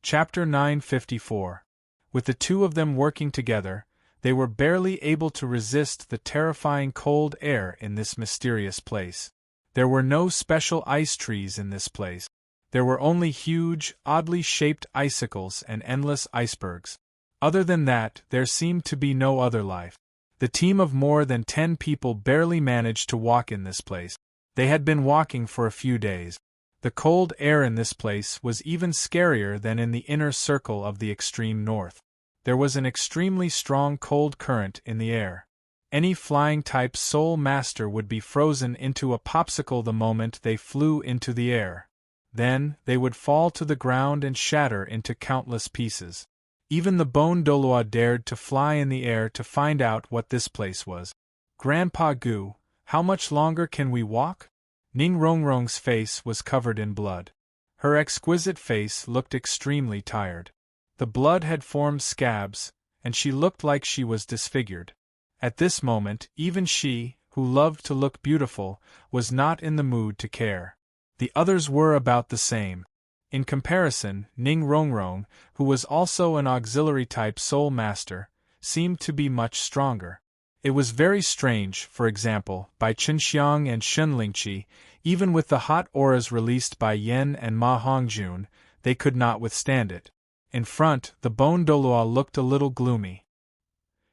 Chapter 954. With the two of them working together, they were barely able to resist the terrifying cold air in this mysterious place. There were no special ice trees in this place. There were only huge, oddly shaped icicles and endless icebergs. Other than that, there seemed to be no other life. The team of more than 10 people barely managed to walk in this place. They had been walking for a few days. The cold air in this place was even scarier than in the inner circle of the extreme north. There was an extremely strong cold current in the air. Any flying-type soul master would be frozen into a popsicle the moment they flew into the air. Then, they would fall to the ground and shatter into countless pieces. Even the bone Douluo dared to fly in the air to find out what this place was. "Grandpa Gu, how much longer can we walk?" Ning Rongrong's face was covered in blood. Her exquisite face looked extremely tired. The blood had formed scabs, and she looked like she was disfigured. At this moment, even she, who loved to look beautiful, was not in the mood to care. The others were about the same. In comparison, Ning Rongrong, who was also an auxiliary-type soul master, seemed to be much stronger. It was very strange, for example, by Qinxiang and Shunlingqi, even with the hot auras released by Yen and Ma Hongjun, they could not withstand it. In front, the bone Douluo looked a little gloomy.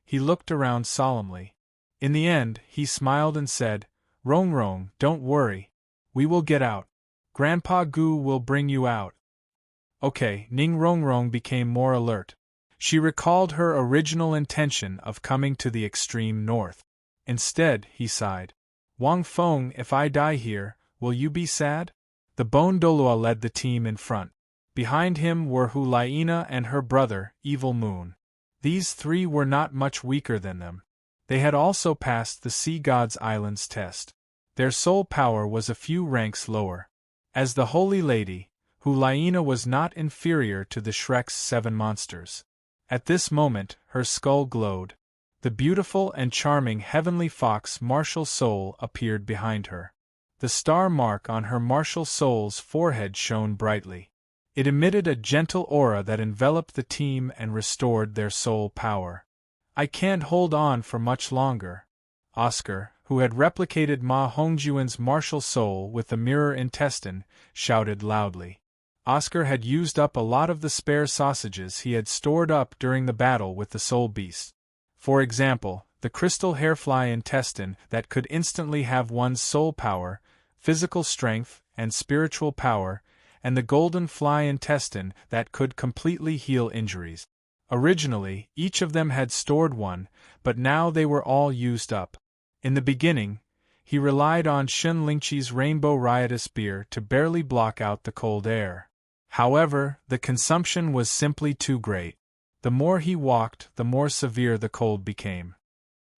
He looked around solemnly. In the end, he smiled and said, "Rongrong, don't worry. We will get out. Grandpa Gu will bring you out." Okay, Ning Rongrong became more alert. She recalled her original intention of coming to the extreme north. Instead, he sighed. "Wang Feng, if I die here, will you be sad?" The bone Douluo led the team in front. Behind him were Hu Laina and her brother, Evil Moon. These three were not much weaker than them. They had also passed the Sea God's Island's test. Their soul power was a few ranks lower. As the Holy Lady, Hu Laina was not inferior to the Shrek's 7 monsters. At this moment, her skull glowed. The beautiful and charming heavenly fox martial soul appeared behind her. The star mark on her martial soul's forehead shone brightly. It emitted a gentle aura that enveloped the team and restored their soul power. "I can't hold on for much longer." Oscar, who had replicated Ma Hongjuan's martial soul with the mirror intestine, shouted loudly. Oscar had used up a lot of the spare sausages he had stored up during the battle with the soul beast. For example, the crystal hairfly intestine that could instantly have one's soul power, physical strength, and spiritual power, and the golden fly intestine that could completely heal injuries. Originally, each of them had stored one, but now they were all used up. In the beginning, he relied on Shunlingqi's rainbow riotous beer to barely block out the cold air. However, the consumption was simply too great. The more he walked, the more severe the cold became.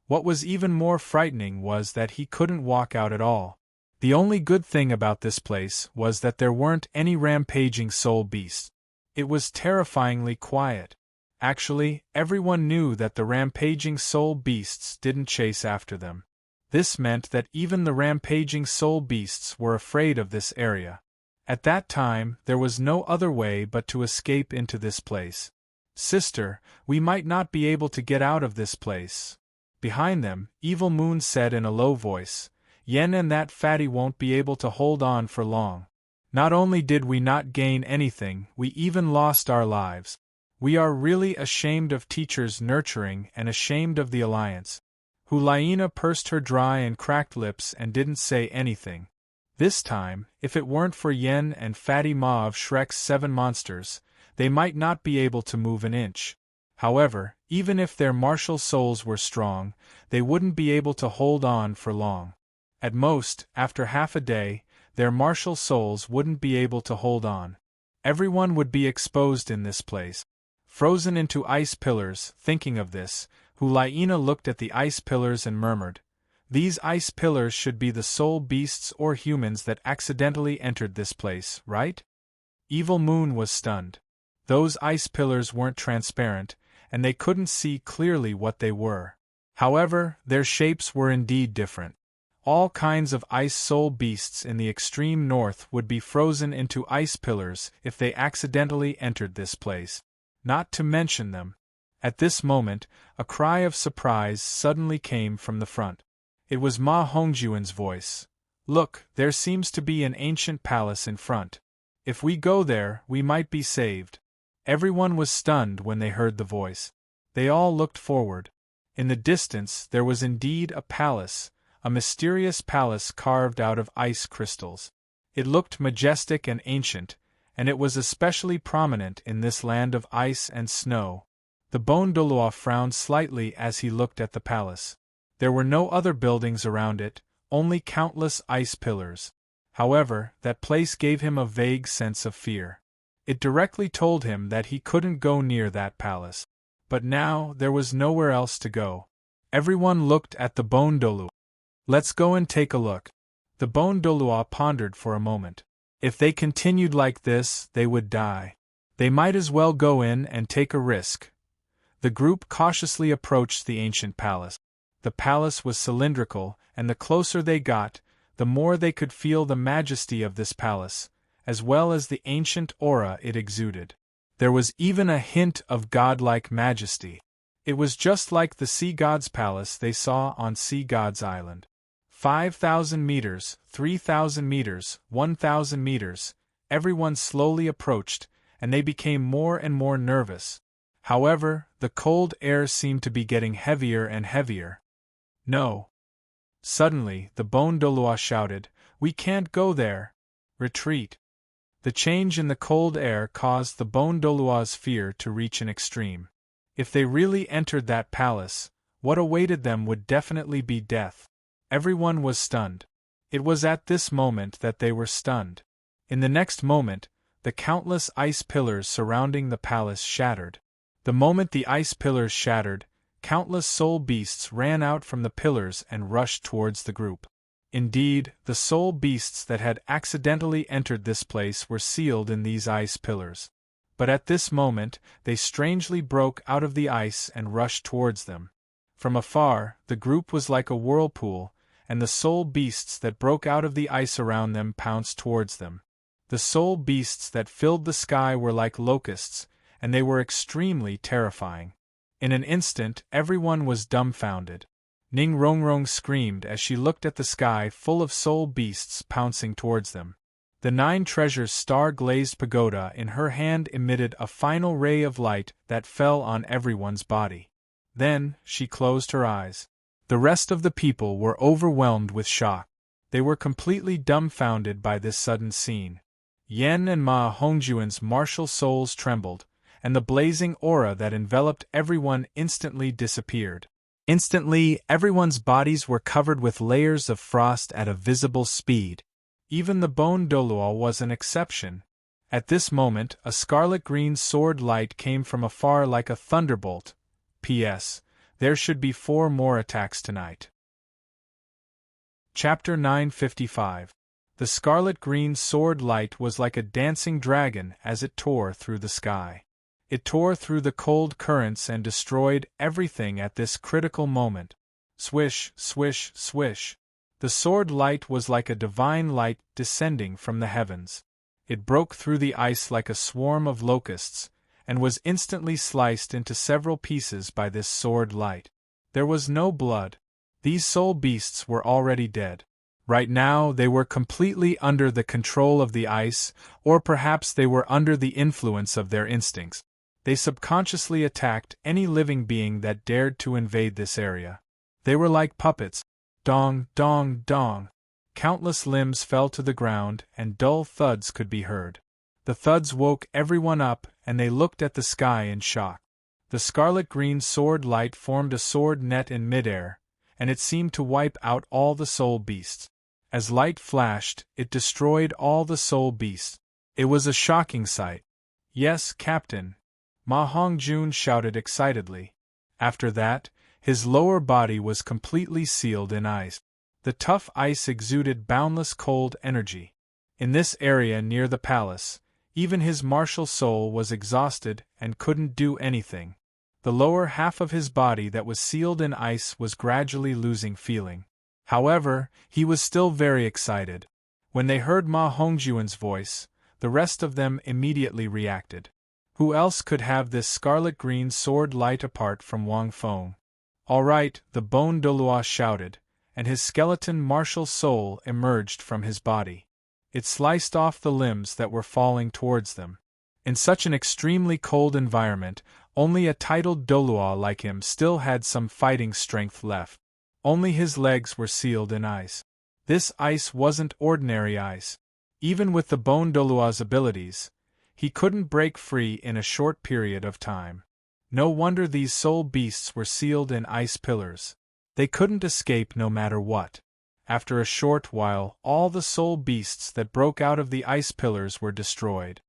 What was even more frightening was that he couldn't walk out at all. The only good thing about this place was that there weren't any rampaging soul beasts. It was terrifyingly quiet. Actually, everyone knew that the rampaging soul beasts didn't chase after them. This meant that even the rampaging soul beasts were afraid of this area. At that time, there was no other way but to escape into this place. "Sister, we might not be able to get out of this place." Behind them, Evil Moon said in a low voice, "Yen and that fatty won't be able to hold on for long. Not only did we not gain anything, we even lost our lives. We are really ashamed of teachers' nurturing and ashamed of the alliance." Hu Laina pursed her dry and cracked lips and didn't say anything. This time, if it weren't for Yen and Fatty Ma of Shrek's 7 monsters, they might not be able to move an inch. However, even if their martial souls were strong, they wouldn't be able to hold on for long. At most, after half a day, their martial souls wouldn't be able to hold on. Everyone would be exposed in this place. Frozen into ice pillars, thinking of this, Hu Laina looked at the ice pillars and murmured, "These ice pillars should be the soul beasts or humans that accidentally entered this place, right?" Evil Moon was stunned. Those ice pillars weren't transparent, and they couldn't see clearly what they were. However, their shapes were indeed different. All kinds of ice soul beasts in the extreme north would be frozen into ice pillars if they accidentally entered this place. Not to mention them. At this moment, a cry of surprise suddenly came from the front. It was Ma Hongjuan's voice. "Look, there seems to be an ancient palace in front. If we go there, we might be saved." Everyone was stunned when they heard the voice. They all looked forward. In the distance there was indeed a palace, a mysterious palace carved out of ice crystals. It looked majestic and ancient, and it was especially prominent in this land of ice and snow. The Douluo frowned slightly as he looked at the palace. There were no other buildings around it, only countless ice pillars. However, that place gave him a vague sense of fear. It directly told him that he couldn't go near that palace. But now there was nowhere else to go. Everyone looked at the Douluo. "Let's go and take a look." The Douluo pondered for a moment. If they continued like this, they would die. They might as well go in and take a risk. The group cautiously approached the ancient palace. The palace was cylindrical, and the closer they got, the more they could feel the majesty of this palace, as well as the ancient aura it exuded. There was even a hint of godlike majesty. It was just like the Sea God's palace they saw on Sea God's Island. 5,000 meters, 3,000 meters, 1,000 meters, everyone slowly approached, and they became more and more nervous. However, the cold air seemed to be getting heavier and heavier. "No." Suddenly, the Douluo shouted, "We can't go there! Retreat!" The change in the cold air caused the Douluo's fear to reach an extreme. If they really entered that palace, what awaited them would definitely be death. Everyone was stunned. It was at this moment that they were stunned. In the next moment, the countless ice pillars surrounding the palace shattered. The moment the ice pillars shattered, countless soul beasts ran out from the pillars and rushed towards the group. Indeed, the soul beasts that had accidentally entered this place were sealed in these ice pillars. But at this moment, they strangely broke out of the ice and rushed towards them. From afar, the group was like a whirlpool, and the soul beasts that broke out of the ice around them pounced towards them. The soul beasts that filled the sky were like locusts, and they were extremely terrifying. In an instant, everyone was dumbfounded. Ning Rongrong screamed as she looked at the sky full of soul beasts pouncing towards them. The 9 treasures star-glazed pagoda in her hand emitted a final ray of light that fell on everyone's body. Then, she closed her eyes. The rest of the people were overwhelmed with shock. They were completely dumbfounded by this sudden scene. Yen and Ma Hongjuan's martial souls trembled, and the blazing aura that enveloped everyone instantly disappeared. Instantly, everyone's bodies were covered with layers of frost at a visible speed. Even the Douluo was an exception. At this moment, a scarlet-green sword light came from afar like a thunderbolt. P.S. There should be 4 more attacks tonight. Chapter 955. The scarlet-green sword light was like a dancing dragon as it tore through the sky. It tore through the cold currents and destroyed everything at this critical moment. Swish, swish, swish. The sword light was like a divine light descending from the heavens. It broke through the ice like a swarm of locusts, and was instantly sliced into several pieces by this sword light. There was no blood. These soul beasts were already dead. Right now they were completely under the control of the ice, or perhaps they were under the influence of their instincts. They subconsciously attacked any living being that dared to invade this area. They were like puppets. Dong, dong, dong. Countless limbs fell to the ground, and dull thuds could be heard. The thuds woke everyone up, and they looked at the sky in shock. The scarlet-green sword light formed a sword net in midair, and it seemed to wipe out all the soul beasts. As light flashed, it destroyed all the soul beasts. It was a shocking sight. "Yes, Captain," Ma Hongjun shouted excitedly. After that, his lower body was completely sealed in ice. The tough ice exuded boundless cold energy. In this area near the palace, even his martial soul was exhausted and couldn't do anything. The lower half of his body that was sealed in ice was gradually losing feeling. However, he was still very excited. When they heard Ma Hongjuan's voice, the rest of them immediately reacted. Who else could have this scarlet-green sword light apart from Wang Feng? All right, the Bone Douluo shouted, and his skeleton martial soul emerged from his body. It sliced off the limbs that were falling towards them. In such an extremely cold environment, only a titled Douluo like him still had some fighting strength left. Only his legs were sealed in ice. This ice wasn't ordinary ice. Even with the Bone Douluo's abilities, he couldn't break free in a short period of time. No wonder these soul beasts were sealed in ice pillars. They couldn't escape no matter what. After a short while, all the soul beasts that broke out of the ice pillars were destroyed.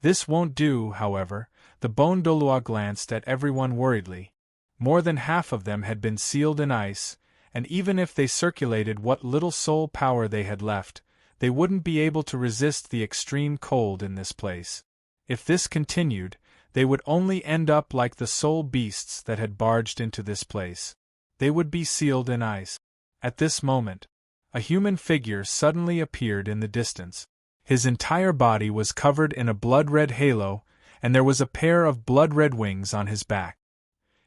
This won't do, however. The Bone Douluo glanced at everyone worriedly. More than half of them had been sealed in ice, and even if they circulated what little soul power they had left, they wouldn't be able to resist the extreme cold in this place. If this continued, they would only end up like the soul beasts that had barged into this place. They would be sealed in ice. At this moment, a human figure suddenly appeared in the distance. His entire body was covered in a blood-red halo, and there was a pair of blood-red wings on his back.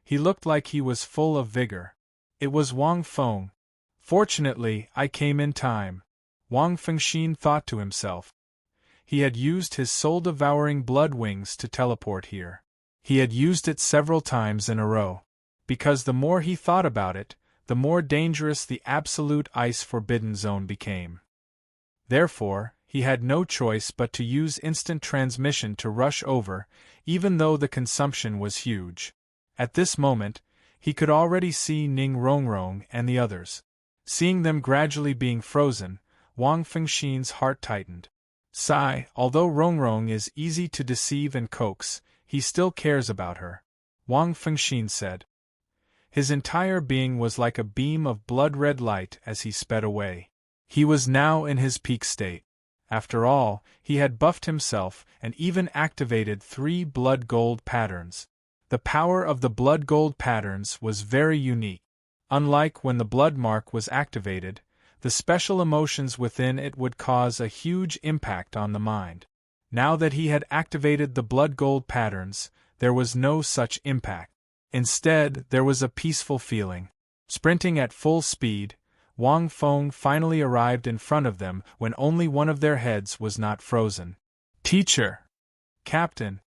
He looked like he was full of vigor. It was Wang Feng. Fortunately, I came in time, Wang Fengxin thought to himself. He had used his soul-devouring blood wings to teleport here. He had used it several times in a row. Because the more he thought about it, the more dangerous the absolute ice forbidden zone became. Therefore, he had no choice but to use instant transmission to rush over, even though the consumption was huge. At this moment, he could already see Ning Rongrong and the others. Seeing them gradually being frozen, Wang Fengxin's heart tightened. Sigh, although Rongrong is easy to deceive and coax, he still cares about her, Wang Fengxin said. His entire being was like a beam of blood-red light as he sped away. He was now in his peak state. After all, he had buffed himself and even activated 3 blood gold patterns. The power of the blood gold patterns was very unique. Unlike when the blood mark was activated, the special emotions within it would cause a huge impact on the mind. Now that he had activated the blood gold patterns, there was no such impact. Instead, there was a peaceful feeling. Sprinting at full speed, Wang Feng finally arrived in front of them when only one of their heads was not frozen. Teacher! Captain!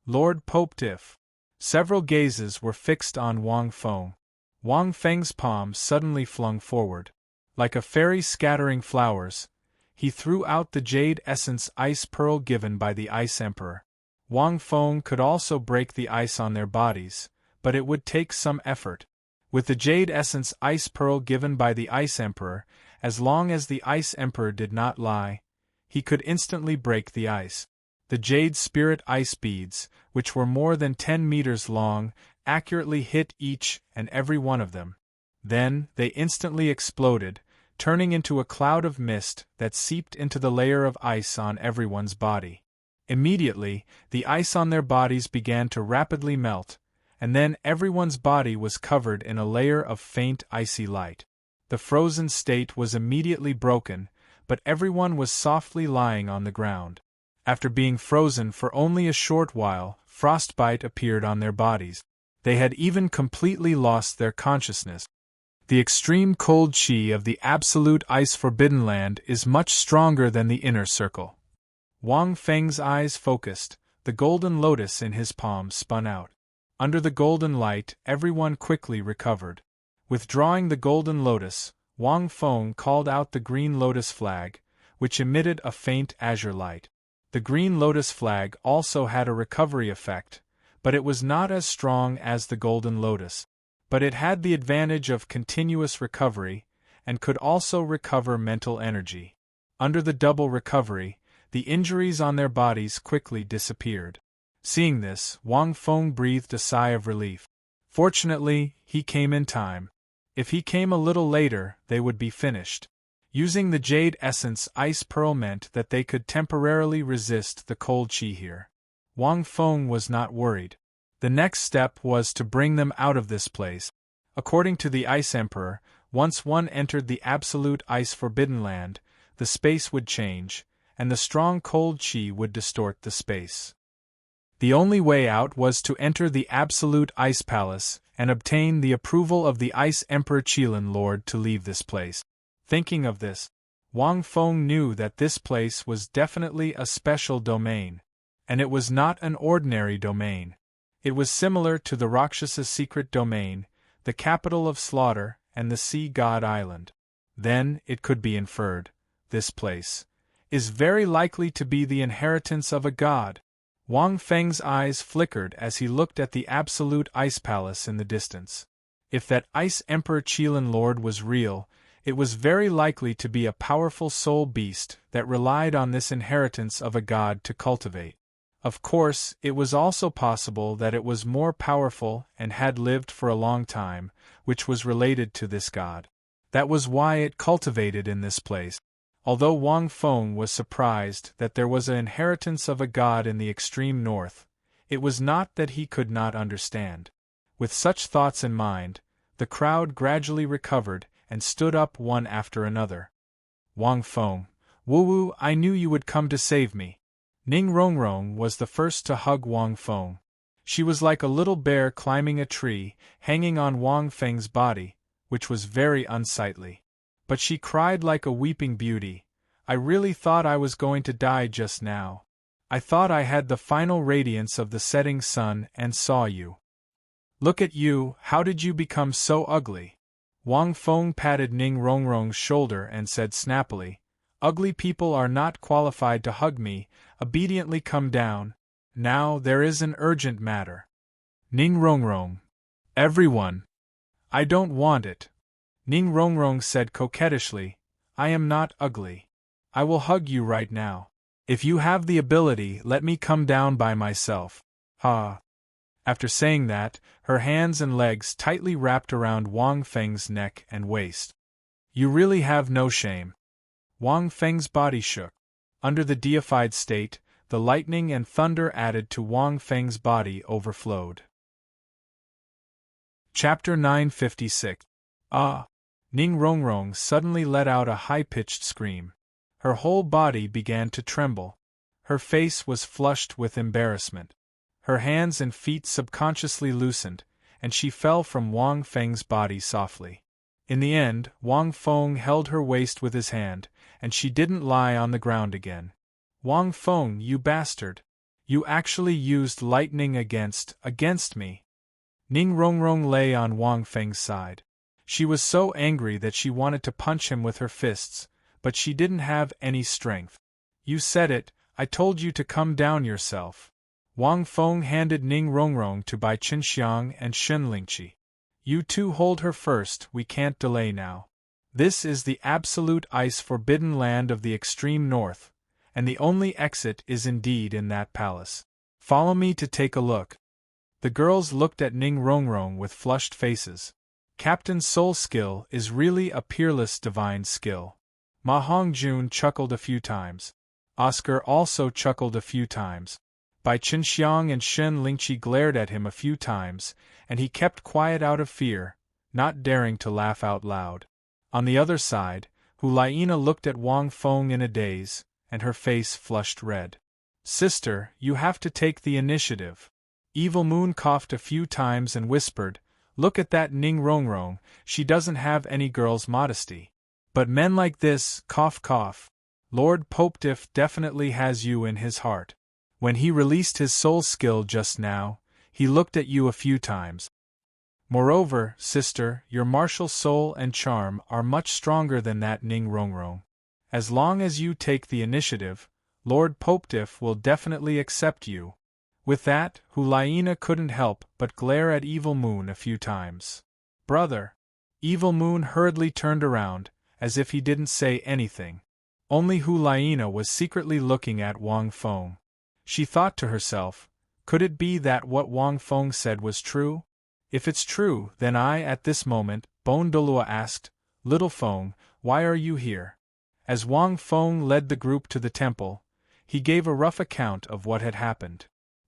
Lord Popetiff! Several gazes were fixed on Wang Feng. Wang Feng's palm suddenly flung forward. Like a fairy scattering flowers, he threw out the jade essence ice pearl given by the Ice Emperor. Wang Feng could also break the ice on their bodies, but it would take some effort. With the jade essence ice pearl given by the Ice Emperor, as long as the Ice Emperor did not lie, he could instantly break the ice. The jade spirit ice beads, which were more than 10 meters long, accurately hit each and every one of them. Then, they instantly exploded, turning into a cloud of mist that seeped into the layer of ice on everyone's body. Immediately, the ice on their bodies began to rapidly melt, and then everyone's body was covered in a layer of faint icy light. The frozen state was immediately broken, but everyone was softly lying on the ground. After being frozen for only a short while, frostbite appeared on their bodies. They had even completely lost their consciousness. The extreme cold chi of the absolute ice forbidden land is much stronger than the inner circle. Wang Feng's eyes focused, the golden lotus in his palm spun out. Under the golden light, everyone quickly recovered. Withdrawing the golden lotus, Wang Feng called out the green lotus flag, which emitted a faint azure light. The green lotus flag also had a recovery effect, but it was not as strong as the golden lotus. But it had the advantage of continuous recovery, and could also recover mental energy. Under the double recovery, the injuries on their bodies quickly disappeared. Seeing this, Wang Feng breathed a sigh of relief. Fortunately, he came in time. If he came a little later, they would be finished. Using the jade essence ice pearl meant that they could temporarily resist the cold chi here. Wang Feng was not worried. The next step was to bring them out of this place. According to the Ice Emperor, once one entered the absolute ice forbidden land, the space would change, and the strong cold chi would distort the space. The only way out was to enter the absolute ice palace and obtain the approval of the Ice Emperor Qilin Lord to leave this place. Thinking of this, Wang Feng knew that this place was definitely a special domain. And it was not an ordinary domain. It was similar to the Rakshasa's secret domain, the capital of slaughter, and the Sea God Island. Then, it could be inferred, this place is very likely to be the inheritance of a god. Wang Feng's eyes flickered as he looked at the absolute ice palace in the distance. If that Ice Emperor Qilin Lord was real, it was very likely to be a powerful soul beast that relied on this inheritance of a god to cultivate. Of course, it was also possible that it was more powerful and had lived for a long time, which was related to this god. That was why it cultivated in this place. Although Wang Feng was surprised that there was an inheritance of a god in the extreme north, it was not that he could not understand. With such thoughts in mind, the crowd gradually recovered and stood up one after another. Wang Feng, Wu, I knew you would come to save me. Ning Rongrong was the first to hug Wang Feng. She was like a little bear climbing a tree, hanging on Wang Feng's body, which was very unsightly. But she cried like a weeping beauty. I really thought I was going to die just now. I thought I had the final radiance of the setting sun and saw you. Look at you, how did you become so ugly? Wang Feng patted Ning Rongrong's shoulder and said snappily, Ugly people are not qualified to hug me, obediently come down. Now there is an urgent matter. Ning Rongrong. Everyone. I don't want it. Ning Rongrong said coquettishly, I am not ugly. I will hug you right now. If you have the ability, let me come down by myself. Ha. After saying that, her hands and legs tightly wrapped around Wang Feng's neck and waist. You really have no shame. Wang Feng's body shook. Under the deified state, the lightning and thunder added to Wang Feng's body overflowed. Chapter 956. Ah! Ning Rongrong suddenly let out a high-pitched scream. Her whole body began to tremble. Her face was flushed with embarrassment. Her hands and feet subconsciously loosened, and she fell from Wang Feng's body softly. In the end, Wang Feng held her waist with his hand, and she didn't lie on the ground again. Wang Feng, you bastard! You actually used lightning against me. Ning Rongrong lay on Wang Feng's side. She was so angry that she wanted to punch him with her fists, but she didn't have any strength. You said it, I told you to come down yourself. Wang Feng handed Ning Rongrong to Bai Qinxiang and Shen Lingqi. You two hold her first, we can't delay now. This is the absolute ice forbidden land of the extreme north, and the only exit is indeed in that palace. Follow me to take a look. The girls looked at Ning Rongrong with flushed faces. Captain Soul skill is really a peerless divine skill. Ma Hongjun chuckled a few times. Oscar also chuckled a few times. Bai Qinxiang and Shen Lingqi glared at him a few times, and he kept quiet out of fear, not daring to laugh out loud. On the other side, Hulaina looked at Wang Feng in a daze, and her face flushed red. Sister, you have to take the initiative. Evil Moon coughed a few times and whispered, Look at that Ning Rongrong, she doesn't have any girl's modesty. But men like this, cough cough. Lord Popediff definitely has you in his heart. When he released his soul skill just now, he looked at you a few times. Moreover, sister, your martial soul and charm are much stronger than that Ning Rongrong. As long as you take the initiative, Lord Popediff will definitely accept you. With that, Hulaina couldn't help but glare at Evil Moon a few times. Brother! Evil Moon hurriedly turned around, as if he didn't say anything. Only Hulaina was secretly looking at Wang Feng. She thought to herself, could it be that what Wang Feng said was true? If it's true, then at this moment, Douluo asked, Little Feng, why are you here? As Wang Feng led the group to the temple, he gave a rough account of what had happened.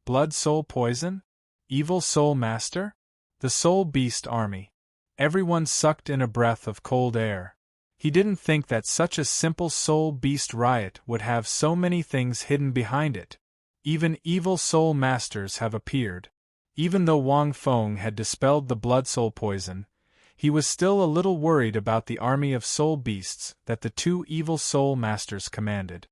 Blood soul poison? Evil soul master? The soul beast army. Everyone sucked in a breath of cold air. He didn't think that such a simple soul beast riot would have so many things hidden behind it. Even evil soul masters have appeared. Even though Wang Feng had dispelled the blood soul poison, he was still a little worried about the army of soul beasts that the two evil soul masters commanded.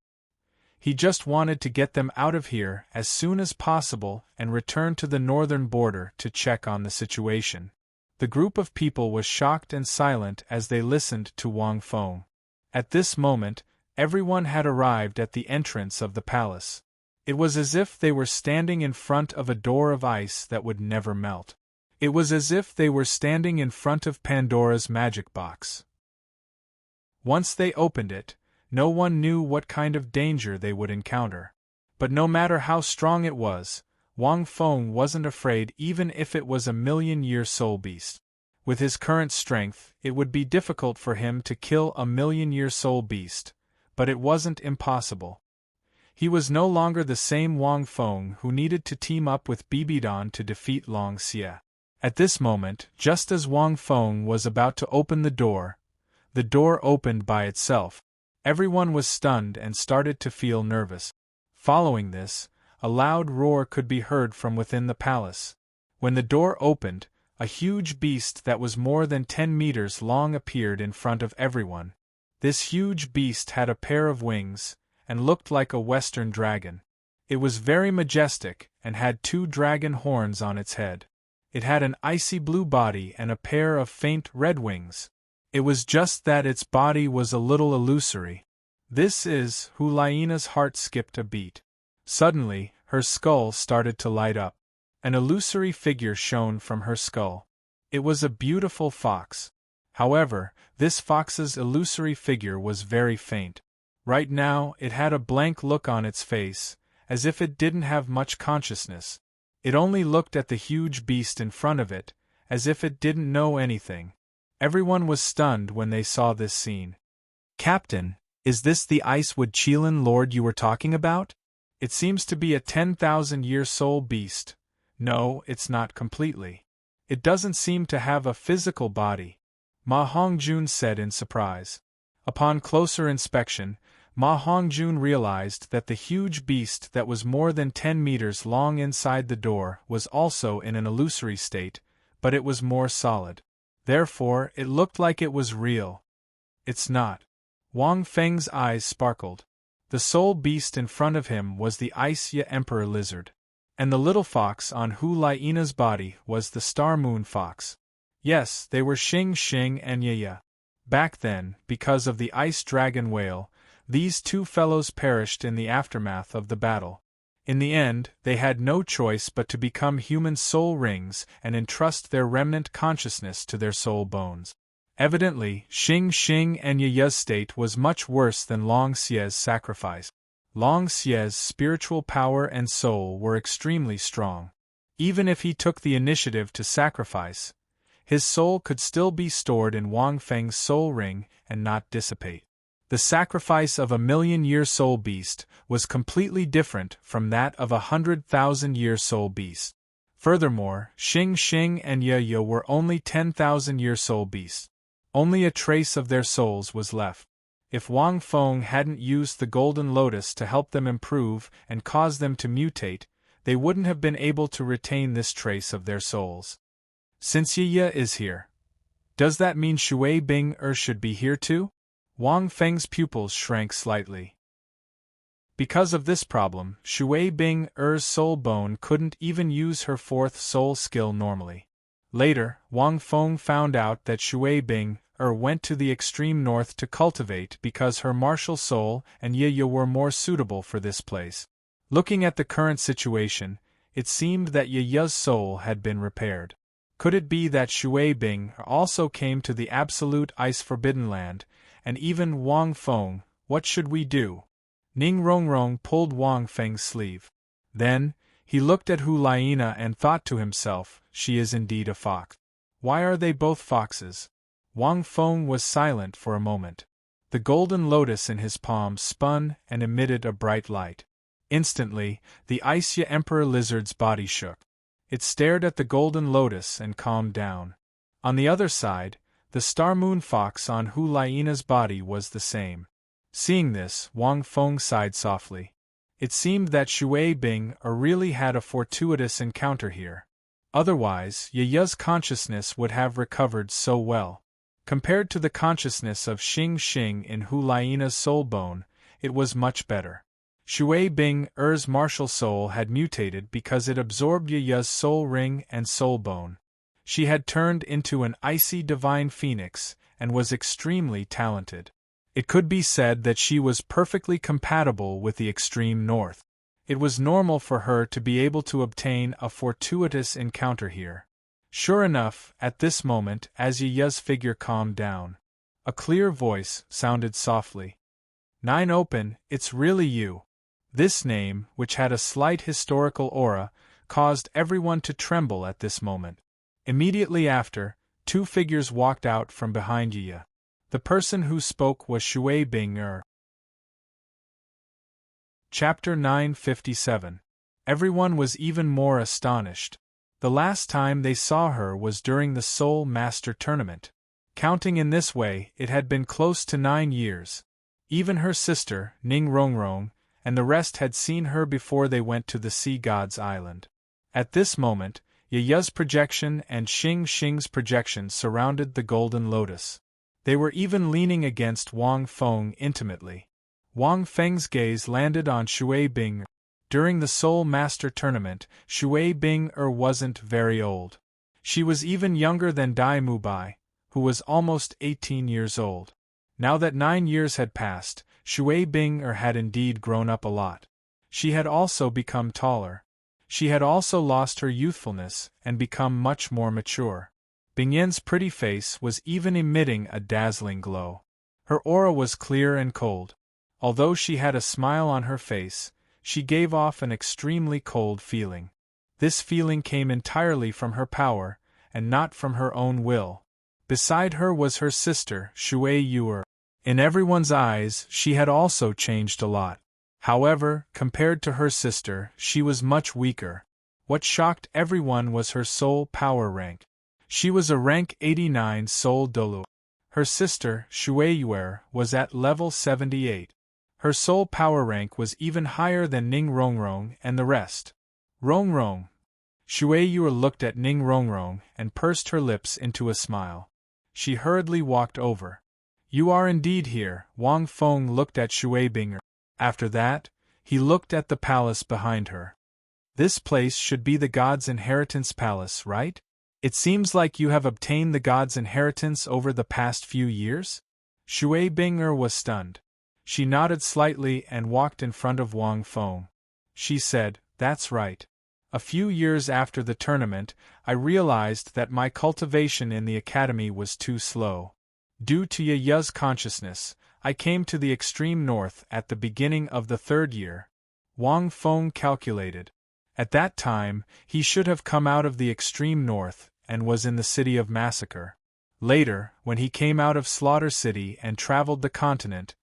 He just wanted to get them out of here as soon as possible and return to the northern border to check on the situation. The group of people was shocked and silent as they listened to Wang Feng. At this moment, everyone had arrived at the entrance of the palace. It was as if they were standing in front of a door of ice that would never melt. It was as if they were standing in front of Pandora's magic box. Once they opened it, no one knew what kind of danger they would encounter. But no matter how strong it was, Wang Feng wasn't afraid even if it was a million-year soul beast. With his current strength, it would be difficult for him to kill a million-year soul beast, but it wasn't impossible. He was no longer the same Wang Feng who needed to team up with Bibidon to defeat Long Xie. At this moment, just as Wang Feng was about to open the door opened by itself. Everyone was stunned and started to feel nervous. Following this, a loud roar could be heard from within the palace. When the door opened, a huge beast that was more than 10 meters long appeared in front of everyone. This huge beast had a pair of wings, and looked like a western dragon. It was very majestic, and had 2 dragon horns on its head. It had an icy blue body and a pair of faint red wings. It was just that its body was a little illusory. This is Hu Laiana's heart skipped a beat. Suddenly, her skull started to light up. An illusory figure shone from her skull. It was a beautiful fox. However, this fox's illusory figure was very faint. Right now, it had a blank look on its face, as if it didn't have much consciousness. It only looked at the huge beast in front of it, as if it didn't know anything. Everyone was stunned when they saw this scene. "Captain, is this the Icewood Qilin Lord you were talking about? It seems to be a 10,000-year soul beast." "No, it's not completely. It doesn't seem to have a physical body," Ma Hongjun said in surprise. Upon closer inspection, Ma Hongjun realized that the huge beast that was more than 10 meters long inside the door was also in an illusory state, but it was more solid. Therefore, it looked like it was real. "It's not." Wang Feng's eyes sparkled. The soul beast in front of him was the Ice-Ya Emperor Lizard. And the little fox on Hu Laiana's body was the Star Moon Fox. Yes, they were Xing Xing and Ya. Back then, because of the Ice Dragon Whale, these two fellows perished in the aftermath of the battle. In the end, they had no choice but to become human soul rings and entrust their remnant consciousness to their soul bones. Evidently, Xing Xing and Ya's state was much worse than Long Xie's sacrifice. Long Xie's spiritual power and soul were extremely strong. Even if he took the initiative to sacrifice, his soul could still be stored in Wang Feng's soul ring and not dissipate. The sacrifice of a million-year soul beast was completely different from that of a 100,000-year soul beast. Furthermore, Xing Xing and Ya were only 10,000-year soul beasts. Only a trace of their souls was left. If Wang Feng hadn't used the Golden Lotus to help them improve and cause them to mutate, they wouldn't have been able to retain this trace of their souls. Since Ya is here, does that mean Shui Bing should be here too? Wang Feng's pupils shrank slightly. Because of this problem, Shui Bing soul bone couldn't even use her fourth soul skill normally. Later, Wang Feng found out that Shui Bing went to the extreme north to cultivate because her martial soul and Ya were more suitable for this place. Looking at the current situation, it seemed that Ya's soul had been repaired. Could it be that Shui Bing also came to the absolute ice forbidden land, and even Wang Feng? What should we do? Ning Rongrong pulled Wang Feng's sleeve. Then, he looked at Hu Laiana and thought to himself, she is indeed a fox. Why are they both foxes? Wang Feng was silent for a moment. The golden lotus in his palm spun and emitted a bright light. Instantly, the Ice-Ya Emperor Lizard's body shook. It stared at the golden lotus and calmed down. On the other side, the star-moon fox on Hu Laiina's body was the same. Seeing this, Wang Feng sighed softly. It seemed that Shui Bing really had a fortuitous encounter here. Otherwise, Yaya's consciousness would have recovered so well. Compared to the consciousness of Xing Xing in Hu Laiina's soul bone, it was much better. Shui Bing-er's martial soul had mutated because it absorbed Yaya's soul ring and soul bone. She had turned into an icy divine phoenix and was extremely talented. It could be said that she was perfectly compatible with the extreme north. It was normal for her to be able to obtain a fortuitous encounter here. Sure enough, at this moment, as Yaya's figure calmed down, a clear voice sounded softly. "Nine Open, it's really you." This name, which had a slight historical aura, caused everyone to tremble at this moment. Immediately after, two figures walked out from behind Yaya. The person who spoke was Shui Bing-er. Chapter 957. Everyone was even more astonished. The last time they saw her was during the Soul Master Tournament. Counting in this way, it had been close to 9 years. Even her sister, Ning Rongrong, and the rest had seen her before they went to the Sea God's Island. At this moment, Yaya's projection and Xing Xing's projection surrounded the Golden Lotus. They were even leaning against Wang Feng intimately. Wang Feng's gaze landed on Shui Bing. During the Soul Master Tournament, Shui Bing-er wasn't very old. She was even younger than Dai Mubai, who was almost 18 years old. Now that 9 years had passed, Shui Bing-er had indeed grown up a lot. She had also become taller. She had also lost her youthfulness and become much more mature. Bingyan's pretty face was even emitting a dazzling glow. Her aura was clear and cold. Although she had a smile on her face, she gave off an extremely cold feeling. This feeling came entirely from her power, and not from her own will. Beside her was her sister, Shui Yuer. In everyone's eyes, she had also changed a lot. However, compared to her sister, she was much weaker. What shocked everyone was her soul power rank. She was a rank 89 soul Douluo. Her sister, Shui Yuer, was at level 78. Her soul power rank was even higher than Ning Rongrong and the rest. Rongrong. Shui Yuer looked at Ning Rongrong and pursed her lips into a smile. She hurriedly walked over. "You are indeed here." Wang Feng looked at Shui Bing. After that, he looked at the palace behind her. "This place should be the God's Inheritance Palace, right? It seems like you have obtained the God's Inheritance over the past few years?" Shui Bing was stunned. She nodded slightly and walked in front of Wang Feng. She said, "That's right. A few years after the tournament, I realized that my cultivation in the academy was too slow. Due to Yaya's consciousness, I came to the extreme north at the beginning of the 3rd year." Wang Feng calculated. At that time, he should have come out of the extreme north and was in the city of Massacre. Later, when he came out of Slaughter City and traveled the continent,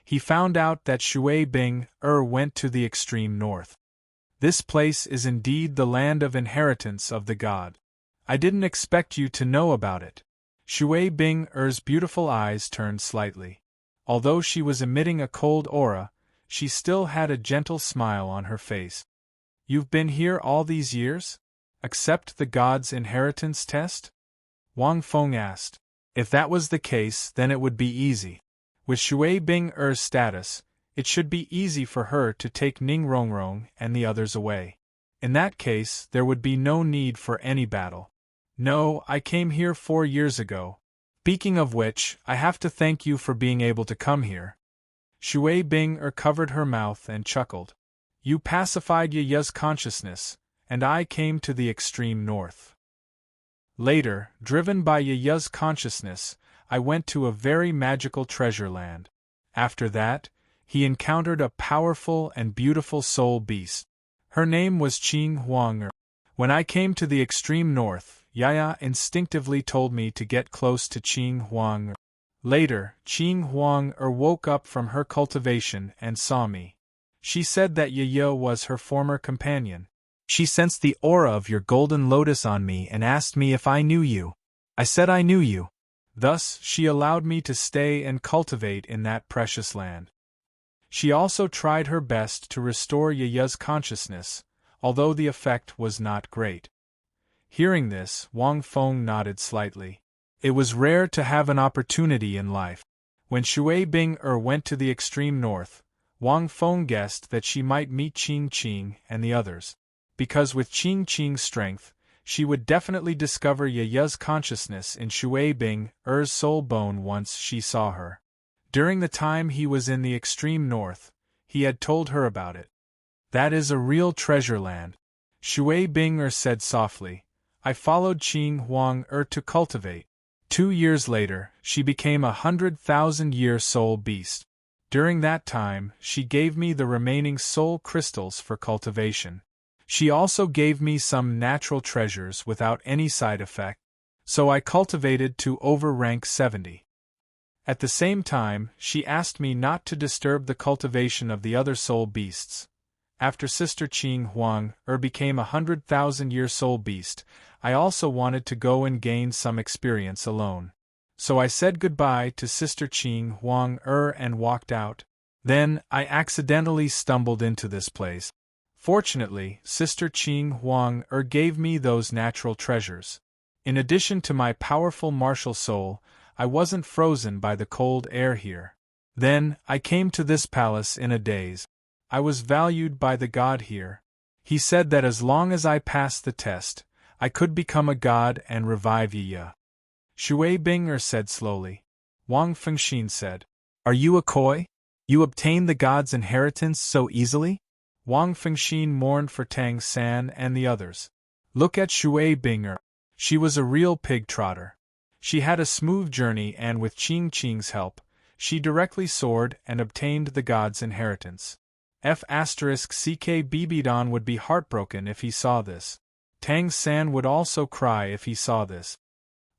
he found out that Shui Bing-er went to the extreme north. This place is indeed the land of inheritance of the god. I didn't expect you to know about it. Shui Bing-er's beautiful eyes turned slightly. Although she was emitting a cold aura, she still had a gentle smile on her face. "You've been here all these years? Accept the god's inheritance test?" Wang Feng asked. If that was the case, then it would be easy. With Shui Bing-er's status, it should be easy for her to take Ning Rongrong and the others away. In that case, there would be no need for any battle. "No, I came here 4 years ago. Speaking of which, I have to thank you for being able to come here." Shui Bing-er covered her mouth and chuckled. "You pacified Yaya's consciousness, and I came to the extreme north. Later, driven by Yaya's consciousness, I went to a very magical treasure land. After that, he encountered a powerful and beautiful soul beast. Her name was Qing Huang. When I came to the extreme north, Yaya instinctively told me to get close to Qing Huang. Later, Qing Huang woke up from her cultivation and saw me. She said that Yaya was her former companion. She sensed the aura of your golden lotus on me and asked me if I knew you. I said I knew you. Thus, she allowed me to stay and cultivate in that precious land. She also tried her best to restore Yaya's consciousness, although the effect was not great. Hearing this, Wang Feng nodded slightly. It was rare to have an opportunity in life. When Shui Bing went to the extreme north, Wang Feng guessed that she might meet Qing Qing and the others. Because with Qing Qing's strength, she would definitely discover Yaya's consciousness in Shui Bing's soul bone once she saw her. During the time he was in the extreme north, he had told her about it. That is a real treasure land, Shui Bing said softly. I followed Qing Huang to cultivate. 2 years later, she became a 100,000-year soul beast. During that time, she gave me the remaining soul crystals for cultivation. She also gave me some natural treasures without any side effect, so I cultivated to over rank 70. At the same time, she asked me not to disturb the cultivation of the other soul beasts. After Sister Qing Huang became a 100,000-year soul beast, I also wanted to go and gain some experience alone. So I said goodbye to Sister Qing Huang and walked out. Then, I accidentally stumbled into this place. Fortunately, Sister Qing Huang gave me those natural treasures. In addition to my powerful martial soul, I wasn't frozen by the cold air here. Then, I came to this palace in a daze. I was valued by the god here. He said that as long as I passed the test, I could become a god and revive Yiya. Shui Bing said slowly. Wang Fengxin said, Are you a koi? You obtained the god's inheritance so easily? Wang Fengxin mourned for Tang San and the others. Look at Shui Bing. She was a real pig-trotter. She had a smooth journey and with Qing Qing's help, she directly soared and obtained the god's inheritance. CK Bibidon would be heartbroken if he saw this. Tang San would also cry if he saw this.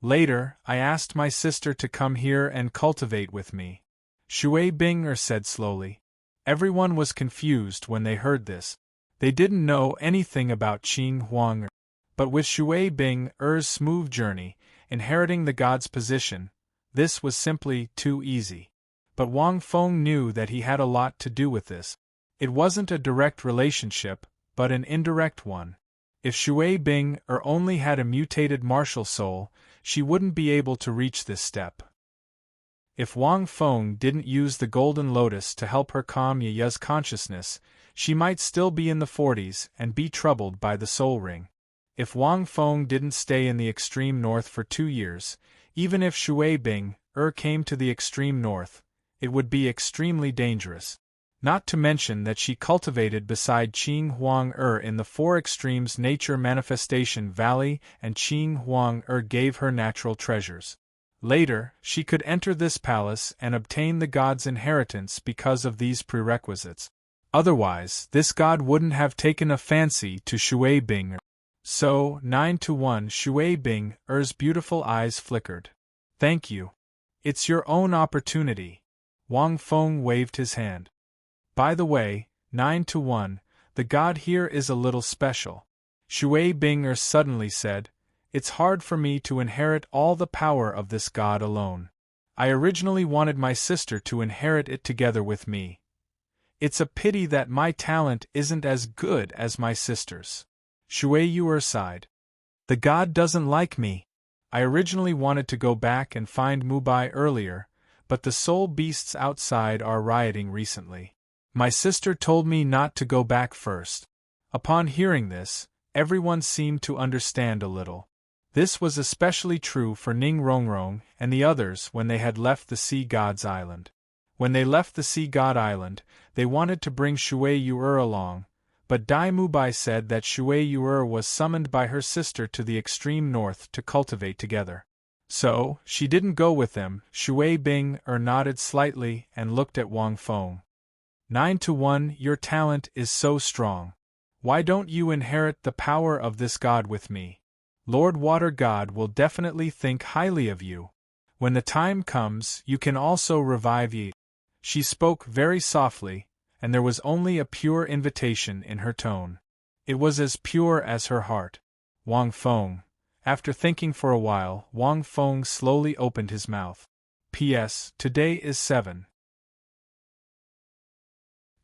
Later, I asked my sister to come here and cultivate with me. Shui Bing said slowly. Everyone was confused when they heard this. They didn't know anything about Qing Huang. But with Shui Bing's smooth journey, inheriting the god's position, this was simply too easy. But Wang Feng knew that he had a lot to do with this. It wasn't a direct relationship, but an indirect one. If Shui Bing only had a mutated martial soul, she wouldn't be able to reach this step. If Wang Feng didn't use the golden lotus to help her calm Yaya's consciousness, she might still be in the 40s and be troubled by the soul ring. If Wang Feng didn't stay in the extreme north for 2 years, even if Shui Bing came to the extreme north, it would be extremely dangerous. Not to mention that she cultivated beside Qing Huang in the 4 extremes nature manifestation valley, and Qing Huang gave her natural treasures. Later, she could enter this palace and obtain the god's inheritance because of these prerequisites. Otherwise, this god wouldn't have taken a fancy to Shui Bing. So, 9-1 Shui Bing's beautiful eyes flickered. Thank you. It's your own opportunity. Wang Feng waved his hand. By the way, 9-1, the god here is a little special. Shui Bing suddenly said, It's hard for me to inherit all the power of this god alone. I originally wanted my sister to inherit it together with me. It's a pity that my talent isn't as good as my sister's. Shui Yuer sighed. The god doesn't like me. I originally wanted to go back and find Mubai earlier, but the soul beasts outside are rioting recently. My sister told me not to go back first. Upon hearing this, everyone seemed to understand a little. This was especially true for Ning Rongrong and the others when they had left the Sea God's Island. When they left the Sea God Island, they wanted to bring Shui Yuer along, but Dai Mubai said that Shui Yuer was summoned by her sister to the extreme north to cultivate together. So, she didn't go with them. Shui Bing nodded slightly and looked at Wang Feng. 9-1, your talent is so strong. Why don't you inherit the power of this god with me? Lord Water God will definitely think highly of you. When the time comes, you can also revive ye. She spoke very softly, and there was only a pure invitation in her tone. It was as pure as her heart. Wang Feng, After thinking for a while, Wang Feng slowly opened his mouth. P.S. Today is 7.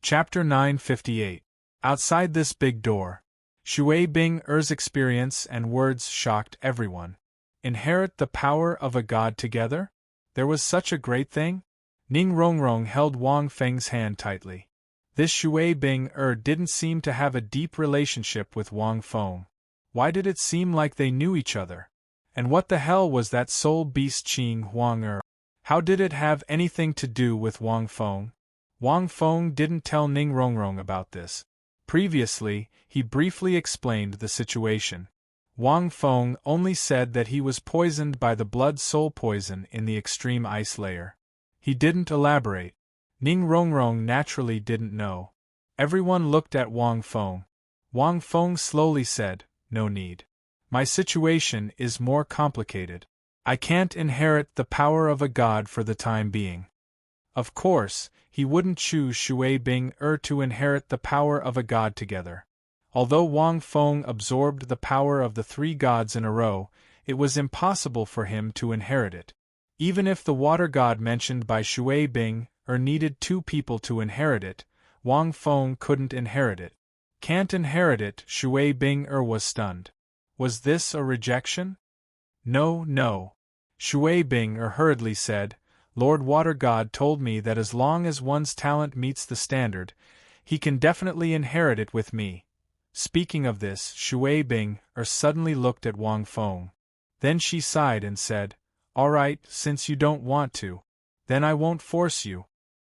Chapter 958. Outside this big door. Shui Bing-er's experience and words shocked everyone. Inherit the power of a god together? There was such a great thing? Ning Rongrong held Wang Feng's hand tightly. This Shui Bing-er didn't seem to have a deep relationship with Wang Feng. Why did it seem like they knew each other? And what the hell was that soul beast Qing Huang-er? How did it have anything to do with Wang Feng? Wang Feng didn't tell Ning Rongrong about this. Previously, he briefly explained the situation. Wang Feng only said that he was poisoned by the blood-soul poison in the extreme ice layer. He didn't elaborate. Ning Rongrong naturally didn't know. Everyone looked at Wang Feng. Wang Feng slowly said, "No need. My situation is more complicated. I can't inherit the power of a god for the time being." Of course, he wouldn't choose Shui Bing-er to inherit the power of a god together. Although Wang Feng absorbed the power of the 3 gods in a row, it was impossible for him to inherit it. Even if the water god mentioned by Shui Bing-er needed 2 people to inherit it, Wang Feng couldn't inherit it. Can't inherit it, Shui Bing-er was stunned. Was this a rejection? No. Shui Bing-er hurriedly said, Lord Water God told me that as long as one's talent meets the standard, he can definitely inherit it with me. Speaking of this, Shui Bing-er suddenly looked at Wang Feng. Then she sighed and said, "All right, since you don't want to, then I won't force you."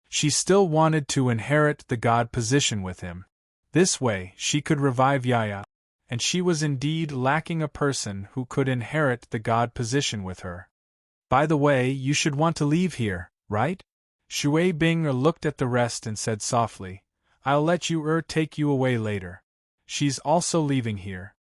She still wanted to inherit the god position with him. This way, she could revive Yaya, and she was indeed lacking a person who could inherit the god position with her. By the way, you should want to leave here, right? Shui Bing-er looked at the rest and said softly, "I'll let you take you away later. She's also leaving here."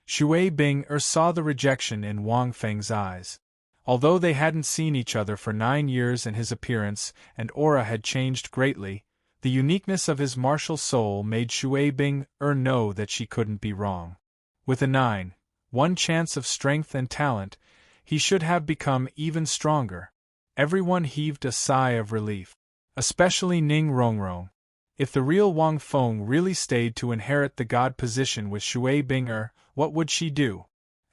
Shui Bing-er saw the rejection in Wang Feng's eyes. Although they hadn't seen each other for 9 years and his appearance and aura had changed greatly, the uniqueness of his martial soul made Shui Bing-er know that she couldn't be wrong. With a 9-1 chance of strength and talent, he should have become even stronger. Everyone heaved a sigh of relief. Especially Ning Rongrong. If the real Wang Feng really stayed to inherit the god position with Shui Bing-er, what would she do?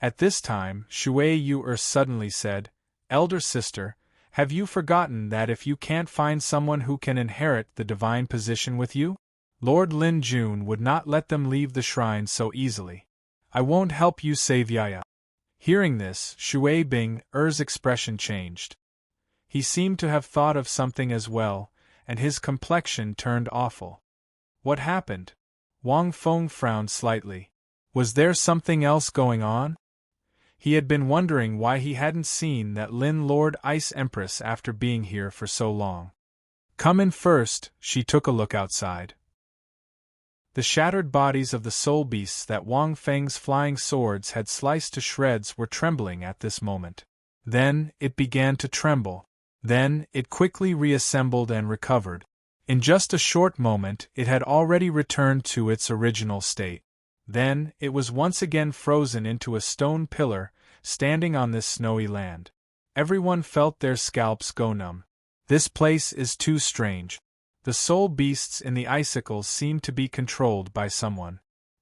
At this time, Shui Yu-er suddenly said, "Elder sister, have you forgotten that if you can't find someone who can inherit the divine position with you, Lord Lin Jun would not let them leave the shrine so easily. I won't help you save Yaya." Hearing this, Shui Bing-er's expression changed. He seemed to have thought of something as well, and his complexion turned awful. What happened? Wang Feng frowned slightly. Was there something else going on? He had been wondering why he hadn't seen that Lin Lord Ice Empress after being here for so long. "Come in first." She took a look outside. The shattered bodies of the soul beasts that Wang Feng's flying swords had sliced to shreds were trembling at this moment. Then, it began to tremble. Then, it quickly reassembled and recovered. In just a short moment, it had already returned to its original state. Then, it was once again frozen into a stone pillar, standing on this snowy land. Everyone felt their scalps go numb. This place is too strange. The soul beasts in the icicles seem to be controlled by someone.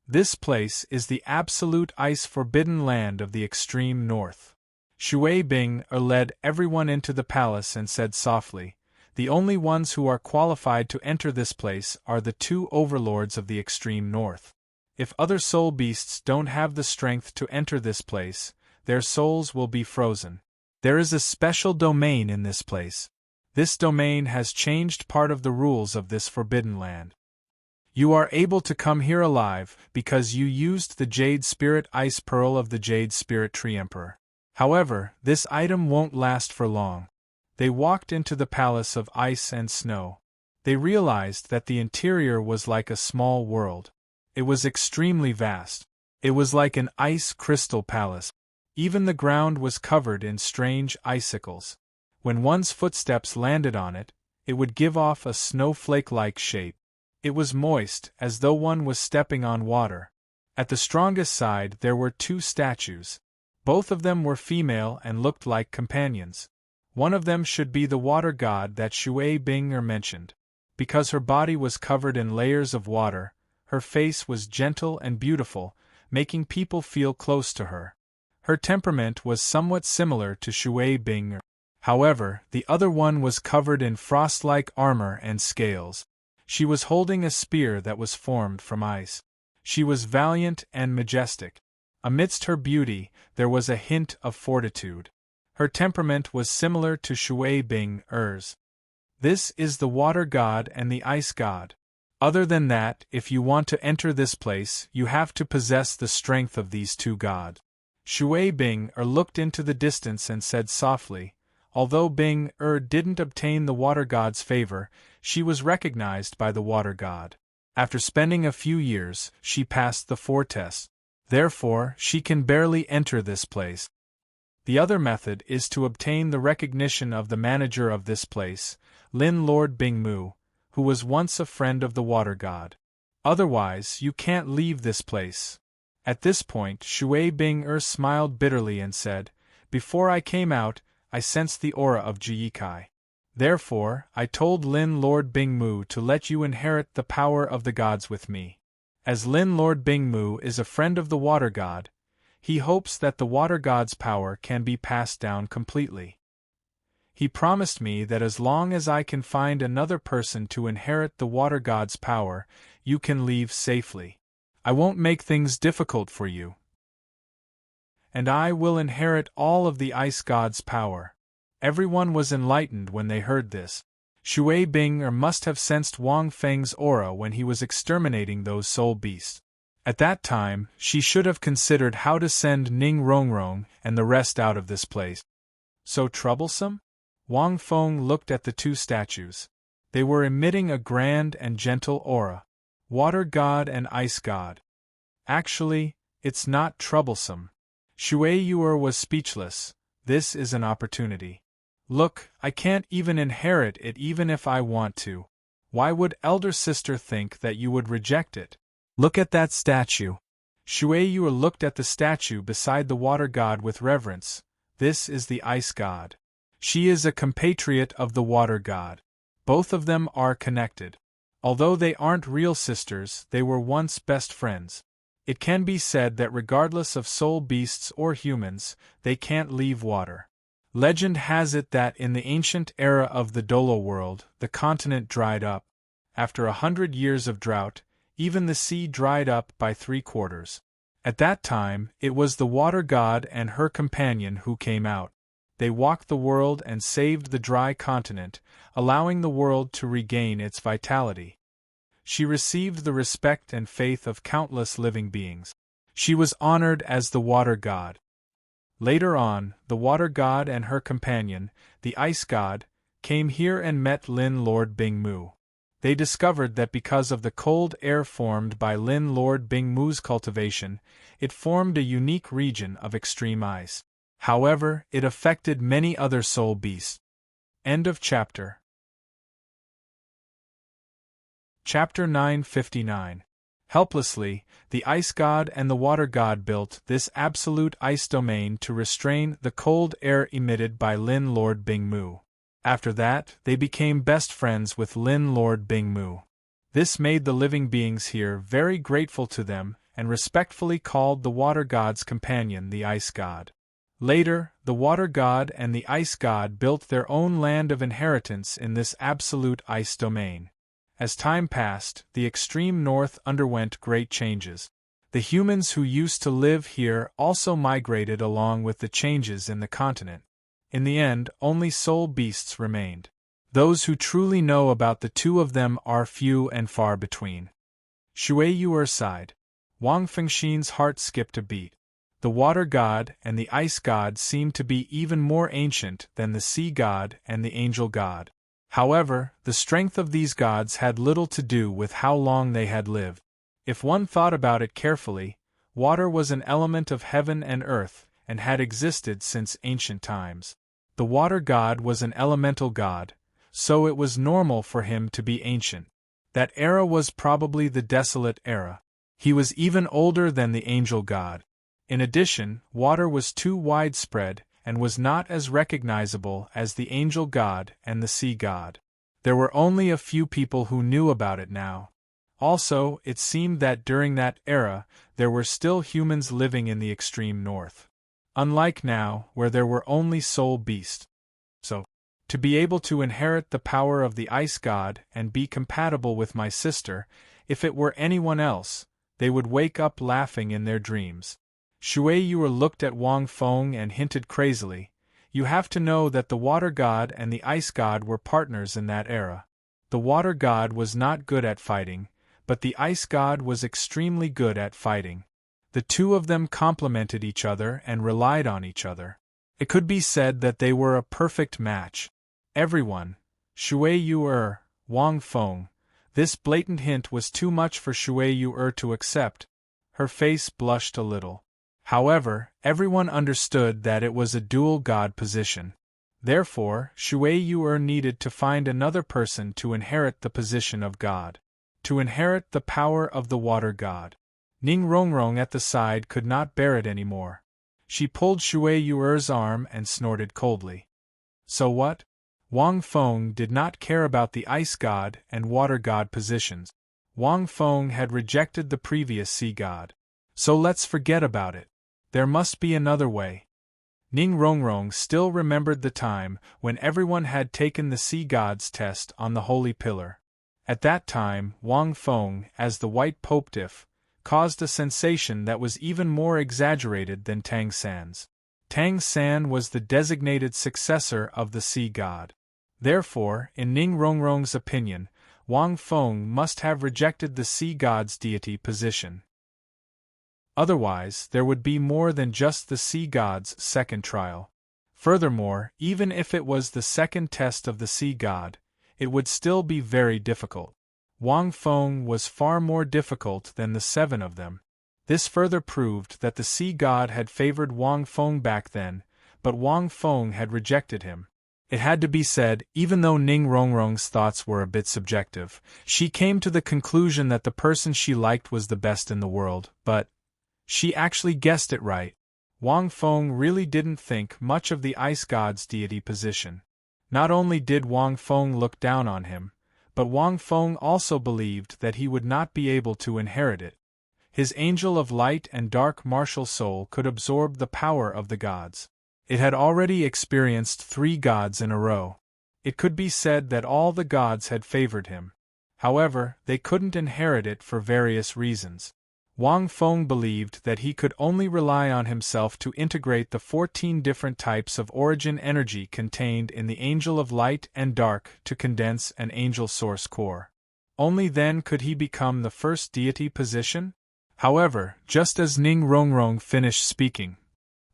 This place is the absolute ice-forbidden land of the extreme north. Shui Bing-er led everyone into the palace and said softly, "The only ones who are qualified to enter this place are the 2 overlords of the extreme north. If other soul beasts don't have the strength to enter this place, their souls will be frozen. There is a special domain in this place. This domain has changed part of the rules of this forbidden land. You are able to come here alive because you used the Jade Spirit Ice Pearl of the Jade Spirit Tree Emperor. However, this item won't last for long." They walked into the palace of ice and snow. They realized that the interior was like a small world. It was extremely vast. It was like an ice crystal palace. Even the ground was covered in strange icicles. When one's footsteps landed on it, it would give off a snowflake-like shape. It was moist, as though one was stepping on water. At the strongest side there were 2 statues. Both of them were female and looked like companions. One of them should be the water god that Shui Bing mentioned. Because her body was covered in layers of water, her face was gentle and beautiful, making people feel close to her. Her temperament was somewhat similar to Shui Bing. However, the other one was covered in frost-like armor and scales. She was holding a spear that was formed from ice. She was valiant and majestic. Amidst her beauty, there was a hint of fortitude. Her temperament was similar to Shui Bing's. This is the water god and the ice god. Other than that, if you want to enter this place, you have to possess the strength of these two gods. Shui Bing looked into the distance and said softly, although Bing didn't obtain the water god's favor, she was recognized by the water god. After spending a few years, she passed the 4 tests. Therefore, she can barely enter this place. The other method is to obtain the recognition of the manager of this place, Lin Lord Bingmu, who was once a friend of the water god. Otherwise, you can't leave this place. At this point, Shui Bing smiled bitterly and said, "Before I came out, I sensed the aura of Jiyikai. Therefore, I told Lin Lord Bingmu to let you inherit the power of the gods with me. As Lin Lord Bingmu is a friend of the water god, he hopes that the water god's power can be passed down completely. He promised me that as long as I can find another person to inherit the water god's power, you can leave safely. I won't make things difficult for you. And I will inherit all of the ice god's power." Everyone was enlightened when they heard this. Shui Bing must have sensed Wang Feng's aura when he was exterminating those soul beasts. At that time, she should have considered how to send Ning Rongrong and the rest out of this place. So troublesome? Wang Feng looked at the 2 statues. They were emitting a grand and gentle aura. Water god and ice god. Actually, it's not troublesome. Shui Yuer was speechless. This is an opportunity. Look, I can't even inherit it even if I want to. Why would elder sister think that you would reject it? Look at that statue. Shui Yuer looked at the statue beside the water god with reverence. This is the ice god. She is a compatriot of the water god. Both of them are connected. Although they aren't real sisters, they were once best friends. It can be said that regardless of soul beasts or humans, they can't leave water. Legend has it that in the ancient era of the Douluo world, the continent dried up. After 100 years of drought, even the sea dried up by 3/4. At that time, it was the water god and her companion who came out. They walked the world and saved the dry continent, allowing the world to regain its vitality. She received the respect and faith of countless living beings. She was honored as the water god. Later on, the water god and her companion, the ice god, came here and met Lin Lord Bingmu. They discovered that because of the cold air formed by Lin Lord Bingmu's cultivation, it formed a unique region of extreme ice. However, it affected many other soul beasts. End of chapter. Chapter 959. Helplessly, the ice god and the water god built this absolute ice domain to restrain the cold air emitted by Lin Lord Bingmu. After that, they became best friends with Lin Lord Bingmu. This made the living beings here very grateful to them and respectfully called the water god's companion the ice god. Later, the water god and the ice god built their own land of inheritance in this absolute ice domain. As time passed, the extreme north underwent great changes. The humans who used to live here also migrated along with the changes in the continent. In the end, only soul beasts remained. Those who truly know about the two of them are few and far between. Shui Yuer sighed. Wang Fengxin's heart skipped a beat. The water god and the ice god seemed to be even more ancient than the sea god and the angel god. However, the strength of these gods had little to do with how long they had lived. If one thought about it carefully, water was an element of heaven and earth, and had existed since ancient times. The water god was an elemental god, so it was normal for him to be ancient. That era was probably the desolate era. He was even older than the angel god. In addition, water was too widespread and was not as recognizable as the angel god and the sea god. There were only a few people who knew about it now. Also, it seemed that during that era, there were still humans living in the extreme north. Unlike now, where there were only soul beasts. So, to be able to inherit the power of the ice god and be compatible with my sister, if it were anyone else, they would wake up laughing in their dreams. Shui Yuer looked at Wang Feng and hinted crazily, "You have to know that the water god and the ice god were partners in that era. The water god was not good at fighting, but the ice god was extremely good at fighting. The two of them complemented each other and relied on each other. It could be said that they were a perfect match." Everyone, Shui Yuer, Wang Feng. This blatant hint was too much for Shui Yuer to accept. Her face blushed a little. However, everyone understood that it was a dual god position. Therefore, Shui Yuer needed to find another person to inherit the position of god. To inherit the power of the water god. Ning Rongrong at the side could not bear it anymore. She pulled Shui Yuer's arm and snorted coldly. So what? Wang Feng did not care about the ice god and water god positions. Wang Feng had rejected the previous sea god. So let's forget about it. There must be another way. Ning Rongrong still remembered the time when everyone had taken the sea god's test on the holy pillar. At that time, Wang Feng, as the white popedif, caused a sensation that was even more exaggerated than Tang San's. Tang San was the designated successor of the sea god. Therefore, in Ning Rongrong's opinion, Wang Feng must have rejected the sea god's deity position. Otherwise, there would be more than just the sea god's second trial. Furthermore, even if it was the second test of the sea god, it would still be very difficult. Wang Feng was far more difficult than the seven of them. This further proved that the sea god had favored Wang Feng back then, but Wang Feng had rejected him. It had to be said, even though Ning Rongrong's thoughts were a bit subjective, she came to the conclusion that the person she liked was the best in the world, but she actually guessed it right. Wang Feng really didn't think much of the ice god's deity position. Not only did Wang Feng look down on him, but Wang Feng also believed that he would not be able to inherit it. His angel of light and dark martial soul could absorb the power of the gods. It had already experienced 3 gods in a row. It could be said that all the gods had favored him. However, they couldn't inherit it for various reasons. Wang Feng believed that he could only rely on himself to integrate the 14 different types of origin energy contained in the Angel of Light and Dark to condense an angel source core. Only then could he become the first deity position? However, just as Ning Rongrong finished speaking,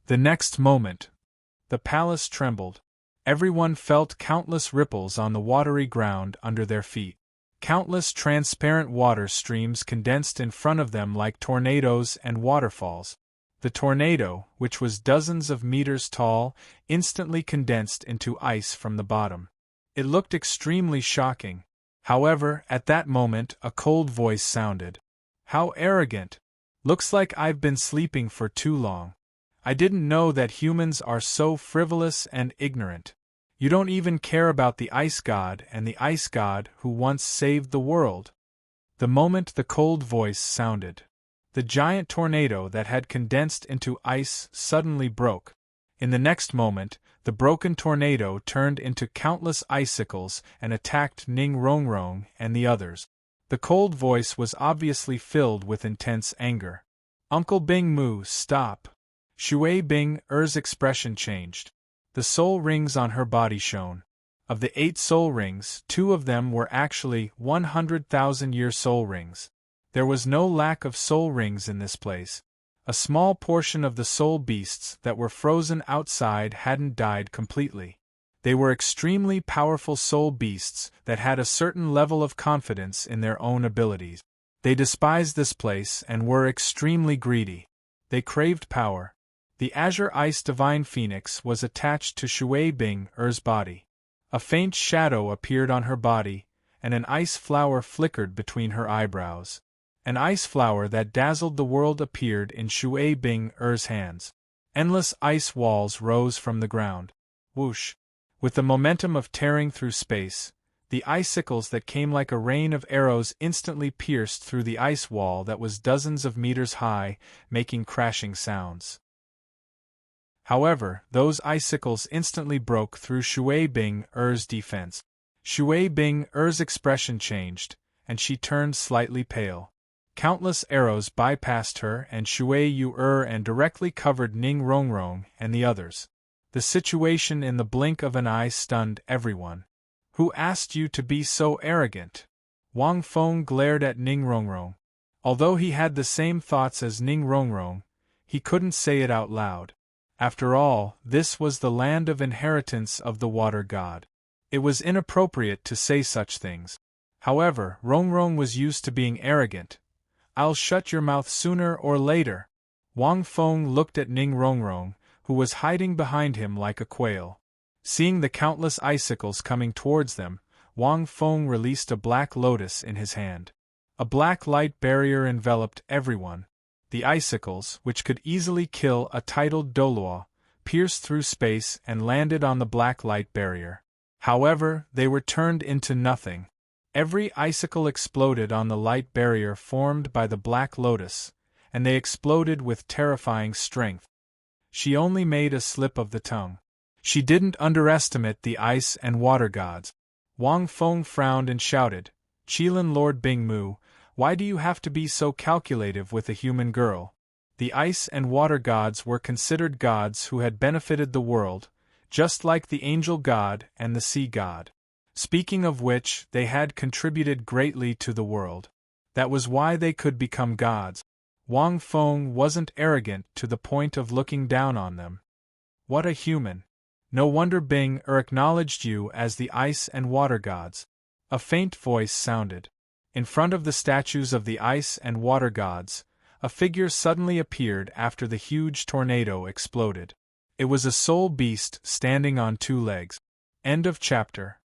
the next moment, the palace trembled. Everyone felt countless ripples on the watery ground under their feet. Countless transparent water streams condensed in front of them like tornadoes and waterfalls. The tornado, which was dozens of meters tall, instantly condensed into ice from the bottom. It looked extremely shocking. However, at that moment, a cold voice sounded. "How arrogant! Looks like I've been sleeping for too long. I didn't know that humans are so frivolous and ignorant. You don't even care about the ice god and the ice god who once saved the world." The moment the cold voice sounded, the giant tornado that had condensed into ice suddenly broke. In the next moment, the broken tornado turned into countless icicles and attacked Ning Rongrong and the others. The cold voice was obviously filled with intense anger. "Uncle Bing Mu, stop!" Shui Bing Er's expression changed. The soul rings on her body shone. Of the 8 soul rings, 2 of them were actually 100,000-year soul rings. There was no lack of soul rings in this place. A small portion of the soul beasts that were frozen outside hadn't died completely. They were extremely powerful soul beasts that had a certain level of confidence in their own abilities. They despised this place and were extremely greedy. They craved power. The Azure Ice Divine Phoenix was attached to Shui Bing Er's body. A faint shadow appeared on her body, and an ice flower flickered between her eyebrows. An ice flower that dazzled the world appeared in Shui Bing-er's hands. Endless ice walls rose from the ground. Whoosh! With the momentum of tearing through space, the icicles that came like a rain of arrows instantly pierced through the ice wall that was dozens of meters high, making crashing sounds. However, those icicles instantly broke through Shui Bing-er's defense. Shui Bing-er's expression changed, and she turned slightly pale. Countless arrows bypassed her and Shui Yu-er and directly covered Ning Rongrong and the others. The situation in the blink of an eye stunned everyone. Who asked you to be so arrogant? Wang Feng glared at Ning Rongrong. Although he had the same thoughts as Ning Rongrong, he couldn't say it out loud. After all, this was the land of inheritance of the water god. It was inappropriate to say such things. However, Rongrong was used to being arrogant. I'll shut your mouth sooner or later. Wang Feng looked at Ning Rongrong, who was hiding behind him like a quail. Seeing the countless icicles coming towards them, Wang Feng released a black lotus in his hand. A black light barrier enveloped everyone. The icicles, which could easily kill a titled Douluo, pierced through space and landed on the black light barrier. However, they were turned into nothing. Every icicle exploded on the light barrier formed by the black lotus, and they exploded with terrifying strength. She only made a slip of the tongue. She didn't underestimate the ice and water gods. Wang Feng frowned and shouted, "Qilin Lord Bingmu, why do you have to be so calculative with a human girl?" The ice and water gods were considered gods who had benefited the world, just like the angel god and the sea god. Speaking of which, they had contributed greatly to the world. That was why they could become gods. Wang Feng wasn't arrogant to the point of looking down on them. What a human! No wonder Bing-er acknowledged you as the ice and water gods. A faint voice sounded. In front of the statues of the ice and water gods, a figure suddenly appeared after the huge tornado exploded. It was a soul beast standing on two legs. End of chapter.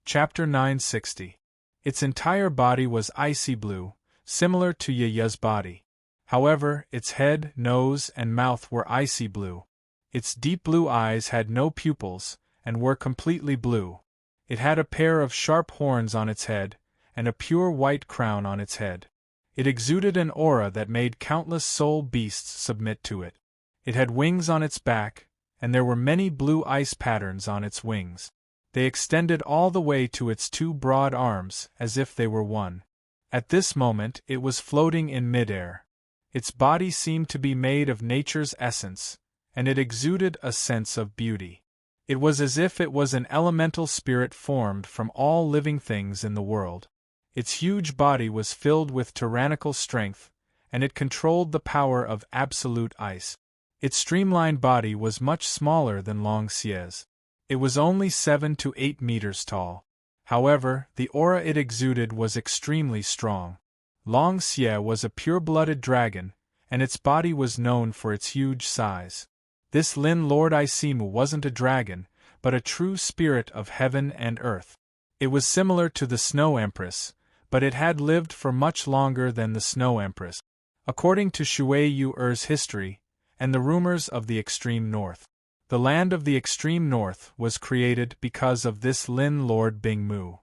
Chapter 960. Its entire body was icy blue, similar to Yaya's body. However, its head, nose, and mouth were icy blue. Its deep blue eyes had no pupils, and were completely blue. It had a pair of sharp horns on its head, and a pure white crown on its head. It exuded an aura that made countless soul beasts submit to it. It had wings on its back, and there were many blue ice patterns on its wings. They extended all the way to its two broad arms, as if they were one. At this moment, it was floating in midair. Its body seemed to be made of nature's essence, and it exuded a sense of beauty. It was as if it was an elemental spirit formed from all living things in the world. Its huge body was filled with tyrannical strength, and it controlled the power of absolute ice. Its streamlined body was much smaller than Long Xie's. It was only 7 to 8 meters tall. However, the aura it exuded was extremely strong. Long Xie was a pure-blooded dragon, and its body was known for its huge size. This Lin Lord Isimu wasn't a dragon, but a true spirit of heaven and earth. It was similar to the Snow Empress, but it had lived for much longer than the Snow Empress, according to Shui Yu-er's history, and the rumors of the extreme north. The land of the extreme north was created because of this Lin Lord Bingmu.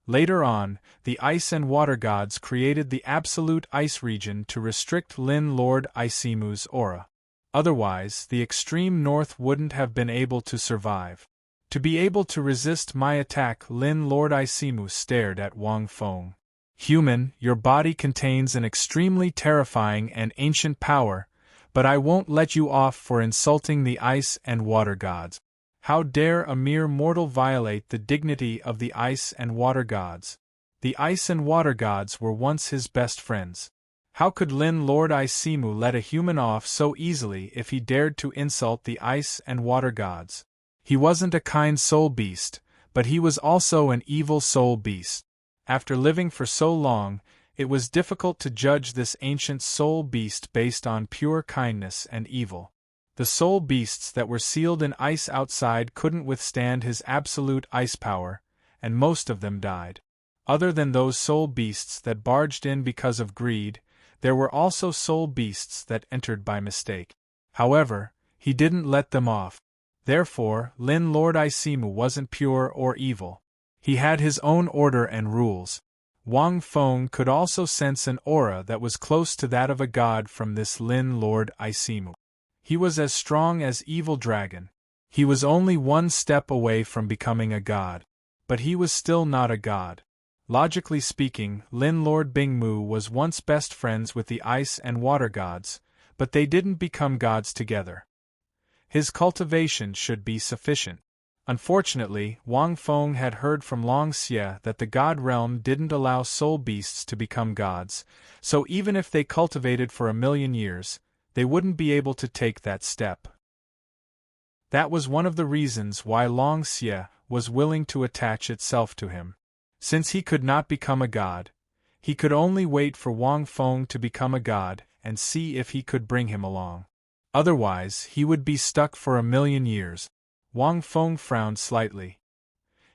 Later on, the ice and water gods created the absolute ice region to restrict Lin Lord Isimu's aura. Otherwise, the extreme north wouldn't have been able to survive. To be able to resist my attack, Lin Lord Isimu stared at Wang Feng. Human, your body contains an extremely terrifying and ancient power, but I won't let you off for insulting the ice and water gods. How dare a mere mortal violate the dignity of the ice and water gods? The ice and water gods were once his best friends. How could Lin Lord Isimu let a human off so easily if he dared to insult the ice and water gods? He wasn't a kind soul beast, but he was also an evil soul beast. After living for so long, it was difficult to judge this ancient soul beast based on pure kindness and evil. The soul beasts that were sealed in ice outside couldn't withstand his absolute ice power, and most of them died. Other than those soul beasts that barged in because of greed, there were also soul beasts that entered by mistake. However, he didn't let them off. Therefore, Lin Lord Isimu wasn't pure or evil. He had his own order and rules. Wang Feng could also sense an aura that was close to that of a god from this Lin Lord Isimu. He was as strong as Evil Dragon. He was only one step away from becoming a god. But he was still not a god. Logically speaking, Lin Lord Bingmu was once best friends with the ice and water gods, but they didn't become gods together. His cultivation should be sufficient. Unfortunately, Wang Feng had heard from Long Xie that the god realm didn't allow soul beasts to become gods, so even if they cultivated for 1,000,000 years, they wouldn't be able to take that step. That was one of the reasons why Long Xie was willing to attach itself to him. Since he could not become a god, he could only wait for Wang Feng to become a god and see if he could bring him along. Otherwise, he would be stuck for 1,000,000 years. Wang Feng frowned slightly.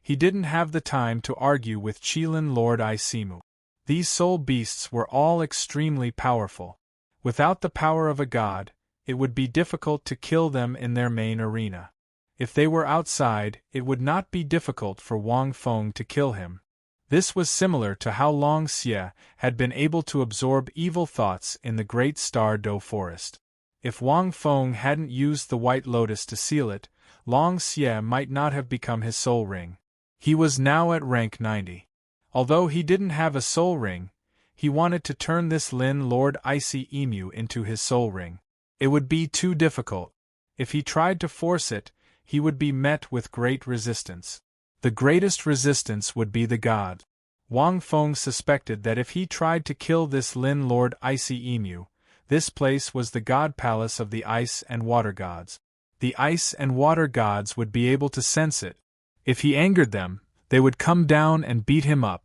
He didn't have the time to argue with Qilin Lord Isimu. These soul beasts were all extremely powerful. Without the power of a god, it would be difficult to kill them in their main arena. If they were outside, it would not be difficult for Wang Feng to kill him. This was similar to how Long Xie had been able to absorb evil thoughts in the Great Star Do Forest. If Wang Feng hadn't used the White Lotus to seal it, Long Xie might not have become his soul ring. He was now at rank 90. Although he didn't have a soul ring, he wanted to turn this Lin Lord Icy Emu into his soul ring. It would be too difficult. If he tried to force it, he would be met with great resistance. The greatest resistance would be the god. Wang Feng suspected that if he tried to kill this Lin Lord Icy Emu, this place was the god palace of the ice and water gods. The ice and water gods would be able to sense it. If he angered them, they would come down and beat him up.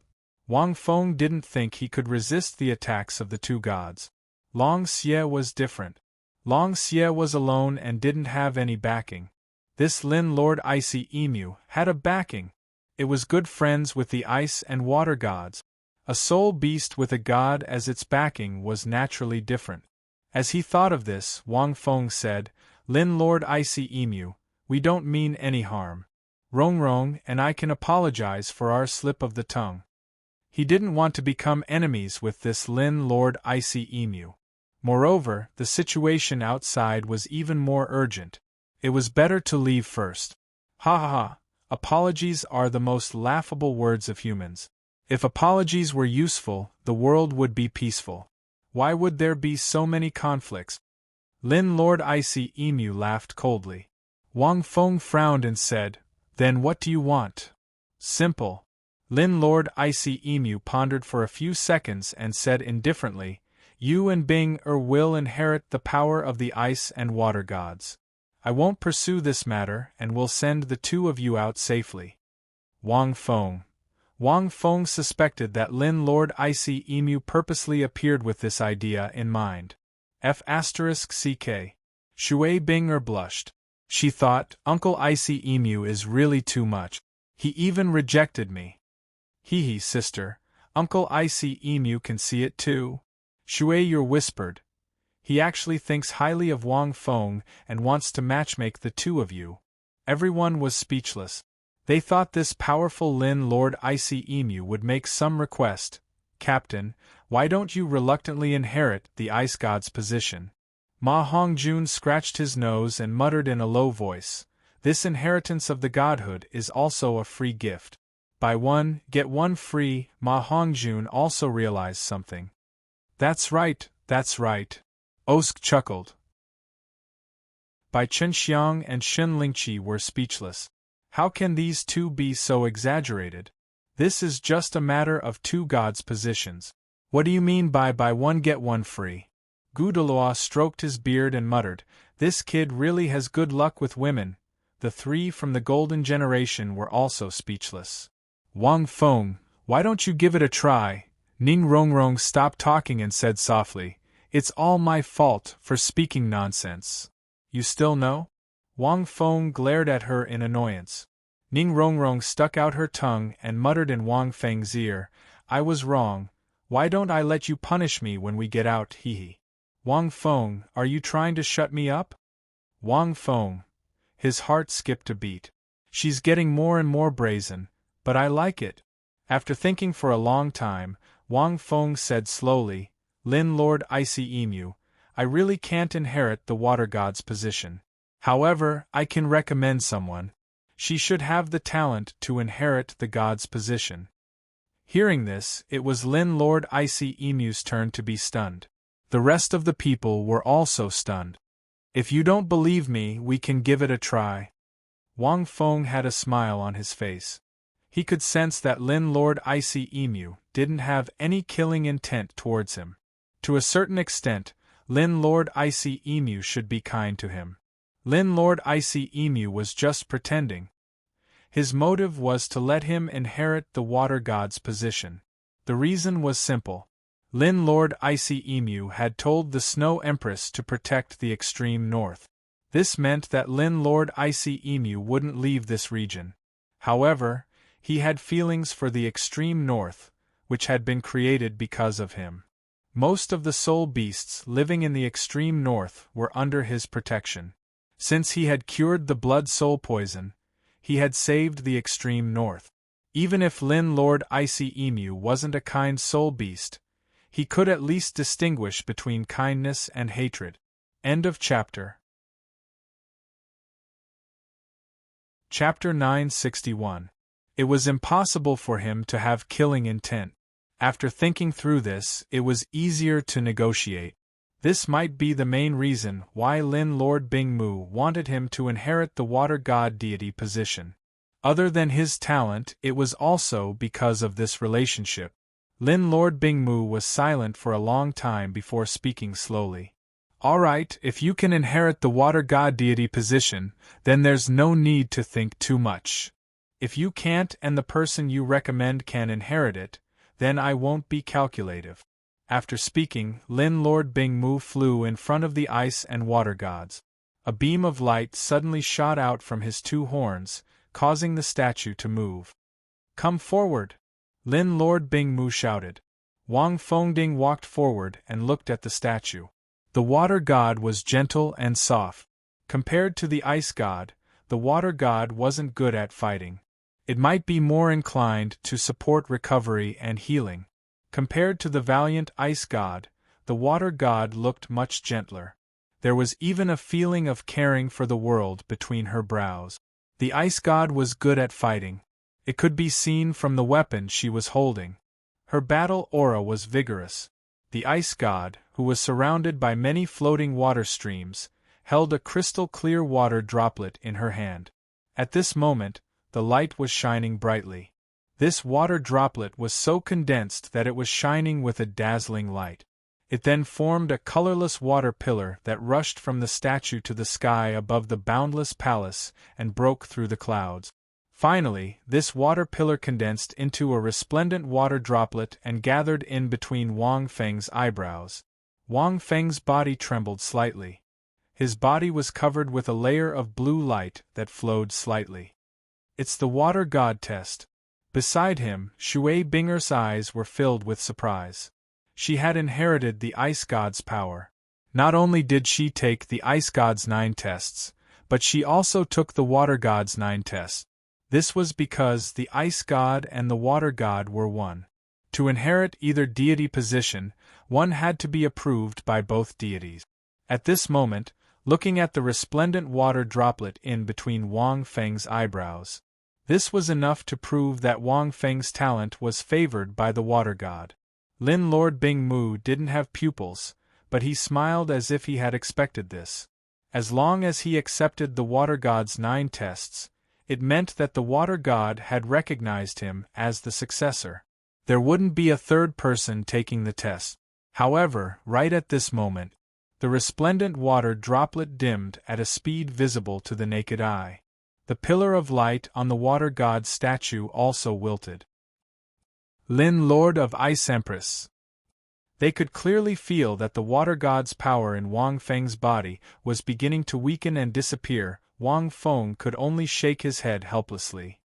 Wang Feng didn't think he could resist the attacks of the two gods. Long Xie was different. Long Xie was alone and didn't have any backing. This Lin Lord Icy Emu had a backing. It was good friends with the ice and water gods. A soul beast with a god as its backing was naturally different. As he thought of this, Wang Feng said, "Lin Lord Icy Emu, we don't mean any harm. Rongrong and I can apologize for our slip of the tongue." He didn't want to become enemies with this Lin Lord Icy Emu. Moreover, the situation outside was even more urgent. It was better to leave first. Ha ha ha, apologies are the most laughable words of humans. If apologies were useful, the world would be peaceful. Why would there be so many conflicts? Lin Lord Icy Emu laughed coldly. Wang Feng frowned and said, "Then what do you want?" "Simple." Lin Lord Icy Emu pondered for a few seconds and said indifferently, "You and Bing will inherit the power of the ice and water gods. I won't pursue this matter and will send the two of you out safely." Wang Feng suspected that Lin Lord Icy Emu purposely appeared with this idea in mind. F***ck. Shui Bing blushed. She thought, Uncle Icy Emu is really too much. He even rejected me. Hee sister, Uncle Icy Emu can see it too. Shui whispered. He actually thinks highly of Wang Feng and wants to matchmake the two of you. Everyone was speechless. They thought this powerful Lin Lord Icy Emu would make some request. "Captain, why don't you reluctantly inherit the ice god's position?" Ma Hongjun scratched his nose and muttered in a low voice, "This inheritance of the godhood is also a free gift. Buy one, get one free." Ma Hongjun also realized something. That's right. Osk chuckled. Bai Chenxiang and Shen Lingqi were speechless. How can these two be so exaggerated? This is just a matter of two gods' positions. What do you mean by buy one get one free? Douluo stroked his beard and muttered, "This kid really has good luck with women." The three from the golden generation were also speechless. "Wang Feng, why don't you give it a try?" Ning Rongrong stopped talking and said softly, "It's all my fault for speaking nonsense." "You still know?" Wang Feng glared at her in annoyance. Ning Rongrong stuck out her tongue and muttered in Wang Feng's ear, "I was wrong. Why don't I let you punish me when we get out, hee. Wang Feng, are you trying to shut me up?" Wang Feng. His heart skipped a beat. She's getting more and more brazen, but I like it. After thinking for a long time, Wang Feng said slowly, "Lin Lord Icy Emu, I really can't inherit the water god's position. However, I can recommend someone. She should have the talent to inherit the god's position." Hearing this, it was Lin Lord Icy Emu's turn to be stunned. The rest of the people were also stunned. "If you don't believe me, we can give it a try." Wang Feng had a smile on his face. He could sense that Lin Lord Icy Emu didn't have any killing intent towards him. To a certain extent, Lin Lord Icy Emu should be kind to him. Lin Lord Icy Emu was just pretending. His motive was to let him inherit the water god's position. The reason was simple. Lin Lord Icy Emu had told the Snow Empress to protect the extreme north. This meant that Lin Lord Icy Emu wouldn't leave this region. However, he had feelings for the extreme north, which had been created because of him. Most of the soul beasts living in the extreme north were under his protection. Since he had cured the blood soul poison, he had saved the extreme north. Even if Lin Lord Icy Emu wasn't a kind soul beast, he could at least distinguish between kindness and hatred. End of chapter. Chapter 961. It was impossible for him to have killing intent. After thinking through this, it was easier to negotiate. This might be the main reason why Lin Lord Bingmu wanted him to inherit the water god deity position. Other than his talent, it was also because of this relationship. Lin Lord Bingmu was silent for a long time before speaking slowly. "Alright, if you can inherit the water god deity position, then there's no need to think too much. If you can't and the person you recommend can inherit it, then I won't be calculative." After speaking, Lin Lord Bingmu flew in front of the ice and water gods. A beam of light suddenly shot out from his two horns, causing the statue to move. "Come forward!" Lin Lord Bingmu shouted. Wang Fengding walked forward and looked at the statue. The water god was gentle and soft. Compared to the ice god, the water god wasn't good at fighting. It might be more inclined to support recovery and healing. Compared to the valiant ice god, the water god looked much gentler. There was even a feeling of caring for the world between her brows. The ice god was good at fighting. It could be seen from the weapon she was holding. Her battle aura was vigorous. The ice god, who was surrounded by many floating water streams, held a crystal-clear water droplet in her hand. At this moment, the light was shining brightly. This water droplet was so condensed that it was shining with a dazzling light. It then formed a colorless water pillar that rushed from the statue to the sky above the boundless palace and broke through the clouds. Finally, this water pillar condensed into a resplendent water droplet and gathered in between Wang Feng's eyebrows. Wang Feng's body trembled slightly. His body was covered with a layer of blue light that flowed slightly. "It's the water god test." Beside him, Shui Binger's eyes were filled with surprise. She had inherited the ice god's power. Not only did she take the ice god's 9 tests, but she also took the water god's 9 tests. This was because the ice god and the water god were one. To inherit either deity position, one had to be approved by both deities. At this moment, looking at the resplendent water droplet in between Wang Feng's eyebrows, this was enough to prove that Wang Feng's talent was favored by the water god. Lin Lord Bingmu didn't have pupils, but he smiled as if he had expected this. As long as he accepted the water god's 9 tests, it meant that the water god had recognized him as the successor. There wouldn't be a third person taking the test. However, right at this moment, the resplendent water droplet dimmed at a speed visible to the naked eye. The pillar of light on the water god's statue also wilted. Lin Lord of Ice Empress. They could clearly feel that the water god's power in Wang Feng's body was beginning to weaken and disappear Wang Feng could only shake his head helplessly.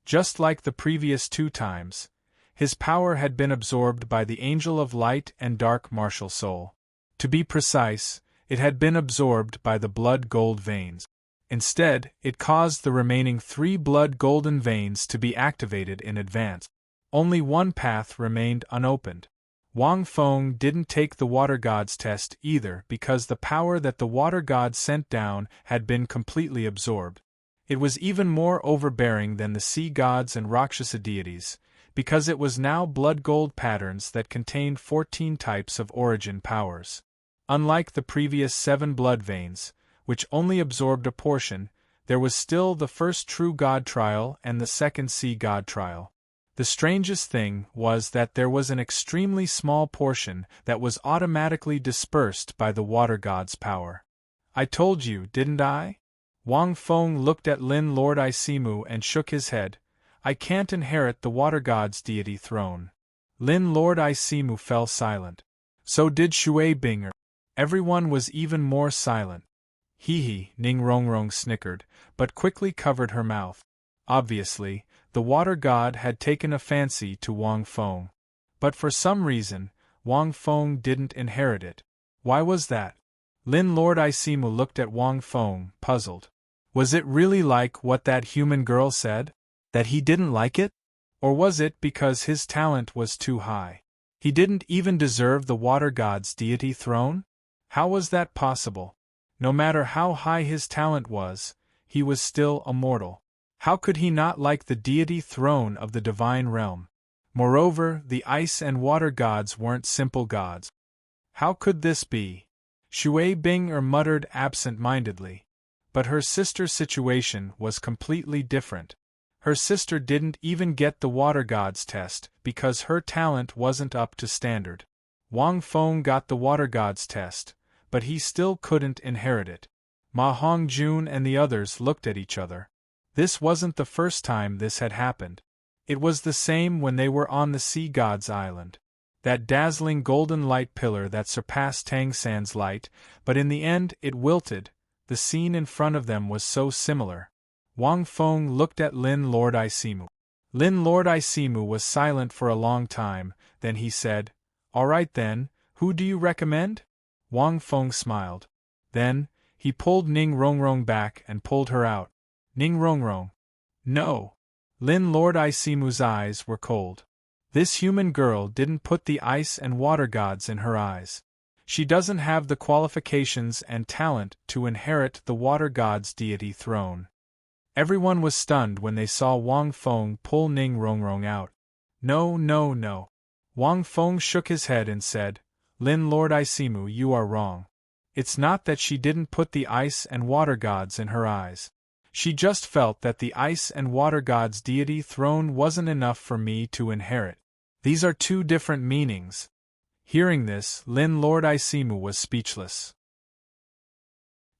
Just like the previous 2 times, his power had been absorbed by the Angel of Light and Dark Martial Soul. To be precise, it had been absorbed by the blood gold veins. Instead, it caused the remaining 3 blood golden veins to be activated in advance. Only one path remained unopened. Wang Feng didn't take the Water God's test either because the power that the Water God sent down had been completely absorbed. It was even more overbearing than the Sea Gods and Rakshasa deities, because it was now blood gold patterns that contained 14 types of origin powers. Unlike the previous 7 blood veins, which only absorbed a portion, there was still the first true God trial and the second Sea God trial. The strangest thing was that there was an extremely small portion that was automatically dispersed by the Water God's power. I told you, didn't I? Wang Feng looked at Lin Lord Isimu and shook his head. I can't inherit the Water God's deity throne. Lin Lord Isimu fell silent. So did Shui Binger. Everyone was even more silent. Hee, Ning Rongrong snickered, but quickly covered her mouth. Obviously, the Water God had taken a fancy to Wang Feng. But for some reason, Wang Feng didn't inherit it. Why was that? Lin Lord Isimu looked at Wang Feng, puzzled. Was it really like what that human girl said? That he didn't like it? Or was it because his talent was too high? He didn't even deserve the Water God's deity throne? How was that possible? No matter how high his talent was, he was still a mortal. How could he not like the deity throne of the divine realm? Moreover, the ice and water gods weren't simple gods. How could this be? Shui Binger muttered absent-mindedly. But her sister's situation was completely different. Her sister didn't even get the Water God's test because her talent wasn't up to standard. Wang Feng got the Water God's test, but he still couldn't inherit it. Ma Hongjun and the others looked at each other. This wasn't the first time this had happened. It was the same when they were on the Sea God's Island. That dazzling golden light pillar that surpassed Tang San's light, but in the end it wilted. The scene in front of them was so similar. Wang Feng looked at Lin Lord Isimu. Lin Lord Isimu was silent for a long time, then he said, "All right then, who do you recommend?" Wang Feng smiled. Then, he pulled Ning Rongrong back and pulled her out. Ning Rongrong. No. Lin Lord Isimu's eyes were cold. This human girl didn't put the ice and water gods in her eyes. She doesn't have the qualifications and talent to inherit the Water God's deity throne. Everyone was stunned when they saw Wang Feng pull Ning Rongrong out. No, no, no. Wang Feng shook his head and said, Lin Lord Isimu, you are wrong. It's not that she didn't put the ice and water gods in her eyes. She just felt that the ice and water gods' deity throne wasn't enough for me to inherit. These are 2 different meanings. Hearing this, Lin Lord Isimu was speechless.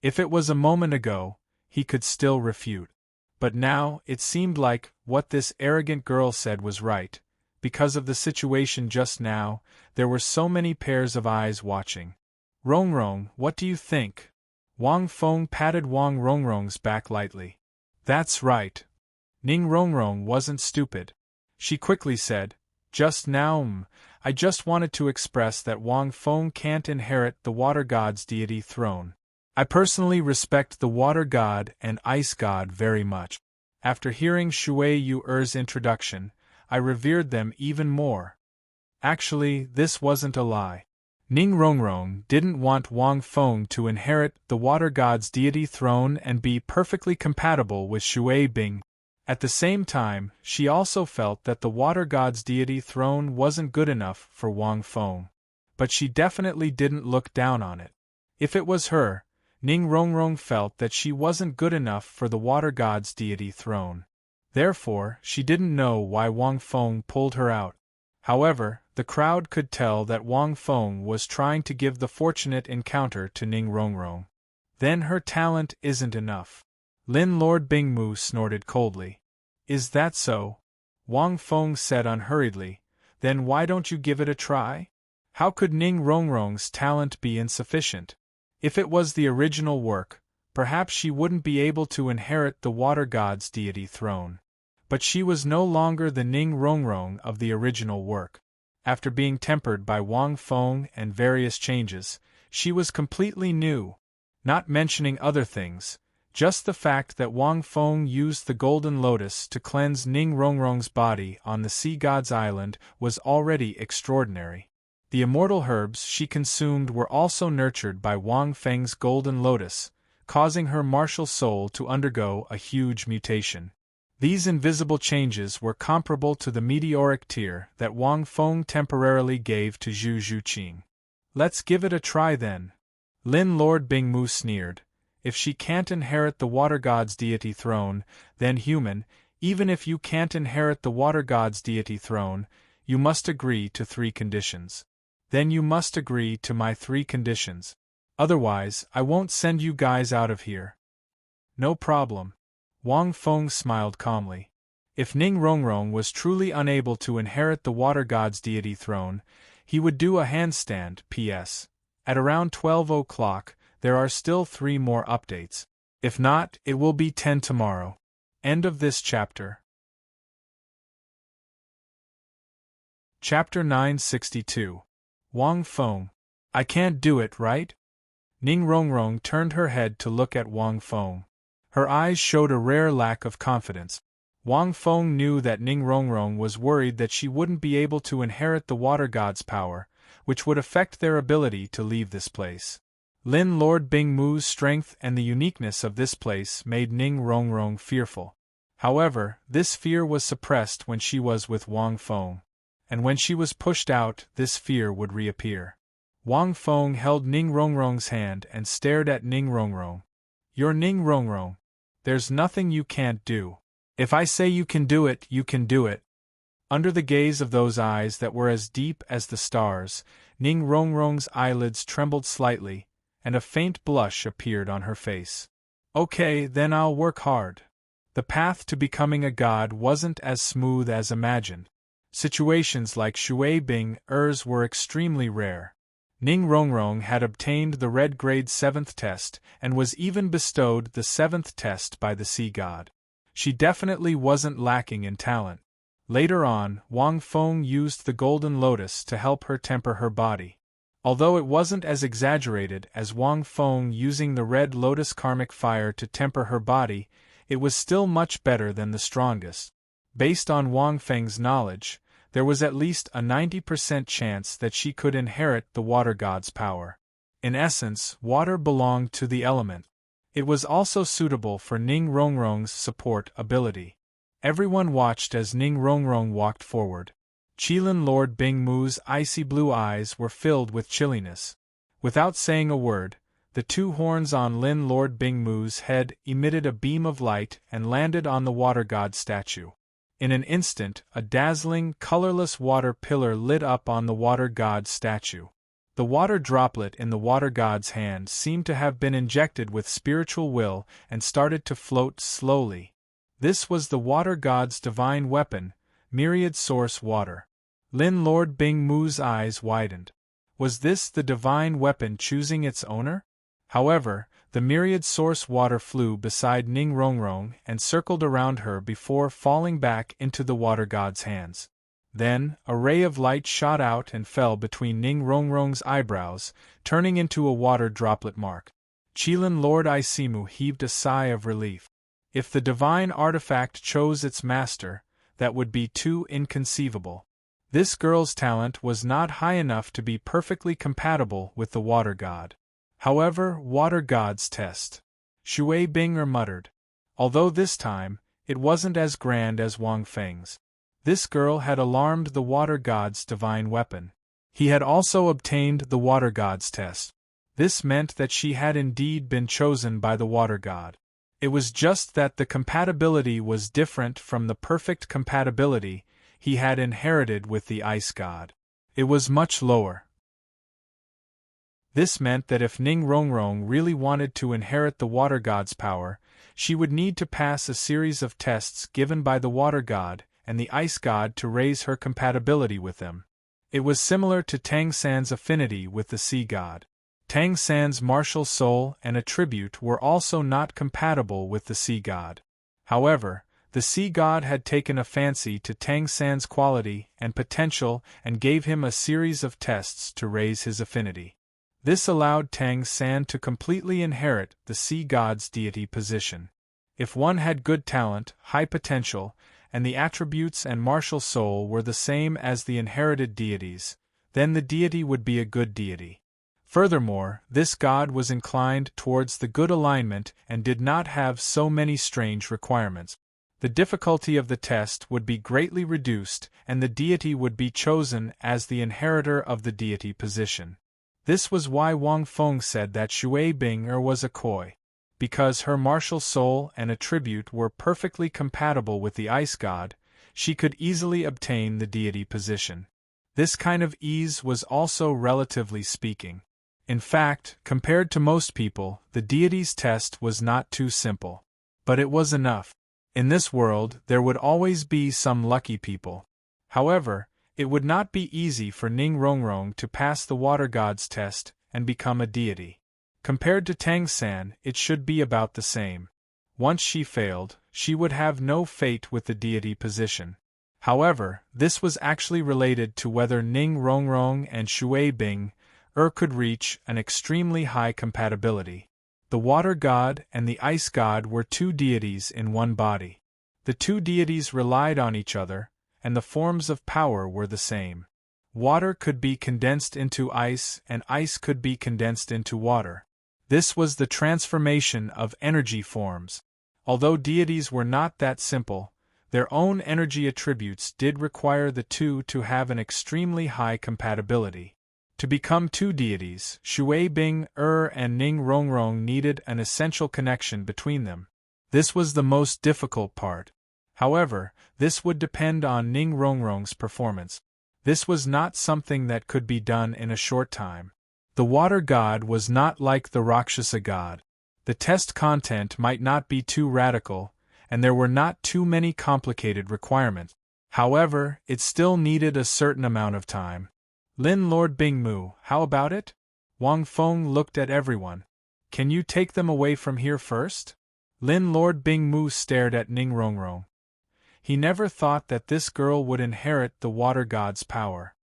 If it was a moment ago, he could still refute. But now, it seemed like what this arrogant girl said was right. Because of the situation just now, there were so many pairs of eyes watching. Rongrong, what do you think? Wang Feng patted Wang Rongrong's back lightly. That's right. Ning Rongrong wasn't stupid. She quickly said, just now, I just wanted to express that Wang Feng can't inherit the Water God's deity throne. I personally respect the Water God and Ice God very much. After hearing Shui Yuer's introduction, I revered them even more. Actually, this wasn't a lie. Ning Rongrong didn't want Wang Feng to inherit the Water God's deity throne and be perfectly compatible with Shui Bing. At the same time, she also felt that the Water God's deity throne wasn't good enough for Wang Feng. But she definitely didn't look down on it. If it was her, Ning Rongrong felt that she wasn't good enough for the Water God's deity throne. Therefore, she didn't know why Wang Feng pulled her out. However, the crowd could tell that Wang Feng was trying to give the fortunate encounter to Ning Rongrong. Then her talent isn't enough. Lin Lord Bingmu snorted coldly. Is that so? Wang Feng said unhurriedly. Then why don't you give it a try? How could Ning Rongrong's talent be insufficient? If it was the original work, perhaps she wouldn't be able to inherit the water god's deity throne. But she was no longer the Ning Rongrong of the original work. After being tempered by Wang Feng and various changes, she was completely new. Not mentioning other things, just the fact that Wang Feng used the golden lotus to cleanse Ning Rongrong's body on the sea god's island was already extraordinary. The immortal herbs she consumed were also nurtured by Wang Feng's golden lotus, causing her martial soul to undergo a huge mutation. These invisible changes were comparable to the meteoric tear that Wang Feng temporarily gave to Zhu Zhuqing. Let's give it a try then. Lin Lord Bingmu sneered. If she can't inherit the water god's deity throne, then human, even if you can't inherit the water god's deity throne, you must agree to 3 conditions. Then you must agree to my 3 conditions. Otherwise, I won't send you guys out of here. No problem. Wang Feng smiled calmly. If Ning Rongrong was truly unable to inherit the water god's deity throne, he would do a handstand. P.S. At around 12 o'clock, there are still 3 more updates. If not, it will be 10 tomorrow. End of this chapter. Chapter 962. Wang Feng. I can't do it, right? Ning Rongrong turned her head to look at Wang Feng. Her eyes showed a rare lack of confidence. Wang Feng knew that Ning Rongrong was worried that she wouldn't be able to inherit the water god's power, which would affect their ability to leave this place. Lin Lord Bingmu's strength and the uniqueness of this place made Ning Rongrong fearful. However, this fear was suppressed when she was with Wang Feng. And when she was pushed out, this fear would reappear. Wang Feng held Ning Rongrong's hand and stared at Ning Rongrong. You're Ning Rongrong. There's nothing you can't do. If I say you can do it, you can do it. Under the gaze of those eyes that were as deep as the stars, Ning Rongrong's eyelids trembled slightly, and a faint blush appeared on her face. Okay, then I'll work hard. The path to becoming a god wasn't as smooth as imagined. Situations like Shui Bing Er's were extremely rare. Ning Rongrong had obtained the red grade 7th test and was even bestowed the 7th test by the sea god. She definitely wasn't lacking in talent. Later on, Wang Feng used the golden lotus to help her temper her body. Although it wasn't as exaggerated as Wang Feng using the red lotus karmic fire to temper her body, it was still much better than the strongest. Based on Wang Feng's knowledge, there was at least a 90% chance that she could inherit the water god's power. In essence, water belonged to the element. It was also suitable for Ning Rongrong's support ability. Everyone watched as Ning Rongrong walked forward. Qilin Lord Bingmu's icy blue eyes were filled with chilliness. Without saying a word, the 2 horns on Lin Lord Bingmu's head emitted a beam of light and landed on the water god statue. In an instant, a dazzling, colorless water pillar lit up on the water god's statue. The water droplet in the water god's hand seemed to have been injected with spiritual will and started to float slowly. This was the water god's divine weapon, myriad source water. Lin Lord Bingmu's eyes widened. Was this the divine weapon choosing its owner? However, the myriad source water flew beside Ning Rongrong and circled around her before falling back into the water god's hands. Then, a ray of light shot out and fell between Ning Rongrong's eyebrows, turning into a water droplet mark. Qilin Lord Isimu heaved a sigh of relief. If the divine artifact chose its master, that would be too inconceivable. This girl's talent was not high enough to be perfectly compatible with the water god. However, water god's test. Shui Binger muttered. Although this time, it wasn't as grand as Wang Feng's. This girl had alarmed the water god's divine weapon. He had also obtained the water god's test. This meant that she had indeed been chosen by the water god. It was just that the compatibility was different from the perfect compatibility he had inherited with the ice god. It was much lower. This meant that if Ning Rongrong really wanted to inherit the water god's power, she would need to pass a series of tests given by the water god and the ice god to raise her compatibility with them. It was similar to Tang San's affinity with the sea god. Tang San's martial soul and attribute were also not compatible with the sea god. However, the sea god had taken a fancy to Tang San's quality and potential and gave him a series of tests to raise his affinity. This allowed Tang San to completely inherit the sea god's deity position. If one had good talent, high potential, and the attributes and martial soul were the same as the inherited deities, then the deity would be a good deity. Furthermore, this god was inclined towards the good alignment and did not have so many strange requirements. The difficulty of the test would be greatly reduced and the deity would be chosen as the inheritor of the deity position. This was why Wang Feng said that Shui Bing was a koi. Because her martial soul and attribute were perfectly compatible with the ice god, she could easily obtain the deity position. This kind of ease was also relatively speaking. In fact, compared to most people, the deity's test was not too simple. But it was enough. In this world, there would always be some lucky people. However, it would not be easy for Ning Rongrong to pass the water god's test and become a deity. Compared to Tang San, it should be about the same. Once she failed, she would have no fate with the deity position. However, this was actually related to whether Ning Rongrong and Shui Bing could reach an extremely high compatibility. The water god and the ice god were two deities in one body. The two deities relied on each other, and the forms of power were the same. Water could be condensed into ice and ice could be condensed into water. This was the transformation of energy forms. Although deities were not that simple, their own energy attributes did require the two to have an extremely high compatibility. To become two deities, Shui Bing and Ning Rongrong needed an essential connection between them. This was the most difficult part. However, this would depend on Ning Rongrong's performance. This was not something that could be done in a short time. The water god was not like the Rakshasa god. The test content might not be too radical, and there were not too many complicated requirements. However, it still needed a certain amount of time. Lin Lord Bingmu, how about it? Wang Feng looked at everyone. Can you take them away from here first? Lin Lord Bingmu stared at Ning Rongrong. He never thought that this girl would inherit the water god's power.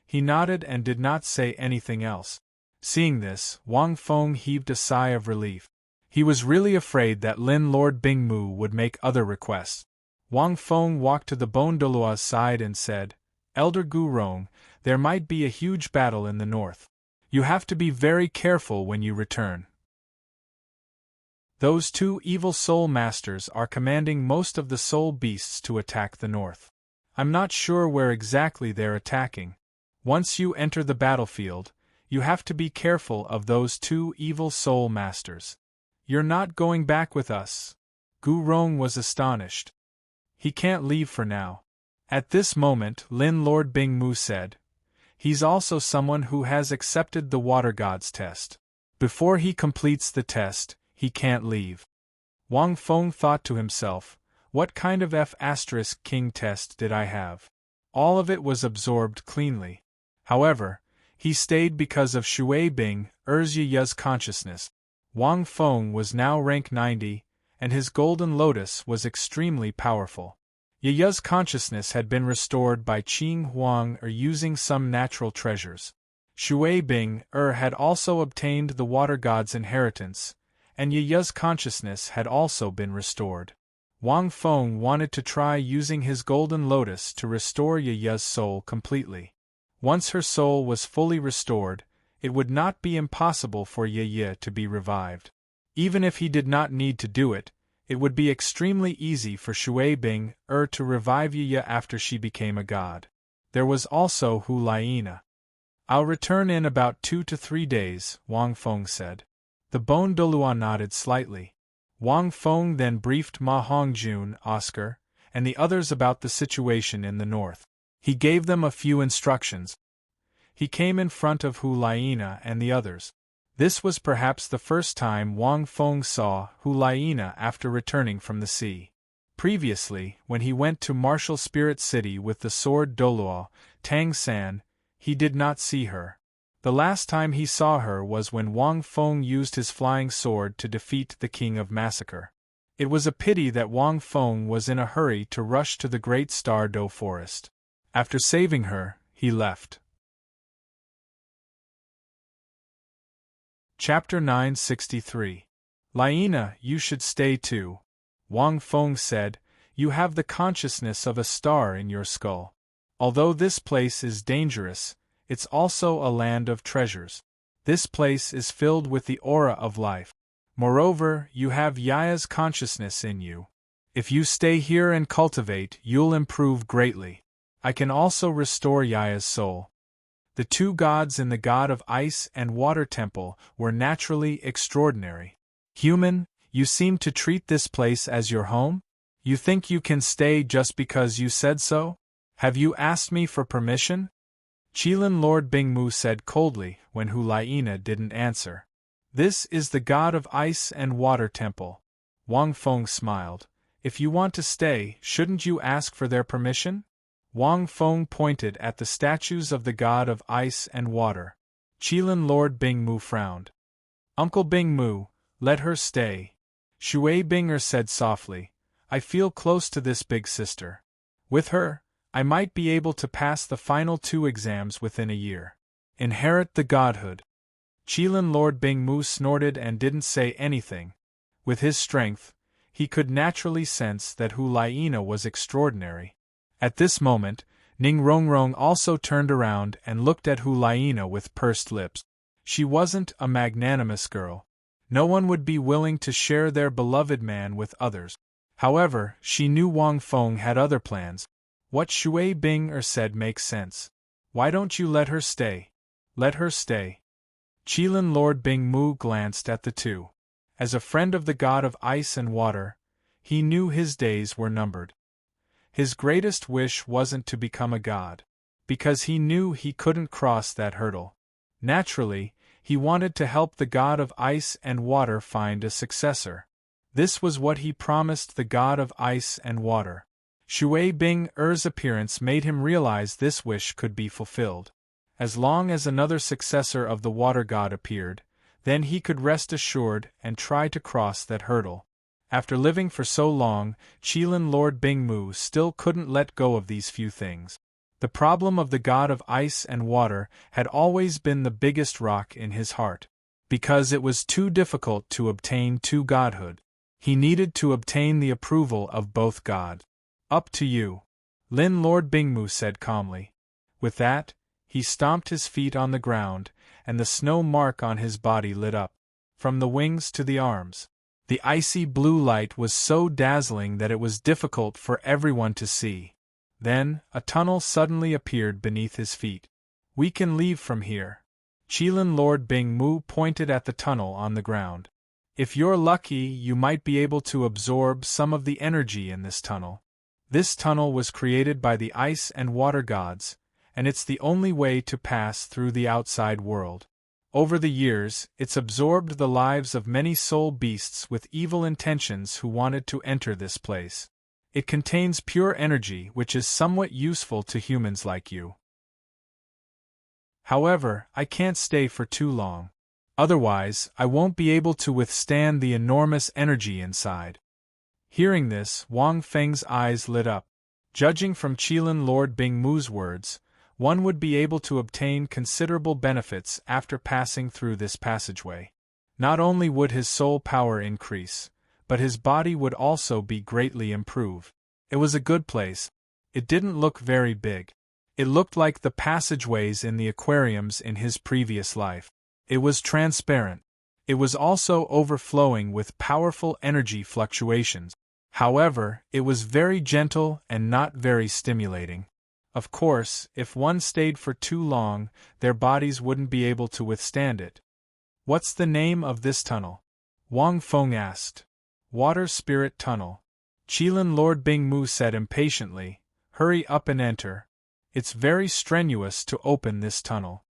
He nodded and did not say anything else. Seeing this, Wang Feng heaved a sigh of relief. He was really afraid that Lin Lord Bingmu would make other requests. Wang Feng walked to the Bon Douluo's side and said, Elder Gu Rong, there might be a huge battle in the north. You have to be very careful when you return. Those two evil soul masters are commanding most of the soul beasts to attack the north. I'm not sure where exactly they're attacking. Once you enter the battlefield, you have to be careful of those two evil soul masters. You're not going back with us. Gu Rong was astonished. He can't leave for now. At this moment, Lin Lord Bingmu said, he's also someone who has accepted the water god's test. Before he completes the test, he can't leave. Wang Feng thought to himself, what kind of F***king test did I have? All of it was absorbed cleanly. However, he stayed because of Shui Bing Ya's consciousness. Wang Feng was now rank 90, and his golden lotus was extremely powerful. Ya's consciousness had been restored by Qing Huang using some natural treasures. Shui Bing had also obtained the water god's inheritance, and Ya's consciousness had also been restored. Wang Feng wanted to try using his golden lotus to restore Ya's soul completely. Once her soul was fully restored, it would not be impossible for Ye to be revived. Even if he did not need to do it, it would be extremely easy for Shui Bing to revive Ye after she became a god. There was also Hu Laina. I'll return in about 2 to 3 days, Wang Feng said. The Bon Douluo nodded slightly. Wang Feng then briefed Ma Hongjun, Oscar, and the others about the situation in the north. He gave them a few instructions. He came in front of Hu Laina and the others. This was perhaps the first time Wang Feng saw Hu Laina after returning from the sea. Previously, when he went to Martial Spirit City with the sword Douluo, Tang San, he did not see her. The last time he saw her was when Wang Feng used his flying sword to defeat the King of Massacre. It was a pity that Wang Feng was in a hurry to rush to the great Star Do forest. After saving her, he left. Chapter 963. Laina, you should stay too. Wang Feng said, you have the consciousness of a star in your skull. Although this place is dangerous, it's also a land of treasures. This place is filled with the aura of life. Moreover, you have Yaya's consciousness in you. If you stay here and cultivate, you'll improve greatly. I can also restore Yaya's soul. The two gods in the God of Ice and Water Temple were naturally extraordinary. Human, you seem to treat this place as your home? You think you can stay just because you said so? Have you asked me for permission? Qilin Lord Bingmu said coldly when Hu Laina didn't answer. This is the God of Ice and Water Temple. Wang Feng smiled. If you want to stay, shouldn't you ask for their permission? Wang Feng pointed at the statues of the God of Ice and Water. Qilin Lord Bingmu frowned. Uncle Bingmu, let her stay. Shui Binger said softly, I feel close to this big sister. With her, I might be able to pass the final 2 exams within a year. Inherit the godhood. Qilin Lord Bingmu snorted and didn't say anything. With his strength, he could naturally sense that Hu Laina was extraordinary. At this moment, Ning Rongrong also turned around and looked at Hu Laina with pursed lips. She wasn't a magnanimous girl. No one would be willing to share their beloved man with others. However, she knew Wang Feng had other plans. What Shui Bing said makes sense. Why don't you let her stay? Let her stay. Qilin Lord Bingmu glanced at the two. As a friend of the God of Ice and Water, he knew his days were numbered. His greatest wish wasn't to become a god, because he knew he couldn't cross that hurdle. Naturally, he wanted to help the God of Ice and Water find a successor. This was what he promised the God of Ice and Water. Shui Bing-er's appearance made him realize this wish could be fulfilled. As long as another successor of the Water God appeared, then he could rest assured and try to cross that hurdle. After living for so long, Qilin Lord Bingmu still couldn't let go of these few things. The problem of the God of Ice and Water had always been the biggest rock in his heart. Because it was too difficult to obtain 2 godhood, he needed to obtain the approval of both gods. Up to you. Lin Lord Bingmu said calmly. With that, he stomped his feet on the ground, and the snow mark on his body lit up. From the wings to the arms. The icy blue light was so dazzling that it was difficult for everyone to see. Then, a tunnel suddenly appeared beneath his feet. We can leave from here. Qilin Lord Bingmu pointed at the tunnel on the ground. If you're lucky, you might be able to absorb some of the energy in this tunnel. This tunnel was created by the Ice and Water gods, and it's the only way to pass through the outside world. Over the years, it's absorbed the lives of many soul beasts with evil intentions who wanted to enter this place. It contains pure energy which is somewhat useful to humans like you. However, I can't stay for too long. Otherwise, I won't be able to withstand the enormous energy inside. Hearing this, Wang Feng's eyes lit up. Judging from Qilin Lord Bingmu's words, one would be able to obtain considerable benefits after passing through this passageway. Not only would his soul power increase, but his body would also be greatly improved. It was a good place. It didn't look very big. It looked like the passageways in the aquariums in his previous life. It was transparent. It was also overflowing with powerful energy fluctuations. However, it was very gentle and not very stimulating. Of course, if one stayed for too long, their bodies wouldn't be able to withstand it. What's the name of this tunnel? Wang Feng asked. Water Spirit Tunnel. Qilin Lord Bingmu said impatiently, hurry up and enter. It's very strenuous to open this tunnel.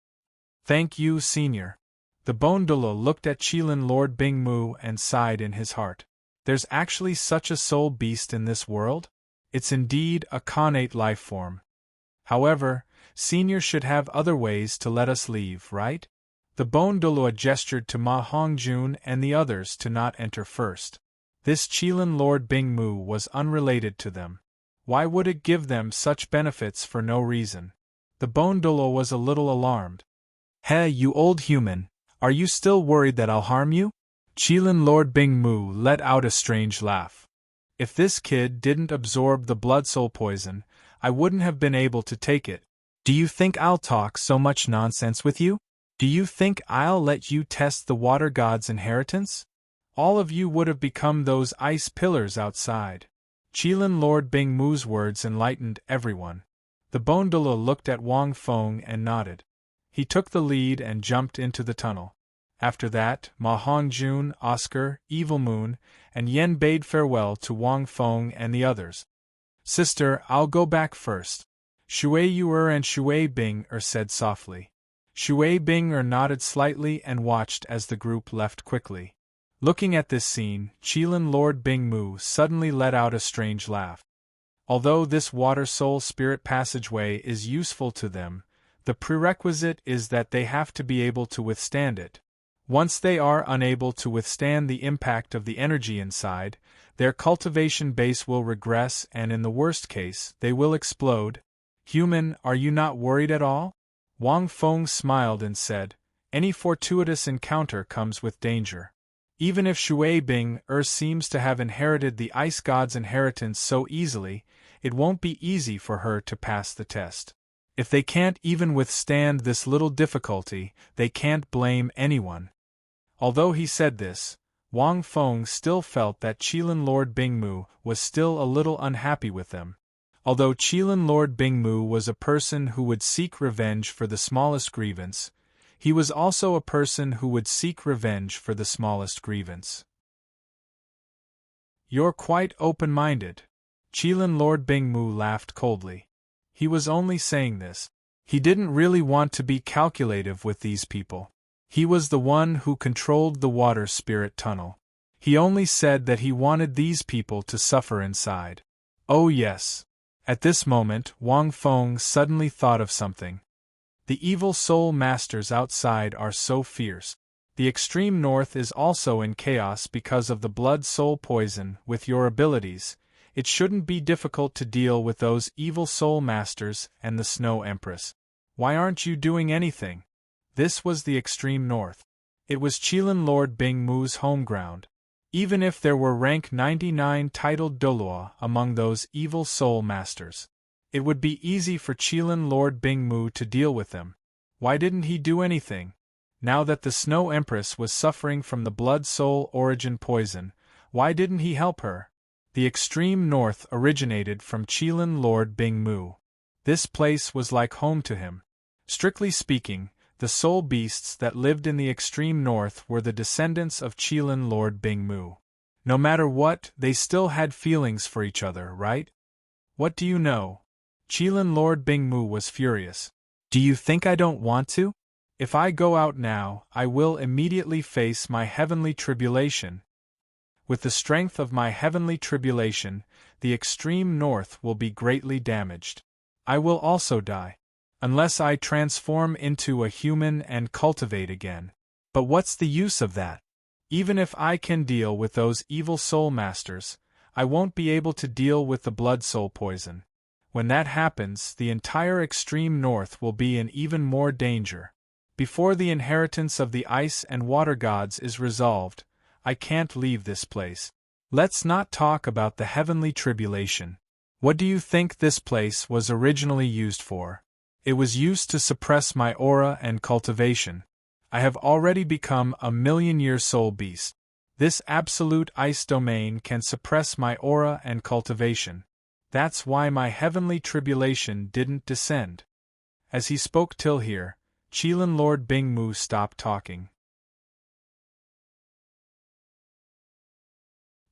Thank you, Senior. The Douluo looked at Qilin Lord Bingmu and sighed in his heart. There's actually such a soul beast in this world? It's indeed a connate life form. However, Senior should have other ways to let us leave, right? The Bone Douluo gestured to Ma Hongjun and the others to not enter first. This Qilin Lord Bingmu was unrelated to them. Why would it give them such benefits for no reason? The Bone Douluo was a little alarmed. Hey, you old human, are you still worried that I'll harm you? Qilin Lord Bingmu let out a strange laugh. If this kid didn't absorb the blood soul poison, I wouldn't have been able to take it. Do you think I'll talk so much nonsense with you? Do you think I'll let you test the water god's inheritance? All of you would have become those ice pillars outside. Qilin Lord Bingmu's words enlightened everyone. The Bone Douluo looked at Wang Feng and nodded. He took the lead and jumped into the tunnel. After that, Ma Hongjun, Oscar, Evil Moon, and Yen bade farewell to Wang Feng and the others. Sister, I'll go back first. Shui Yuer and Shui Bing said softly. Shui Bing nodded slightly and watched as the group left quickly. Looking at this scene, Qilin Lord Bingmu suddenly let out a strange laugh. Although this water soul spirit passageway is useful to them, the prerequisite is that they have to be able to withstand it. Once they are unable to withstand the impact of the energy inside, their cultivation base will regress and in the worst case, they will explode. Human, are you not worried at all? Wang Feng smiled and said, any fortuitous encounter comes with danger. Even if Shui Bing seems to have inherited the ice god's inheritance so easily, it won't be easy for her to pass the test. If they can't even withstand this little difficulty, they can't blame anyone. Although he said this, Wang Feng still felt that Qilin Lord Bingmu was still a little unhappy with them. Although Qilin Lord Bingmu was a person who would seek revenge for the smallest grievance, he was also a person who would seek revenge for the smallest grievance. You're quite open-minded. Qilin Lord Bingmu laughed coldly. He was only saying this. He didn't really want to be calculative with these people. He was the one who controlled the water spirit tunnel. He only said that he wanted these people to suffer inside. Oh yes. At this moment, Wang Feng suddenly thought of something. The evil soul masters outside are so fierce. The extreme north is also in chaos because of the blood soul poison. With your abilities, it shouldn't be difficult to deal with those evil soul masters and the Snow Empress. Why aren't you doing anything? This was the extreme north. It was Qilin Lord Bingmu's home ground. Even if there were rank 99 titled Douluo among those evil soul masters, it would be easy for Qilin Lord Bingmu to deal with them. Why didn't he do anything? Now that the Snow Empress was suffering from the blood soul origin poison, why didn't he help her? The extreme north originated from Qilin Lord Bingmu. This place was like home to him. Strictly speaking, the soul beasts that lived in the extreme north were the descendants of Qilin Lord Bingmu. No matter what, they still had feelings for each other, right? What do you know? Qilin Lord Bingmu was furious. Do you think I don't want to? If I go out now, I will immediately face my heavenly tribulation. With the strength of my heavenly tribulation, the extreme north will be greatly damaged. I will also die. Unless I transform into a human and cultivate again. But what's the use of that? Even if I can deal with those evil soul masters, I won't be able to deal with the blood soul poison. When that happens, the entire extreme north will be in even more danger. Before the inheritance of the ice and water gods is resolved, I can't leave this place. Let's not talk about the heavenly tribulation. What do you think this place was originally used for? It was used to suppress my aura and cultivation. I have already become a million-year soul beast. This absolute ice domain can suppress my aura and cultivation. That's why my heavenly tribulation didn't descend. As he spoke till here, Qilin Lord Bingmu stopped talking.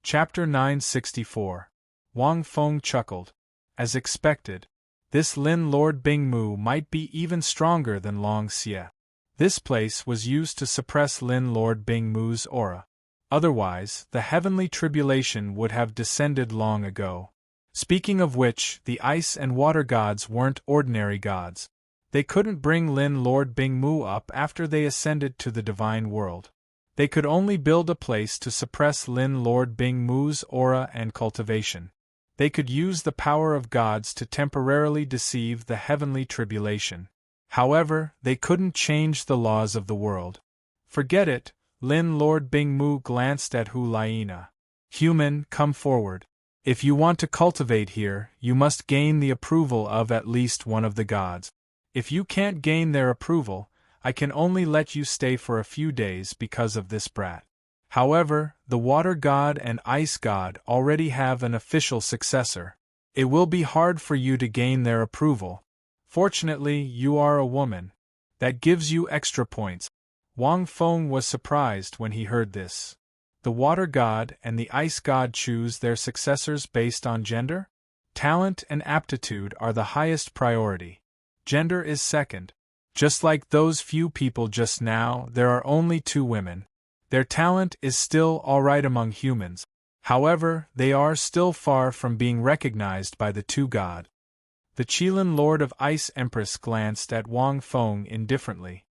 Chapter 964. Wang Feng chuckled. As expected, this Lin Lord Bingmu might be even stronger than Long Xie. This place was used to suppress Lin Lord Bingmu's aura. Otherwise, the heavenly tribulation would have descended long ago. Speaking of which, the ice and water gods weren't ordinary gods. They couldn't bring Lin Lord Bingmu up after they ascended to the divine world. They could only build a place to suppress Lin Lord Bingmu's aura and cultivation. They could use the power of gods to temporarily deceive the heavenly tribulation. However, they couldn't change the laws of the world. Forget it, Lin Lord Bingmu glanced at Hu Laina. Human, come forward. If you want to cultivate here, you must gain the approval of at least one of the gods. If you can't gain their approval, I can only let you stay for a few days because of this brat. However, the water god and ice god already have an official successor. It will be hard for you to gain their approval. Fortunately, you are a woman. That gives you extra points. Wang Feng was surprised when he heard this. The water god and the ice god choose their successors based on gender? Talent and aptitude are the highest priority. Gender is second. Just like those few people just now, there are only 2 women. Their talent is still alright among humans. However, they are still far from being recognized by the 2 gods. The Qilin Lord of Ice Empress glanced at Wang Feng indifferently.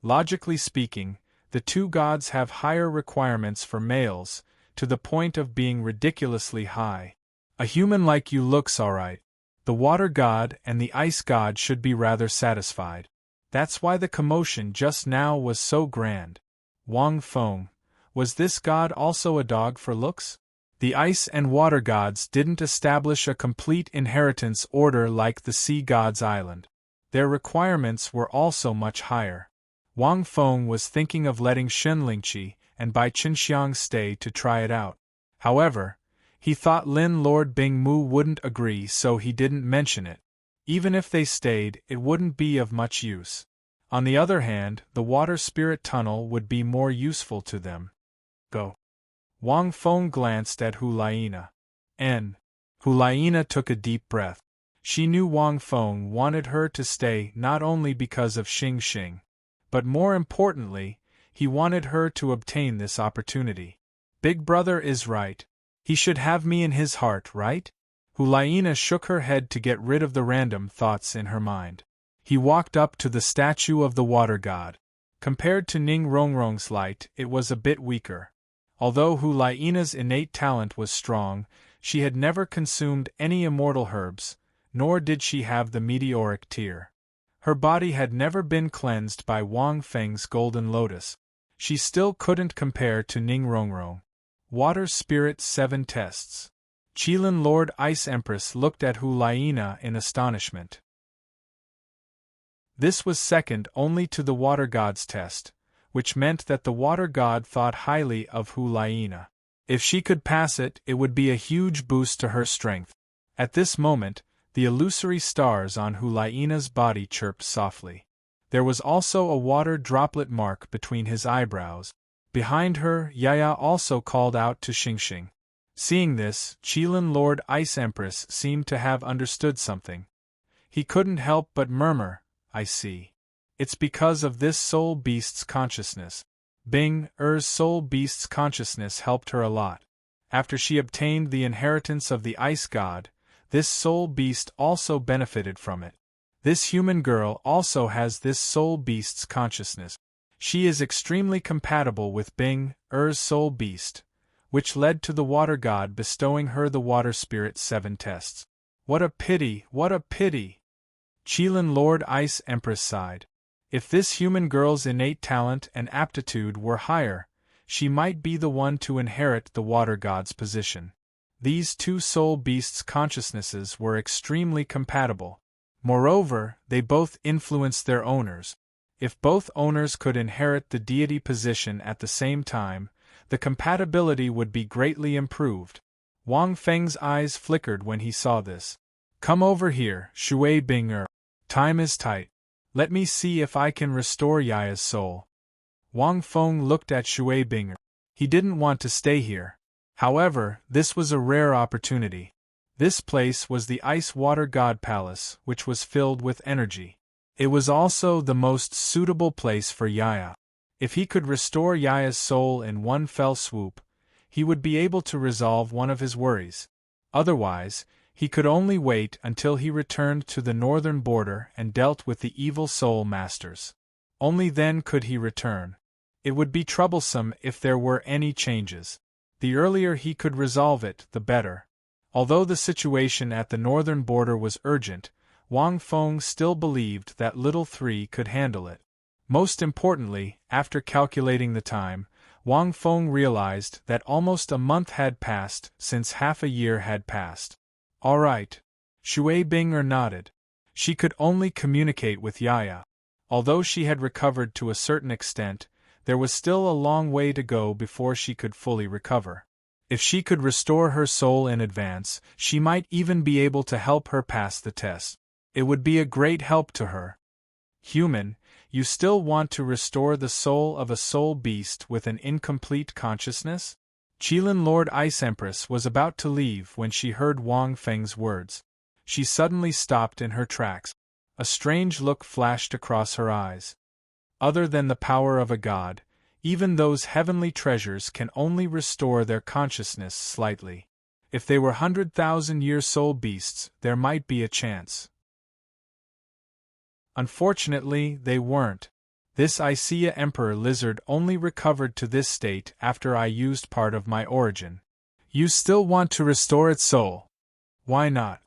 Logically speaking, the 2 gods have higher requirements for males, to the point of being ridiculously high. A human like you looks alright. The water god and the ice god should be rather satisfied. That's why the commotion just now was so grand. Wang Feng, was this god also a dog for looks? The ice and water gods didn't establish a complete inheritance order like the sea gods' island. Their requirements were also much higher. Wang Feng was thinking of letting Shenlingqi and Bai Qinxiang stay to try it out. However, he thought Lin Lord Bingmu wouldn't agree, so he didn't mention it. Even if they stayed, it wouldn't be of much use. On the other hand, the water spirit tunnel would be more useful to them. Go. Wang Feng glanced at Hu Laina. Hu Laina took a deep breath. She knew Wang Feng wanted her to stay not only because of Xing Xing, but more importantly, he wanted her to obtain this opportunity. Big brother is right. He should have me in his heart, right? Hu Laina shook her head to get rid of the random thoughts in her mind. He walked up to the statue of the water god. Compared to Ning Rongrong's light, it was a bit weaker. Although Hu Laina's innate talent was strong, she had never consumed any immortal herbs, nor did she have the meteoric tear. Her body had never been cleansed by Wang Feng's golden lotus. She still couldn't compare to Ning Rongrong. Water Spirit 7 tests. Qilin Lord Ice Empress looked at Hu Laina in astonishment. This was second only to the water god's test, which meant that the water god thought highly of Hu Laina. If she could pass it, it would be a huge boost to her strength. At this moment, the illusory stars on Hu Laina's body chirped softly. There was also a water droplet mark between his eyebrows. Behind her, Yaya also called out to Xingxing. Seeing this, Qilin Lord Ice Empress seemed to have understood something. He couldn't help but murmur, I see. It's because of this soul beast's consciousness. Bing-er's soul beast's consciousness helped her a lot. After she obtained the inheritance of the ice god, this soul beast also benefited from it. This human girl also has this soul beast's consciousness. She is extremely compatible with Bing-er's soul beast, which led to the water god bestowing her the water spirit 7 tests. What a pity, what a pity! Qilin Lord Ice Empress sighed. If this human girl's innate talent and aptitude were higher, she might be the one to inherit the water god's position. These 2 soul beasts' consciousnesses were extremely compatible. Moreover, they both influenced their owners. If both owners could inherit the deity position at the same time, the compatibility would be greatly improved. Wang Feng's eyes flickered when he saw this. Come over here, Shui Bing-er. Time is tight. Let me see if I can restore Yaya's soul. Wang Feng looked at Shui Bing-er. He didn't want to stay here. However, this was a rare opportunity. This place was the Ice Water God Palace, which was filled with energy. It was also the most suitable place for Yaya. If he could restore Yaya's soul in one fell swoop, he would be able to resolve one of his worries. Otherwise, He could only wait until he returned to the northern border and dealt with the evil soul masters. Only then could he return. It would be troublesome if there were any changes. The earlier he could resolve it, the better. Although the situation at the northern border was urgent, Wang Feng still believed that Little Three could handle it. Most importantly, after calculating the time, Wang Feng realized that almost a month had passed since half a year had passed. All right. Shui Bing'er nodded. She could only communicate with Yaya. Although she had recovered to a certain extent, there was still a long way to go before she could fully recover. If she could restore her soul in advance, she might even be able to help her pass the test. It would be a great help to her. Human, you still want to restore the soul of a soul beast with an incomplete consciousness? Qilin Lord Ice Empress was about to leave when she heard Wang Feng's words. She suddenly stopped in her tracks. A strange look flashed across her eyes. Other than the power of a god, even those heavenly treasures can only restore their consciousness slightly. If they were 100,000-year soul beasts, there might be a chance. Unfortunately, they weren't. This Icea Emperor lizard only recovered to this state after I used part of my origin. You still want to restore its soul? Why not?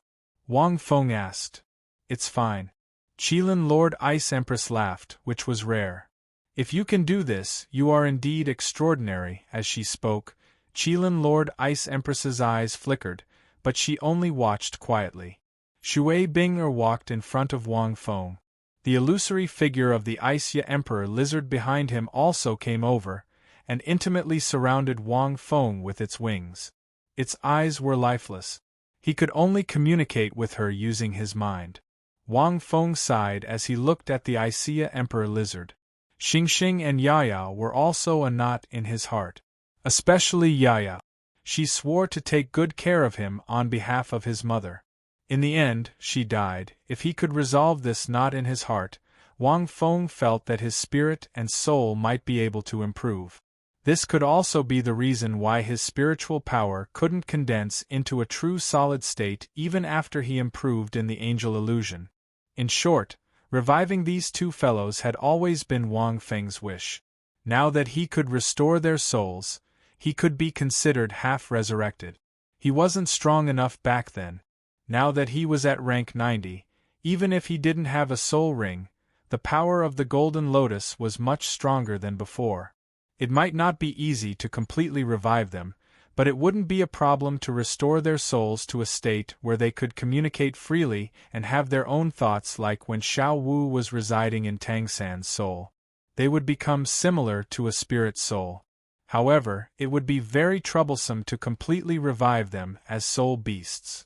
Wang Feng asked. It's fine. Qilin Lord Ice Empress laughed, which was rare. If you can do this, you are indeed extraordinary. As she spoke, Qilin Lord Ice Empress's eyes flickered, but she only watched quietly. Shui Bing'er walked in front of Wang Feng. The illusory figure of the Icea Emperor lizard behind him also came over, and intimately surrounded Wang Feng with its wings. Its eyes were lifeless. He could only communicate with her using his mind. Wang Feng sighed as he looked at the Icea Emperor lizard. Xingxing and Yaya were also a knot in his heart. Especially Yaya. She swore to take good care of him on behalf of his mother. In the end, she died. If he could resolve this knot in his heart, Wang Feng felt that his spirit and soul might be able to improve. This could also be the reason why his spiritual power couldn't condense into a true solid state even after he improved in the angel illusion. In short, reviving these two fellows had always been Wang Feng's wish. Now that he could restore their souls, he could be considered half-resurrected. He wasn't strong enough back then. Now that he was at rank 90, even if he didn't have a soul ring, the power of the Golden Lotus was much stronger than before. It might not be easy to completely revive them, but it wouldn't be a problem to restore their souls to a state where they could communicate freely and have their own thoughts like when Xiao Wu was residing in Tang San's soul. They would become similar to a spirit soul. However, it would be very troublesome to completely revive them as soul beasts.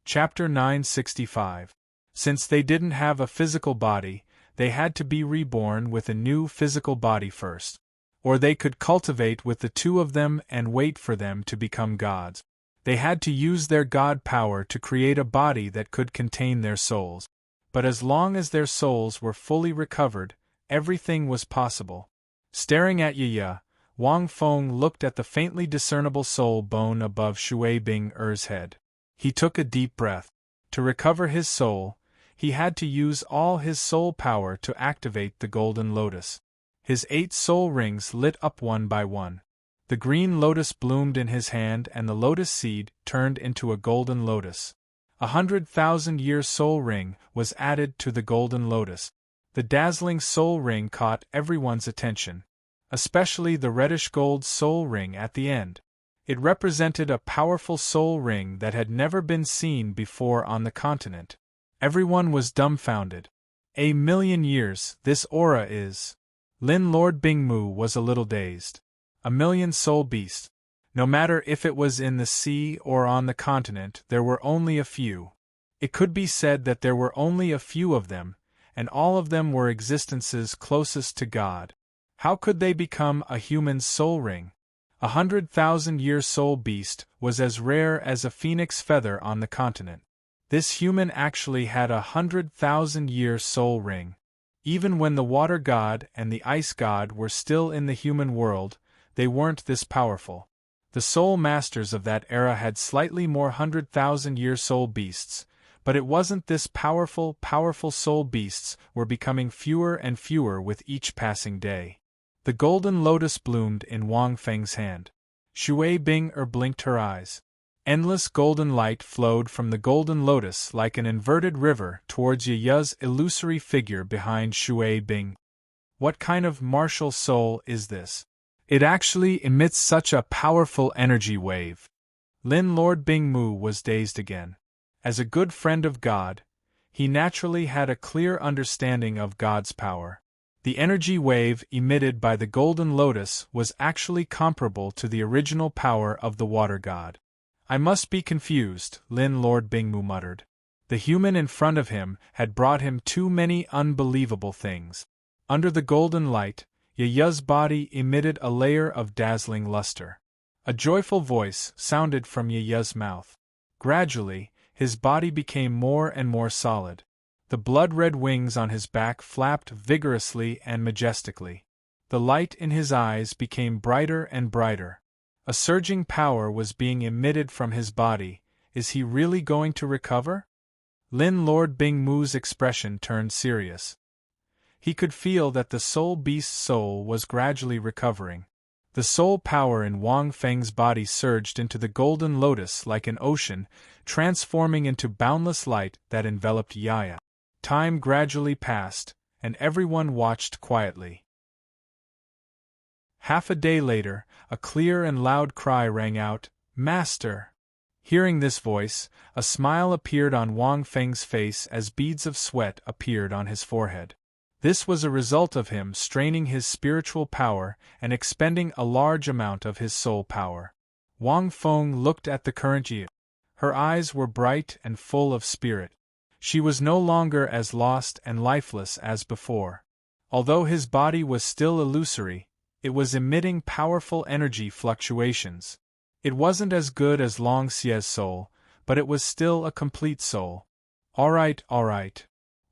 Chapter 965. Since they didn't have a physical body, they had to be reborn with a new physical body first. Or they could cultivate with the two of them and wait for them to become gods. They had to use their god power to create a body that could contain their souls. But as long as their souls were fully recovered, everything was possible. Staring at Yaya, Wang Feng looked at the faintly discernible soul bone above Shui Bing'er's head. He took a deep breath. To recover his soul, he had to use all his soul power to activate the Golden Lotus. His 8 soul rings lit up one by one. The green lotus bloomed in his hand and the lotus seed turned into a golden lotus. 100,000-year soul ring was added to the golden lotus. The dazzling soul ring caught everyone's attention, especially the reddish gold soul ring at the end. It represented a powerful soul ring that had never been seen before on the continent. Everyone was dumbfounded. A million years, this aura is. Lin Lord Bingmu was a little dazed. A million soul beasts. No matter if it was in the sea or on the continent, there were only a few. It could be said that there were only a few of them, and all of them were existences closest to God. How could they become a human's soul ring? 100,000-year soul beast was as rare as a phoenix feather on the continent. This human actually had 100,000-year soul ring. Even when the water god and the ice god were still in the human world, they weren't this powerful. The soul masters of that era had slightly more 100,000-year soul beasts, but it wasn't this powerful soul beasts were becoming fewer and fewer with each passing day. The golden lotus bloomed in Wang Feng's hand. Shui Bing blinked her eyes. Endless golden light flowed from the golden lotus like an inverted river towards Yaya's illusory figure behind Shui Bing. What kind of martial soul is this? It actually emits such a powerful energy wave. Lin Lord Bingmu was dazed again. As a good friend of God, he naturally had a clear understanding of God's power. The energy wave emitted by the golden lotus was actually comparable to the original power of the water god. I must be confused, Lin Lord Bingmu muttered. The human in front of him had brought him too many unbelievable things. Under the golden light, Yaya's body emitted a layer of dazzling luster. A joyful voice sounded from Yaya's mouth. Gradually, his body became more and more solid. The blood-red wings on his back flapped vigorously and majestically. The light in his eyes became brighter and brighter. A surging power was being emitted from his body. Is he really going to recover? Lin Lord Bingmu's expression turned serious. He could feel that the soul beast's soul was gradually recovering. The soul power in Wang Feng's body surged into the golden lotus like an ocean, transforming into boundless light that enveloped Yaya. Time gradually passed, and everyone watched quietly. Half a day later, a clear and loud cry rang out, "Master!" Hearing this voice, a smile appeared on Wang Feng's face as beads of sweat appeared on his forehead. This was a result of him straining his spiritual power and expending a large amount of his soul power. Wang Feng looked at the current Yi. Her eyes were bright and full of spirit. She was no longer as lost and lifeless as before. Although his body was still illusory, it was emitting powerful energy fluctuations. It wasn't as good as Long Xie's soul, but it was still a complete soul. All right.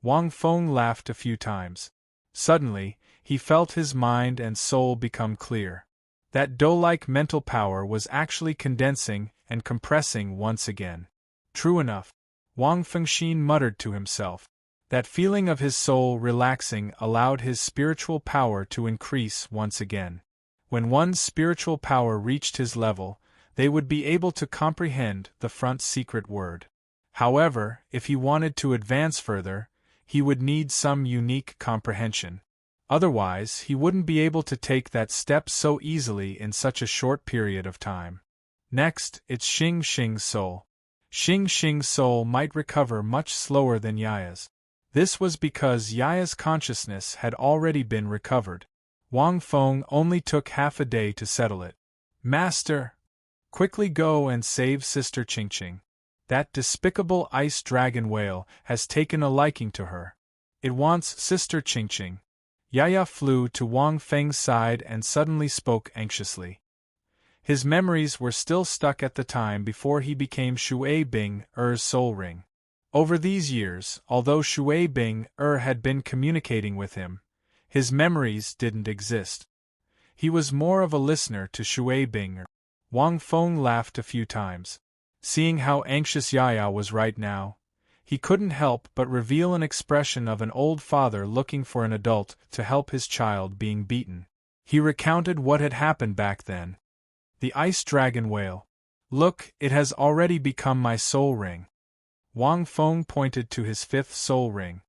Wang Feng laughed a few times. Suddenly, he felt his mind and soul become clear. That dough-like mental power was actually condensing and compressing once again. True enough, Wang Fengxin muttered to himself. That feeling of his soul relaxing allowed his spiritual power to increase once again. When one's spiritual power reached his level, they would be able to comprehend the front secret word. However, if he wanted to advance further, he would need some unique comprehension. Otherwise, he wouldn't be able to take that step so easily in such a short period of time. Next, it's Xing Xing's soul. Xing Xing's soul might recover much slower than Yaya's. This was because Yaya's consciousness had already been recovered. Wang Feng only took half a day to settle it. Master! Quickly go and save Sister Qingqing. That despicable ice dragon whale has taken a liking to her. It wants Sister Qingqing. Yaya flew to Wang Feng's side and suddenly spoke anxiously. His memories were still stuck at the time before he became Shui Bing's soul ring. Over these years, although Shui Bing had been communicating with him, his memories didn't exist. He was more of a listener to Shui Bing. Wang Feng laughed a few times. Seeing how anxious Yaya was right now, he couldn't help but reveal an expression of an old father looking for an adult to help his child being beaten. He recounted what had happened back then. The ice dragon whale. Look, it has already become my soul ring. Wang Feng pointed to his fifth soul ring.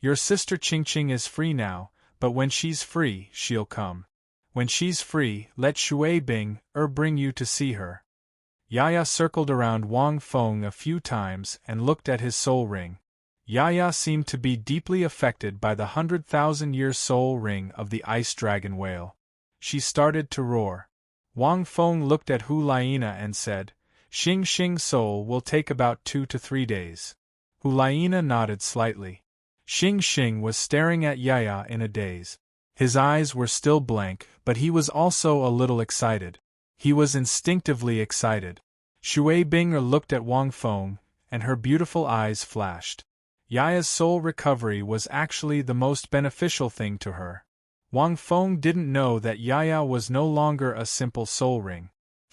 Your sister Qingqing is free now, but when she's free, she'll come. When she's free, let Shui Bing bring you to see her. Yaya circled around Wang Feng a few times and looked at his soul ring. Yaya seemed to be deeply affected by the 100,000-year soul ring of the ice dragon whale. She started to roar. Wang Feng looked at Hu Laina and said, Xing Xing's soul will take about 2 to 3 days. Hu Laina nodded slightly. Xing Xing was staring at Yaya in a daze. His eyes were still blank, but he was also a little excited. He was instinctively excited. Shui Bing looked at Wang Feng, and her beautiful eyes flashed. Yaya's soul recovery was actually the most beneficial thing to her. Wang Feng didn't know that Yaya was no longer a simple soul ring.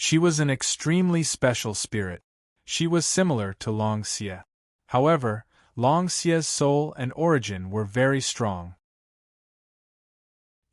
She was an extremely special spirit. She was similar to Long Xie. However, Long Xie's soul and origin were very strong.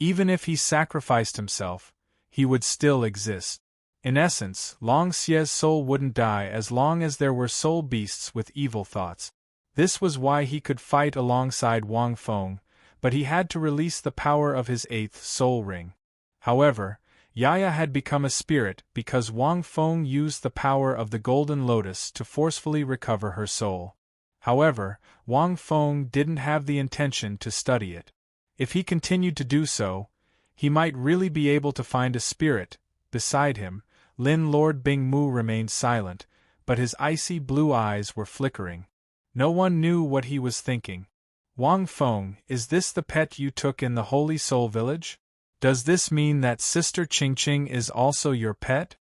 Even if he sacrificed himself, he would still exist. In essence, Long Xie's soul wouldn't die as long as there were soul beasts with evil thoughts. This was why he could fight alongside Wang Feng, but he had to release the power of his 8th soul ring. However, Yaya had become a spirit because Wang Feng used the power of the Golden Lotus to forcefully recover her soul. However, Wang Feng didn't have the intention to study it. If he continued to do so, he might really be able to find a spirit. Beside him, Lin Lord Bingmu remained silent, but his icy blue eyes were flickering. No one knew what he was thinking. Wang Feng, is this the pet you took in the Holy Soul Village? Does this mean that Sister Qingqing is also your pet?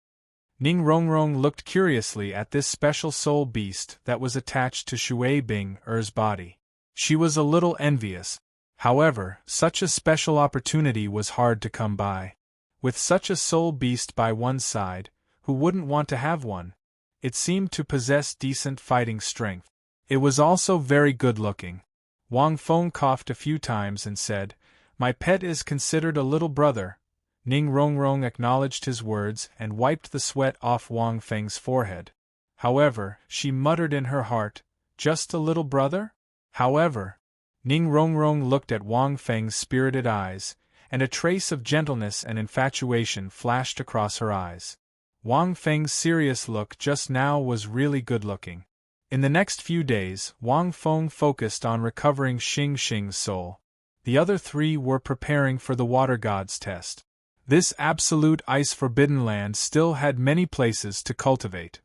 Ning Rongrong looked curiously at this special soul beast that was attached to Shui Bing-er's body. She was a little envious. However, such a special opportunity was hard to come by. With such a soul beast by one's side, who wouldn't want to have one? It seemed to possess decent fighting strength. It was also very good-looking. Wang Feng coughed a few times and said, "My pet is considered a little brother." Ning Rongrong acknowledged his words and wiped the sweat off Wang Feng's forehead. However, she muttered in her heart, "Just a little brother?" However, Ning Rongrong looked at Wang Feng's spirited eyes, and a trace of gentleness and infatuation flashed across her eyes. Wang Feng's serious look just now was really good-looking. In the next few days, Wang Feng focused on recovering Xing Xing's soul. The other 3 were preparing for the Water God's test. This absolute ice-forbidden land still had many places to cultivate.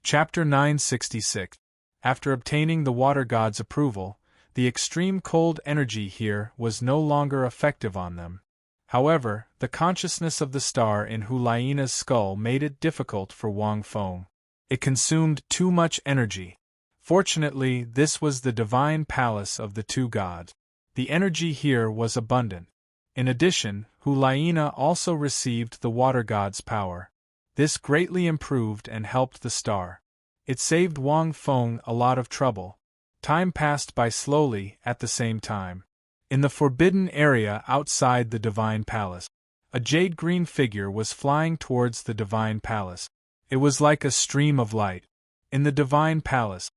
Chapter 966. After obtaining the Water God's approval, the extreme cold energy here was no longer effective on them. However, the consciousness of the star in Hulayina's skull made it difficult for Wang Feng. It consumed too much energy. Fortunately, this was the divine palace of the 2 gods. The energy here was abundant. In addition, Hulayina also received the Water God's power. This greatly improved and helped the star. It saved Wang Feng a lot of trouble. Time passed by slowly at the same time. In the forbidden area outside the Divine Palace, a jade-green figure was flying towards the Divine Palace. It was like a stream of light. In the Divine Palace,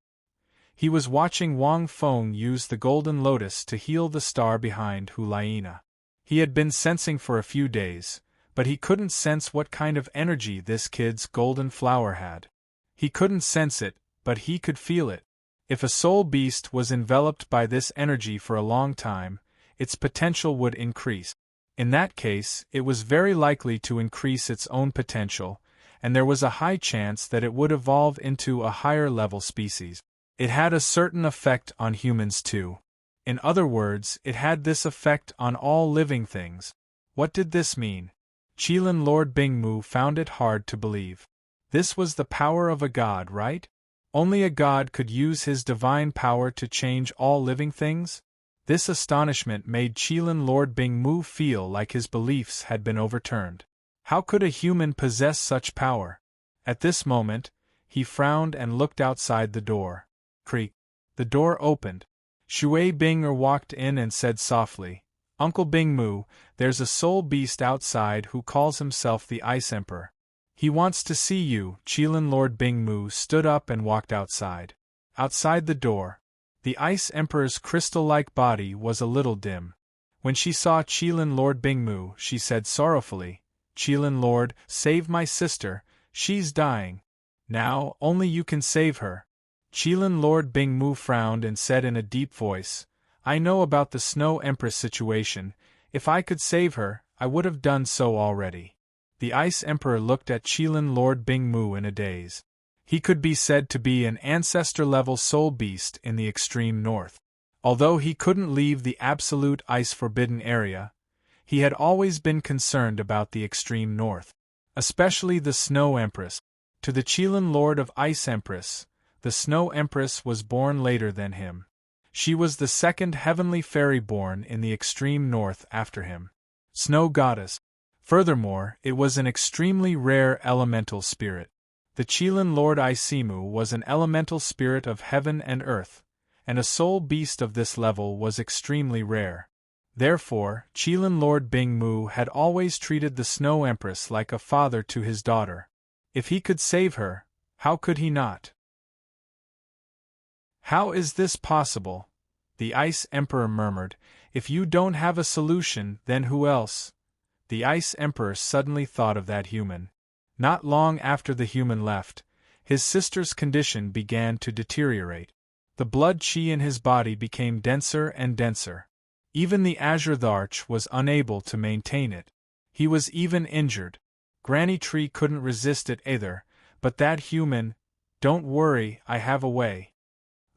he was watching Wang Feng use the Golden Lotus to heal the star behind Hulayina. He had been sensing for a few days, but he couldn't sense what kind of energy this kid's golden flower had. He couldn't sense it, but he could feel it. If a soul beast was enveloped by this energy for a long time, its potential would increase. In that case, it was very likely to increase its own potential, and there was a high chance that it would evolve into a higher-level species. It had a certain effect on humans too. In other words, it had this effect on all living things. What did this mean? Qilin Lord Bingmu found it hard to believe. This was the power of a god, right? Only a god could use his divine power to change all living things? This astonishment made Qilin Lord Bingmu feel like his beliefs had been overturned. How could a human possess such power? At this moment, he frowned and looked outside the door. Creak. The door opened. Shui Bing-er walked in and said softly, "Uncle Bingmu, there's a soul beast outside who calls himself the Ice Emperor. He wants to see you." Qilin Lord Bingmu stood up and walked outside. Outside the door, the Ice Emperor's crystal-like body was a little dim. When she saw Qilin Lord Bingmu, she said sorrowfully, "Qilin Lord, save my sister, she's dying. Now, only you can save her." Qilin Lord Bingmu frowned and said in a deep voice, "I know about the Snow Empress situation. If I could save her, I would have done so already." The Ice Emperor looked at Qilin Lord Bingmu in a daze. He could be said to be an ancestor-level soul beast in the extreme north. Although he couldn't leave the absolute ice-forbidden area, he had always been concerned about the extreme north, especially the Snow Empress. To the Qilin Lord of Ice Empress, the Snow Empress was born later than him. She was the second heavenly fairy born in the extreme north after him. Snow goddess. Furthermore, it was an extremely rare elemental spirit. The Qilin Lord Isimu was an elemental spirit of heaven and earth, and a soul beast of this level was extremely rare. Therefore, Qilin Lord Bingmu had always treated the Snow Empress like a father to his daughter. If he could save her, how could he not? How is this possible? The Ice Emperor murmured. If you don't have a solution, then who else? The Ice Emperor suddenly thought of that human. Not long after the human left, his sister's condition began to deteriorate. The blood qi in his body became denser and denser. Even the Azure Arch was unable to maintain it. He was even injured. Granny Tree couldn't resist it either, but that human— Don't worry, I have a way.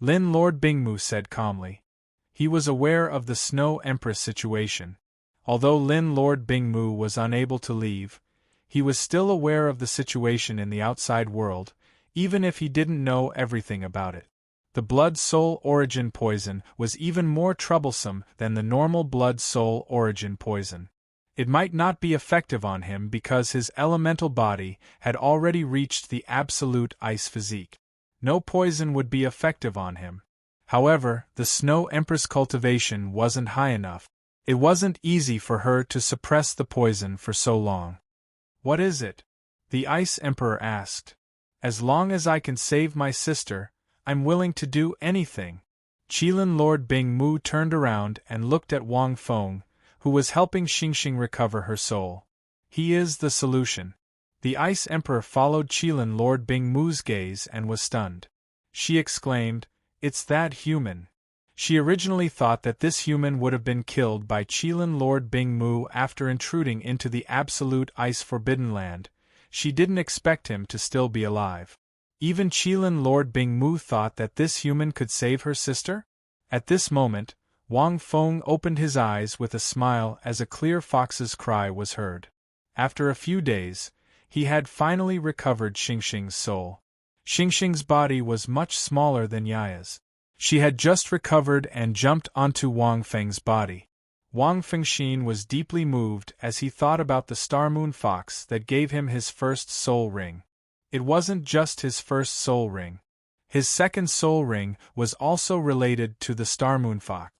Lin Lord Bingmu said calmly. He was aware of the Snow Empress situation. Although Lin Lord Bingmu was unable to leave, he was still aware of the situation in the outside world, even if he didn't know everything about it. The blood-soul origin poison was even more troublesome than the normal blood-soul origin poison. It might not be effective on him because his elemental body had already reached the absolute ice physique. No poison would be effective on him. However, the Snow Empress cultivation wasn't high enough. It wasn't easy for her to suppress the poison for so long. What is it? The Ice Emperor asked. As long as I can save my sister, I'm willing to do anything. Qilin Lord Bingmu turned around and looked at Wang Feng, who was helping Xingxing recover her soul. He is the solution. The Ice Emperor followed Qilin Lord Bingmu's gaze and was stunned. She exclaimed, "It's that human." She originally thought that this human would have been killed by Qilin Lord Bingmu after intruding into the absolute ice forbidden land. She didn't expect him to still be alive. Even Qilin Lord Bingmu thought that this human could save her sister? At this moment, Wang Feng opened his eyes with a smile as a clear fox's cry was heard. After a few days, he had finally recovered Xingxing's soul. Xingxing's body was much smaller than Yaya's. She had just recovered and jumped onto Wang Feng's body. Wang Fengxin was deeply moved as he thought about the Star Moon Fox that gave him his first soul ring. It wasn't just his first soul ring. His second soul ring was also related to the Star Moon Fox.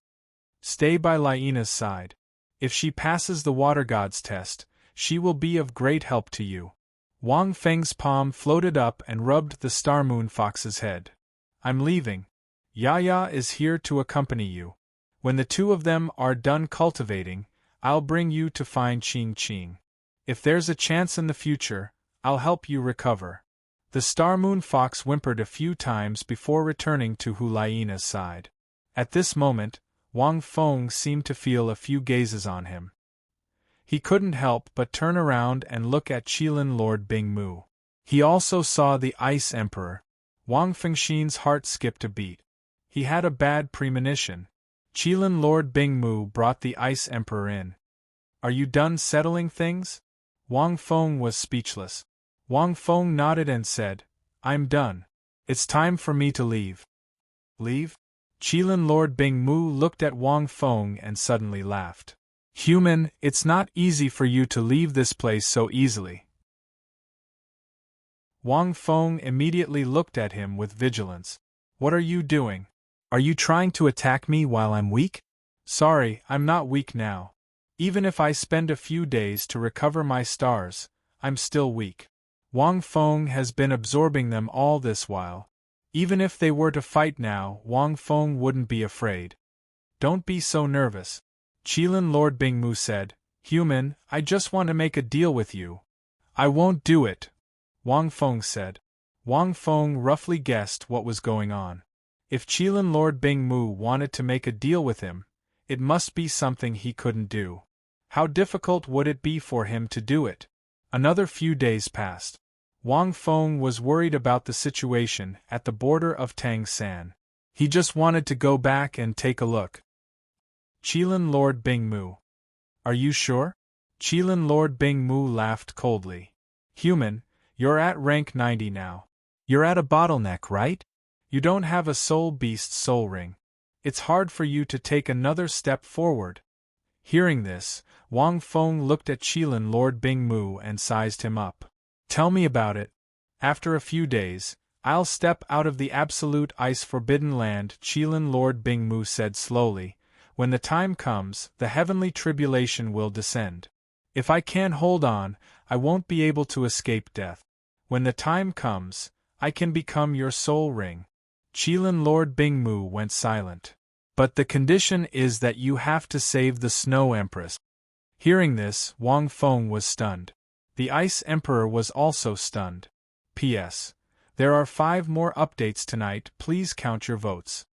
Stay by Lyena's side. If she passes the Water God's test, she will be of great help to you. Wang Feng's palm floated up and rubbed the Star Moon Fox's head. I'm leaving. Yaya is here to accompany you. When the two of them are done cultivating, I'll bring you to find Qing Qing. If there's a chance in the future, I'll help you recover. The Star Moon Fox whimpered a few times before returning to Hulyena's side. At this moment, Wang Feng seemed to feel a few gazes on him. He couldn't help but turn around and look at Qilin Lord Bingmu. He also saw the Ice Emperor. Wang Fengxin's heart skipped a beat. He had a bad premonition. Qilin Lord Bingmu brought the Ice Emperor in. Are you done settling things? Wang Feng was speechless. Wang Feng nodded and said, I'm done. It's time for me to leave. Leave? Qilin Lord Bingmu looked at Wang Feng and suddenly laughed. Human, it's not easy for you to leave this place so easily. Wang Feng immediately looked at him with vigilance. What are you doing? Are you trying to attack me while I'm weak? Sorry, I'm not weak now. Even if I spend a few days to recover my stars, I'm still weak. Wang Feng has been absorbing them all this while. Even if they were to fight now, Wang Feng wouldn't be afraid. Don't be so nervous. Qilin Lord Bingmu said, Human, I just want to make a deal with you. I won't do it, Wang Feng said. Wang Feng roughly guessed what was going on. If Qilin Lord Bingmu wanted to make a deal with him, it must be something he couldn't do. How difficult would it be for him to do it? Another few days passed. Wang Feng was worried about the situation at the border of Tangsan. He just wanted to go back and take a look. Qilin Lord Bingmu. Are you sure? Qilin Lord Bingmu laughed coldly. Human, you're at rank 90 now. You're at a bottleneck, right? You don't have a soul beast soul ring. It's hard for you to take another step forward. Hearing this, Wang Feng looked at Qilin Lord Bingmu and sized him up. Tell me about it. After a few days, I'll step out of the absolute ice-forbidden land, Qilin Lord Bingmu said slowly. When the time comes, the heavenly tribulation will descend. If I can't hold on, I won't be able to escape death. When the time comes, I can become your soul ring. Qilin Lord Bingmu went silent. But the condition is that you have to save the Snow Empress. Hearing this, Wang Feng was stunned. The Ice Emperor was also stunned. P.S. There are 5 more updates tonight, please count your votes.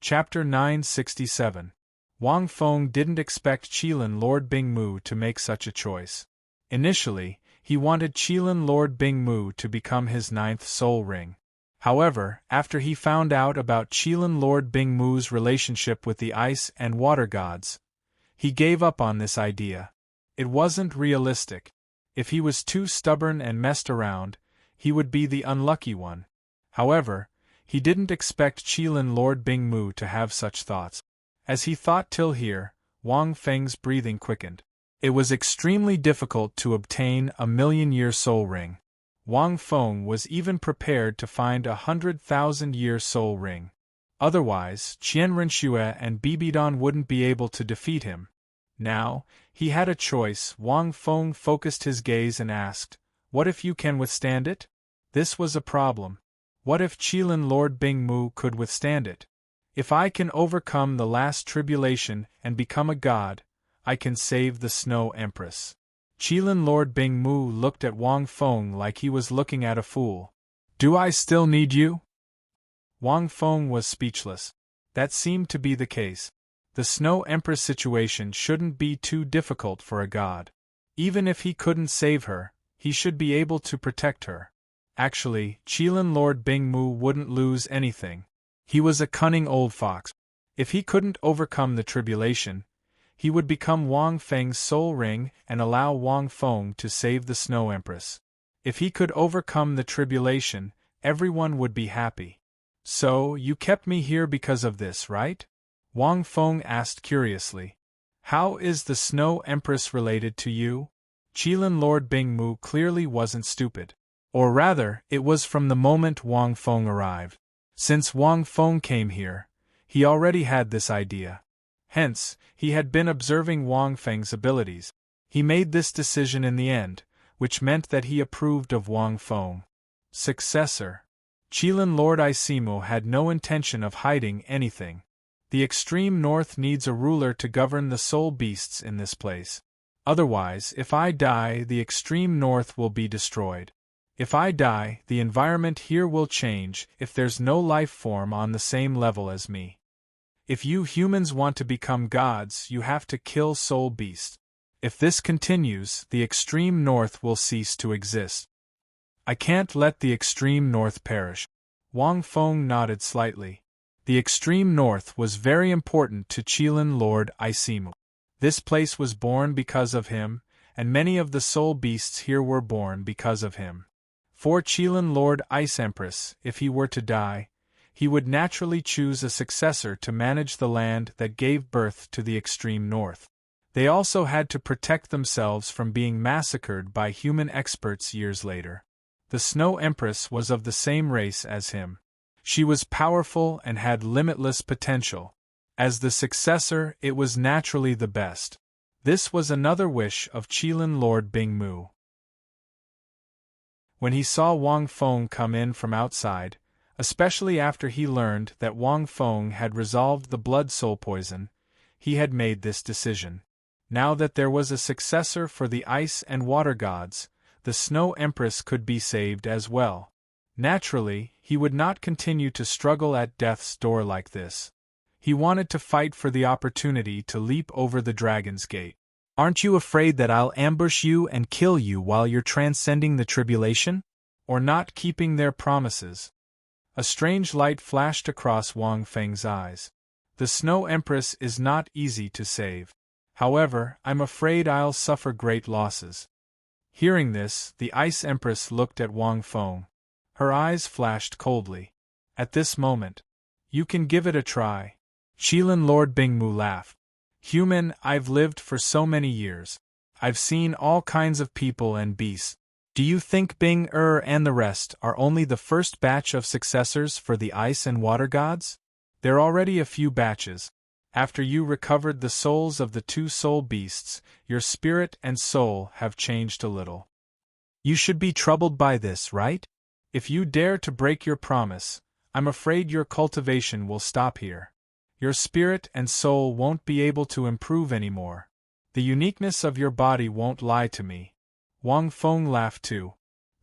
Chapter 967. Wang Feng didn't expect Qilin Lord Bingmu to make such a choice. Initially, he wanted Qilin Lord Bingmu to become his 9th soul ring. However, after he found out about Qilin Lord Bingmu's relationship with the ice and water gods, he gave up on this idea. It wasn't realistic. If he was too stubborn and messed around, he would be the unlucky one. However, he didn't expect Qilin Lord Bingmu to have such thoughts. As he thought till here, Wang Feng's breathing quickened. It was extremely difficult to obtain a million-year soul ring. Wang Feng was even prepared to find 100,000-year soul ring. Otherwise, Qian Renxue and Bibidon wouldn't be able to defeat him. Now, he had a choice. Wang Feng focused his gaze and asked, "What if you can withstand it?" This was a problem. What if Qilin Lord Bingmu could withstand it? If I can overcome the last tribulation and become a god, I can save the Snow Empress. Qilin Lord Bingmu looked at Wang Feng like he was looking at a fool. Do I still need you? Wang Feng was speechless. That seemed to be the case. The Snow Empress situation shouldn't be too difficult for a god. Even if he couldn't save her, he should be able to protect her. Actually, Qilin Lord Bingmu wouldn't lose anything. He was a cunning old fox. If he couldn't overcome the tribulation, he would become Wang Feng's soul ring and allow Wang Feng to save the Snow Empress. If he could overcome the tribulation, everyone would be happy. So, you kept me here because of this, right? Wang Feng asked curiously. How is the Snow Empress related to you? Qilin Lord Bingmu clearly wasn't stupid. Or rather, it was from the moment Wang Feng arrived. Since Wang Feng came here, he already had this idea. Hence, he had been observing Wang Feng's abilities. He made this decision in the end, which meant that he approved of Wang Feng. Successor. Qilin Lord Isimo had no intention of hiding anything. The extreme north needs a ruler to govern the soul beasts in this place. Otherwise, if I die, the extreme north will be destroyed. If I die, the environment here will change if there's no life form on the same level as me. If you humans want to become gods, you have to kill soul beasts. If this continues, the extreme north will cease to exist. I can't let the extreme north perish. Wang Feng nodded slightly. The extreme north was very important to Qilin Lord Isimo. This place was born because of him, and many of the soul beasts here were born because of him. For Qilin Lord Ice Empress, if he were to die, he would naturally choose a successor to manage the land that gave birth to the extreme north. They also had to protect themselves from being massacred by human experts years later. The Snow Empress was of the same race as him. She was powerful and had limitless potential. As the successor, it was naturally the best. This was another wish of Qilin Lord Bingmu. When he saw Wang Feng come in from outside, especially after he learned that Wang Feng had resolved the blood soul poison, he had made this decision. Now that there was a successor for the ice and water gods, the Snow Empress could be saved as well. Naturally, he would not continue to struggle at death's door like this. He wanted to fight for the opportunity to leap over the Dragon's Gate. Aren't you afraid that I'll ambush you and kill you while you're transcending the tribulation? Or not keeping their promises? A strange light flashed across Wang Feng's eyes. The Snow Empress is not easy to save. However, I'm afraid I'll suffer great losses. Hearing this, the Ice Empress looked at Wang Feng. Her eyes flashed coldly. At this moment, You can give it a try. Qilin Lord Bingmu laughed. Human, I've lived for so many years. I've seen all kinds of people and beasts. Do you think Bing and the rest are only the first batch of successors for the ice and water gods? They're already a few batches. After you recovered the souls of the two soul beasts, your spirit and soul have changed a little. You should be troubled by this, right? If you dare to break your promise, I'm afraid your cultivation will stop here. Your spirit and soul won't be able to improve anymore. The uniqueness of your body won't lie to me. Wang Feng laughed too.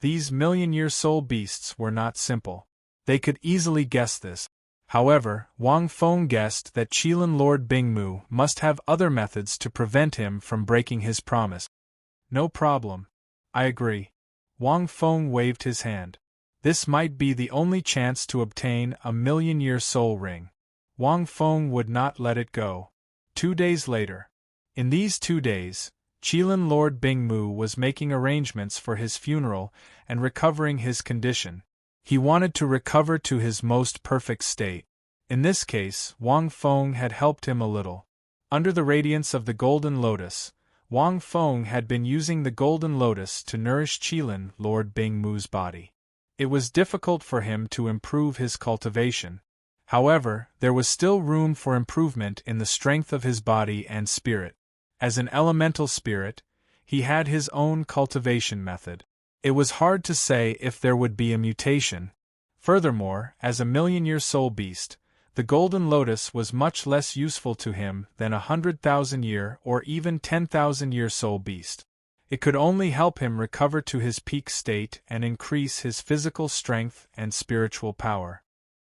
These million-year soul beasts were not simple. They could easily guess this. However, Wang Feng guessed that Qilin Lord Bingmu must have other methods to prevent him from breaking his promise. No problem. I agree. Wang Feng waved his hand. This might be the only chance to obtain a million-year soul ring. Wang Feng would not let it go. 2 days later. In these 2 days, Qilin Lord Bingmu was making arrangements for his funeral and recovering his condition. He wanted to recover to his most perfect state. In this case, Wang Feng had helped him a little. Under the radiance of the golden lotus, Wang Feng had been using the golden lotus to nourish Qilin Lord Bingmu's body. It was difficult for him to improve his cultivation. However, there was still room for improvement in the strength of his body and spirit. As an elemental spirit, he had his own cultivation method. It was hard to say if there would be a mutation. Furthermore, as a million-year soul beast, the golden lotus was much less useful to him than a 100,000-year or even 10,000-year soul beast. It could only help him recover to his peak state and increase his physical strength and spiritual power.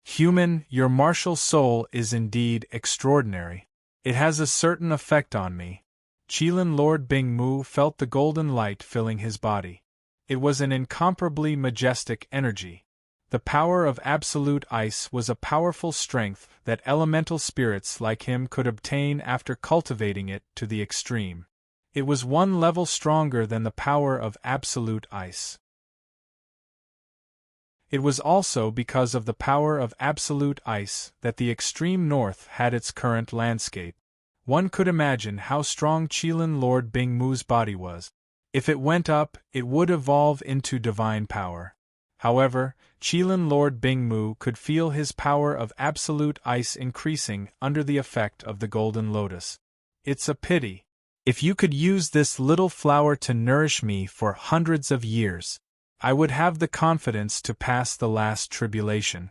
Human, your martial soul is indeed extraordinary. It has a certain effect on me. Qilin Lord Bingmu felt the golden light filling his body. It was an incomparably majestic energy. The power of absolute ice was a powerful strength that elemental spirits like him could obtain after cultivating it to the extreme. It was one level stronger than the power of absolute ice. It was also because of the power of absolute ice that the extreme north had its current landscape. One could imagine how strong Qilin Lord Bingmu's body was. If it went up, it would evolve into divine power. However, Qilin Lord Bingmu could feel his power of absolute ice increasing under the effect of the golden lotus. It's a pity. If you could use this little flower to nourish me for hundreds of years, I would have the confidence to pass the last tribulation.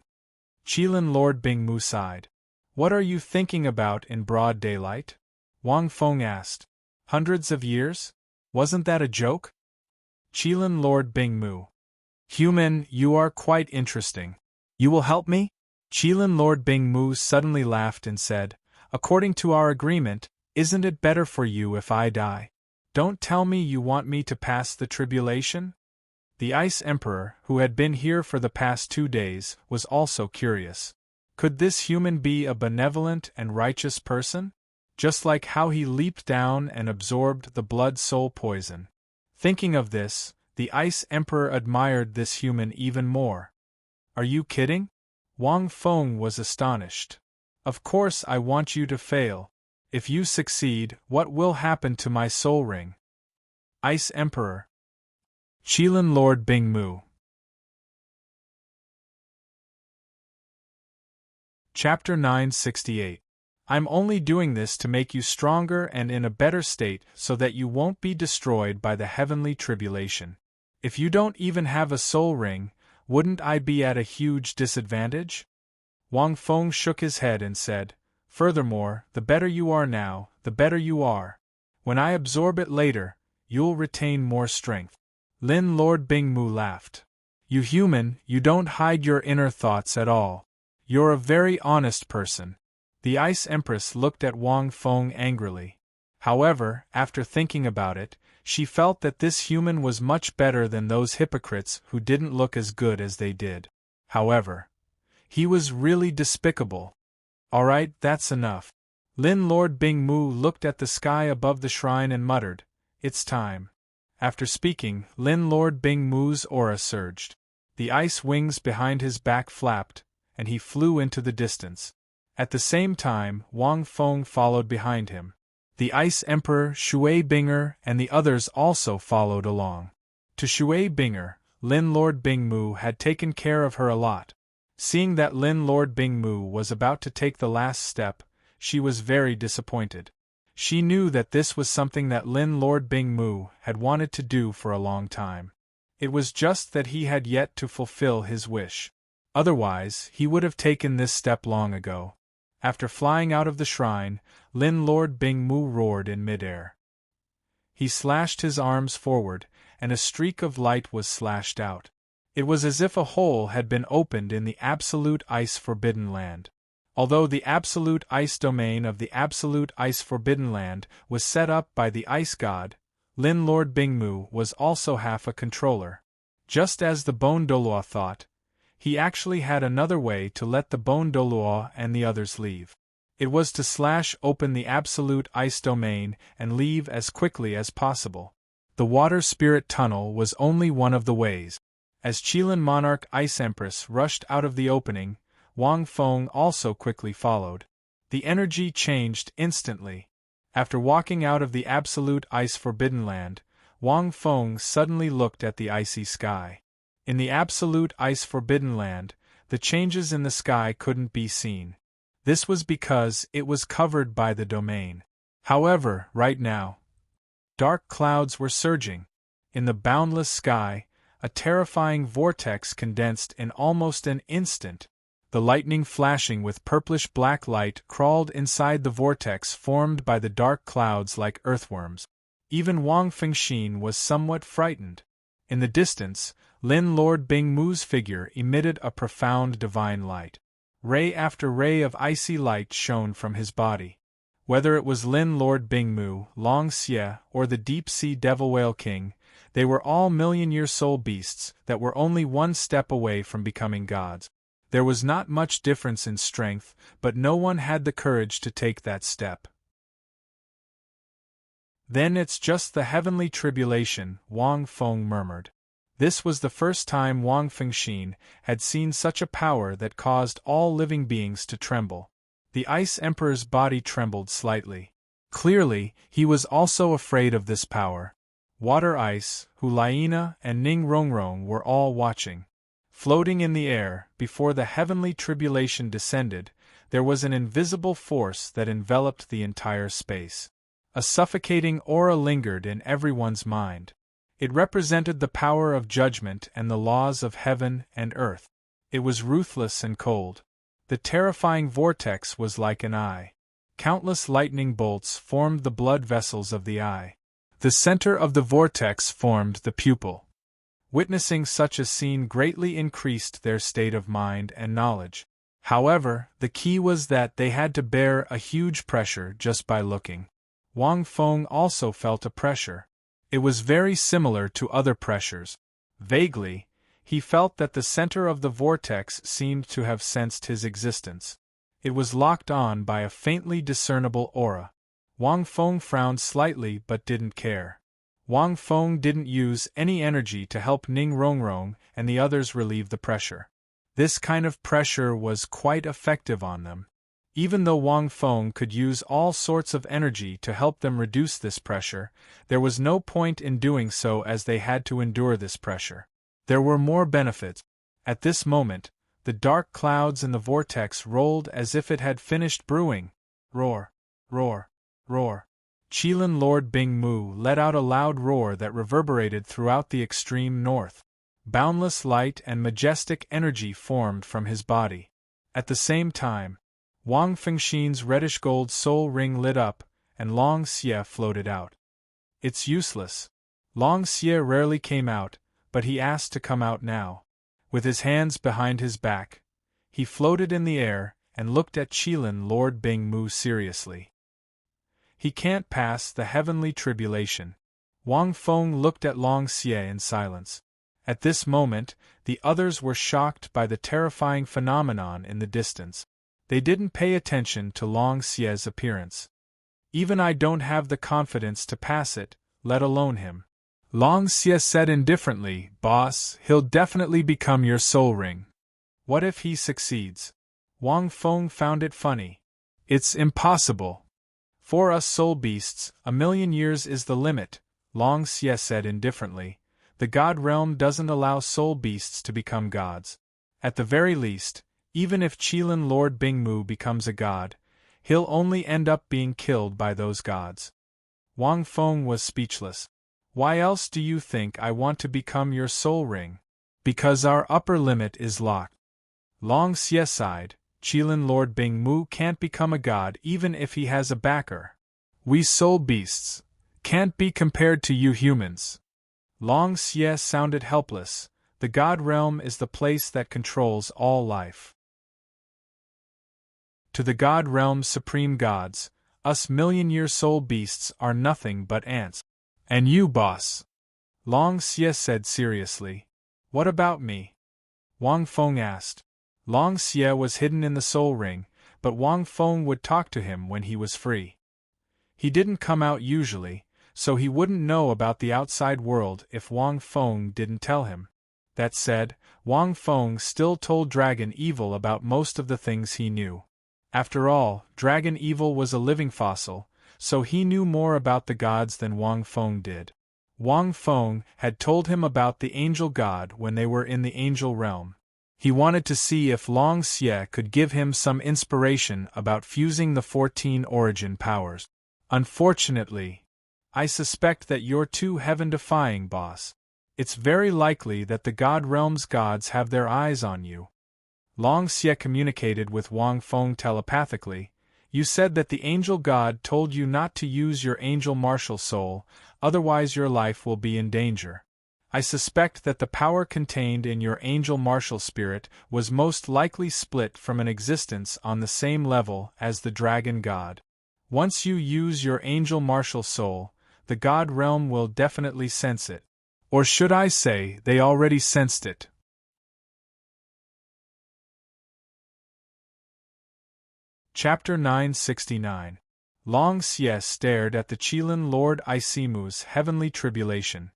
Qilin Lord Bingmu sighed. What are you thinking about in broad daylight? Wang Feng asked. Hundreds of years? Wasn't that a joke? Qilin Lord Bingmu. Human, you are quite interesting. You will help me? Qilin Lord Bingmu suddenly laughed and said, according to our agreement, isn't it better for you if I die? Don't tell me you want me to pass the tribulation? The Ice Emperor, who had been here for the past 2 days, was also curious. Could this human be a benevolent and righteous person? Just like how he leaped down and absorbed the blood-soul poison. Thinking of this, the Ice Emperor admired this human even more. Are you kidding? Wang Feng was astonished. Of course I want you to fail. If you succeed, what will happen to my soul ring? Ice Emperor. Qilin Lord Bingmu. Chapter 968. I'm only doing this to make you stronger and in a better state so that you won't be destroyed by the heavenly tribulation. If you don't even have a soul ring, wouldn't I be at a huge disadvantage? Wang Feng shook his head and said, furthermore, the better you are now, the better you are. When I absorb it later, you'll retain more strength. Lin Lord Bingmu laughed. You human, you don't hide your inner thoughts at all. You're a very honest person. The Ice Empress looked at Wang Feng angrily. However, after thinking about it, she felt that this human was much better than those hypocrites who didn't look as good as they did. However, he was really despicable. Alright, that's enough. Lin Lord Bingmu looked at the sky above the shrine and muttered, it's time. After speaking, Lin Lord Bingmu's aura surged. The ice wings behind his back flapped, and he flew into the distance. At the same time, Wang Feng followed behind him. The Ice Emperor, Shui Binger, and the others also followed along. To Shui Binger, Lin Lord Bingmu had taken care of her a lot. Seeing that Lin Lord Bingmu was about to take the last step, she was very disappointed. She knew that this was something that Lin Lord Bingmu had wanted to do for a long time. It was just that he had yet to fulfill his wish. Otherwise, he would have taken this step long ago. After flying out of the shrine, Lin Lord Bingmu roared in midair. He slashed his arms forward, and a streak of light was slashed out. It was as if a hole had been opened in the Absolute Ice Forbidden Land. Although the Absolute Ice domain of the Absolute Ice Forbidden Land was set up by the Ice God, Lin Lord Bingmu was also half a controller. Just as the Bone Douluo thought, he actually had another way to let the Bone Douluo and the others leave. It was to slash open the Absolute Ice domain and leave as quickly as possible. The Water Spirit Tunnel was only one of the ways. As Qilin Monarch Ice Empress rushed out of the opening, Wang Feng also quickly followed. The energy changed instantly. After walking out of the Absolute Ice Forbidden Land, Wang Feng suddenly looked at the icy sky. In the Absolute Ice Forbidden Land, the changes in the sky couldn't be seen. This was because it was covered by the domain. However, right now, dark clouds were surging. In the boundless sky, a terrifying vortex condensed in almost an instant. The lightning flashing with purplish-black light crawled inside the vortex formed by the dark clouds like earthworms. Even Wang Fengxin was somewhat frightened. In the distance, Lin Lord Bingmu's figure emitted a profound divine light. Ray after ray of icy light shone from his body. Whether it was Lin Lord Bingmu, Long Xie, or the deep-sea Devil Whale King, they were all million-year soul beasts that were only one step away from becoming gods. There was not much difference in strength, but no one had the courage to take that step. Then it's just the heavenly tribulation, Wang Feng murmured. This was the first time Wang Fengxin had seen such a power that caused all living beings to tremble. The Ice Emperor's body trembled slightly. Clearly, he was also afraid of this power. Water Ice, Hulaina, and Ning Rongrong were all watching. Floating in the air, before the heavenly tribulation descended, there was an invisible force that enveloped the entire space. A suffocating aura lingered in everyone's mind. It represented the power of judgment and the laws of heaven and earth. It was ruthless and cold. The terrifying vortex was like an eye. Countless lightning bolts formed the blood vessels of the eye. The center of the vortex formed the pupil. Witnessing such a scene greatly increased their state of mind and knowledge. However, the key was that they had to bear a huge pressure just by looking. Wang Feng also felt a pressure. It was very similar to other pressures. Vaguely, he felt that the center of the vortex seemed to have sensed his existence. It was locked on by a faintly discernible aura. Wang Feng frowned slightly but didn't care. Wang Feng didn't use any energy to help Ning Rongrong and the others relieve the pressure. This kind of pressure was quite effective on them. Even though Wang Feng could use all sorts of energy to help them reduce this pressure, there was no point in doing so as they had to endure this pressure. There were more benefits. At this moment, the dark clouds in the vortex rolled as if it had finished brewing. Roar, roar, roar. Qilin Lord Bingmu let out a loud roar that reverberated throughout the extreme north. Boundless light and majestic energy formed from his body. At the same time, Wang Fengxin's reddish-gold soul ring lit up, and Long Xie floated out. It's useless. Long Xie rarely came out, but he asked to come out now. With his hands behind his back, he floated in the air and looked at Qilin Lord Bingmu seriously. He can't pass the heavenly tribulation. Wang Feng looked at Long Xie in silence. At this moment, the others were shocked by the terrifying phenomenon in the distance. They didn't pay attention to Long Xie's appearance. Even I don't have the confidence to pass it, let alone him. Long Xie said indifferently, Boss, he'll definitely become your soul ring. What if he succeeds? Wang Feng found it funny. It's impossible. For us soul beasts, 1,000,000 years is the limit, Long Xie said indifferently. The god realm doesn't allow soul beasts to become gods. At the very least, even if Qilin Lord Bingmu becomes a god, he'll only end up being killed by those gods. Wang Feng was speechless. Why else do you think I want to become your soul ring? Because our upper limit is locked. Long Xie sighed. Qilin Lord Bingmu can't become a god even if he has a backer. We soul beasts can't be compared to you humans. Long Xie sounded helpless. The god realm is the place that controls all life. To the god realm's supreme gods, us 1,000,000-year soul beasts are nothing but ants. And you, boss? Long Xie said seriously. What about me? Wang Feng asked. Long Xie was hidden in the soul ring, but Wang Feng would talk to him when he was free. He didn't come out usually, so he wouldn't know about the outside world if Wang Feng didn't tell him. That said, Wang Feng still told Dragon Evil about most of the things he knew. After all, Dragon Evil was a living fossil, so he knew more about the gods than Wang Feng did. Wang Feng had told him about the angel god when they were in the angel realm. He wanted to see if Long Xie could give him some inspiration about fusing the 14 origin powers. Unfortunately, I suspect that you're too heaven-defying, boss. It's very likely that the god realm's gods have their eyes on you. Long Xie communicated with Wang Feng telepathically. You said that the angel god told you not to use your angel martial soul, otherwise your life will be in danger. I suspect that the power contained in your angel martial spirit was most likely split from an existence on the same level as the dragon god. Once you use your angel martial soul, the god realm will definitely sense it. Or should I say, they already sensed it. Chapter 969. Long Xie stared at the Qilin Lord Isimu's heavenly tribulation.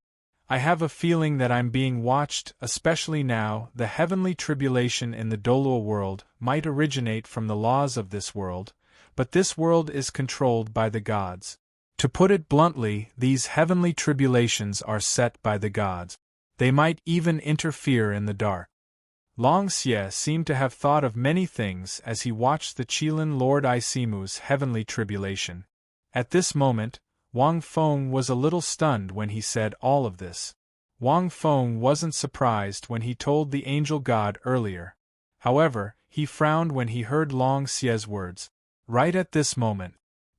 I have a feeling that I'm being watched, especially now. The heavenly tribulation in the Douluo world might originate from the laws of this world, but this world is controlled by the gods. To put it bluntly, these heavenly tribulations are set by the gods. They might even interfere in the dark. Long Xie seemed to have thought of many things as he watched the Qilin Lord Isimu's heavenly tribulation. At this moment, Wang Feng was a little stunned when he said all of this. Wang Feng wasn't surprised when he told the angel god earlier. However, he frowned when he heard Long Xie's words. Right at this moment,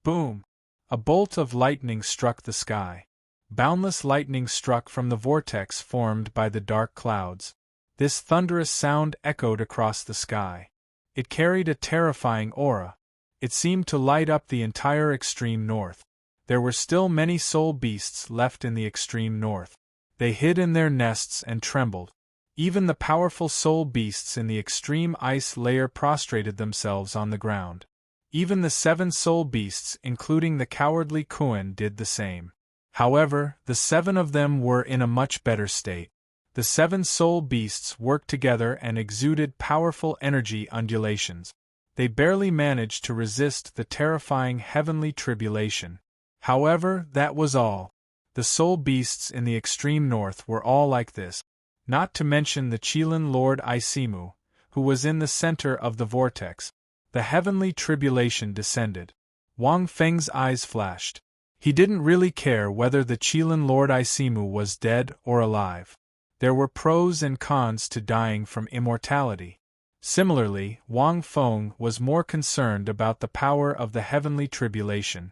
boom! A bolt of lightning struck the sky. Boundless lightning struck from the vortex formed by the dark clouds. This thunderous sound echoed across the sky. It carried a terrifying aura. It seemed to light up the entire extreme north. There were still many soul beasts left in the extreme north. They hid in their nests and trembled. Even the powerful soul beasts in the extreme ice layer prostrated themselves on the ground. Even the 7 soul beasts, including the cowardly Kuan, did the same. However, the 7 of them were in a much better state. The 7 soul beasts worked together and exuded powerful energy undulations. They barely managed to resist the terrifying heavenly tribulation. However, that was all. The soul beasts in the extreme north were all like this. Not to mention the Qilin Lord Isimu, who was in the center of the vortex. The heavenly tribulation descended. Wang Feng's eyes flashed. He didn't really care whether the Qilin Lord Isimu was dead or alive. There were pros and cons to dying from immortality. Similarly, Wang Feng was more concerned about the power of the heavenly tribulation.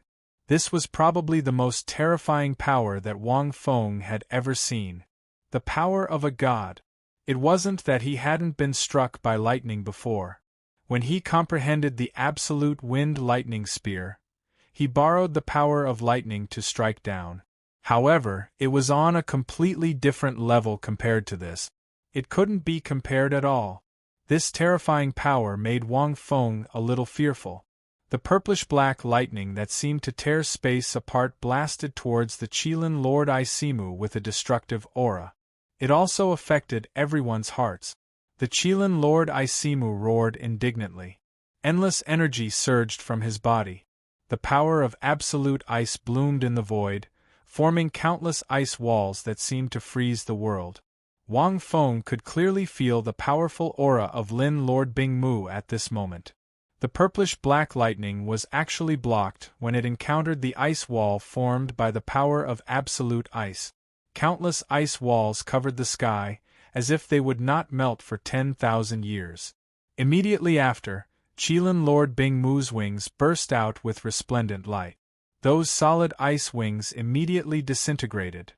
This was probably the most terrifying power that Wang Feng had ever seen. The power of a god. It wasn't that he hadn't been struck by lightning before. When he comprehended the absolute wind lightning spear, he borrowed the power of lightning to strike down. However, it was on a completely different level compared to this. It couldn't be compared at all. This terrifying power made Wang Feng a little fearful. The purplish-black lightning that seemed to tear space apart blasted towards the Qilin Lord Isimu with a destructive aura. It also affected everyone's hearts. The Qilin Lord Isimu roared indignantly. Endless energy surged from his body. The power of absolute ice bloomed in the void, forming countless ice walls that seemed to freeze the world. Wang Feng could clearly feel the powerful aura of Lin Lord Bingmu at this moment. The purplish-black lightning was actually blocked when it encountered the ice wall formed by the power of absolute ice. Countless ice walls covered the sky, as if they would not melt for 10,000 years. Immediately after, Qilin Lord Bingmu's wings burst out with resplendent light. Those solid ice wings immediately disintegrated.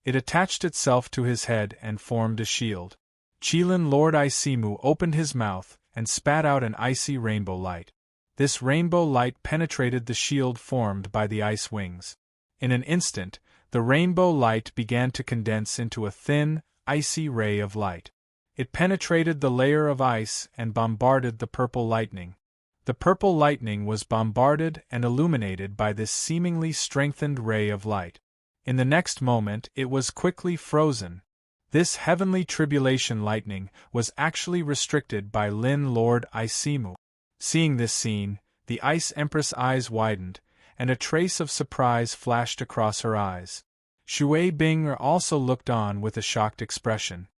It attached itself to his head and formed a shield. Qilin Lord Isimu opened his mouth and spat out an icy rainbow light. This rainbow light penetrated the shield formed by the ice wings. In an instant, the rainbow light began to condense into a thin, icy ray of light. It penetrated the layer of ice and bombarded the purple lightning. The purple lightning was bombarded and illuminated by this seemingly strengthened ray of light. In the next moment it was quickly frozen. This heavenly tribulation lightning was actually restricted by Lin Lord Isimu. Seeing this scene, the Ice Empress' eyes widened, and a trace of surprise flashed across her eyes. Shui Bing also looked on with a shocked expression.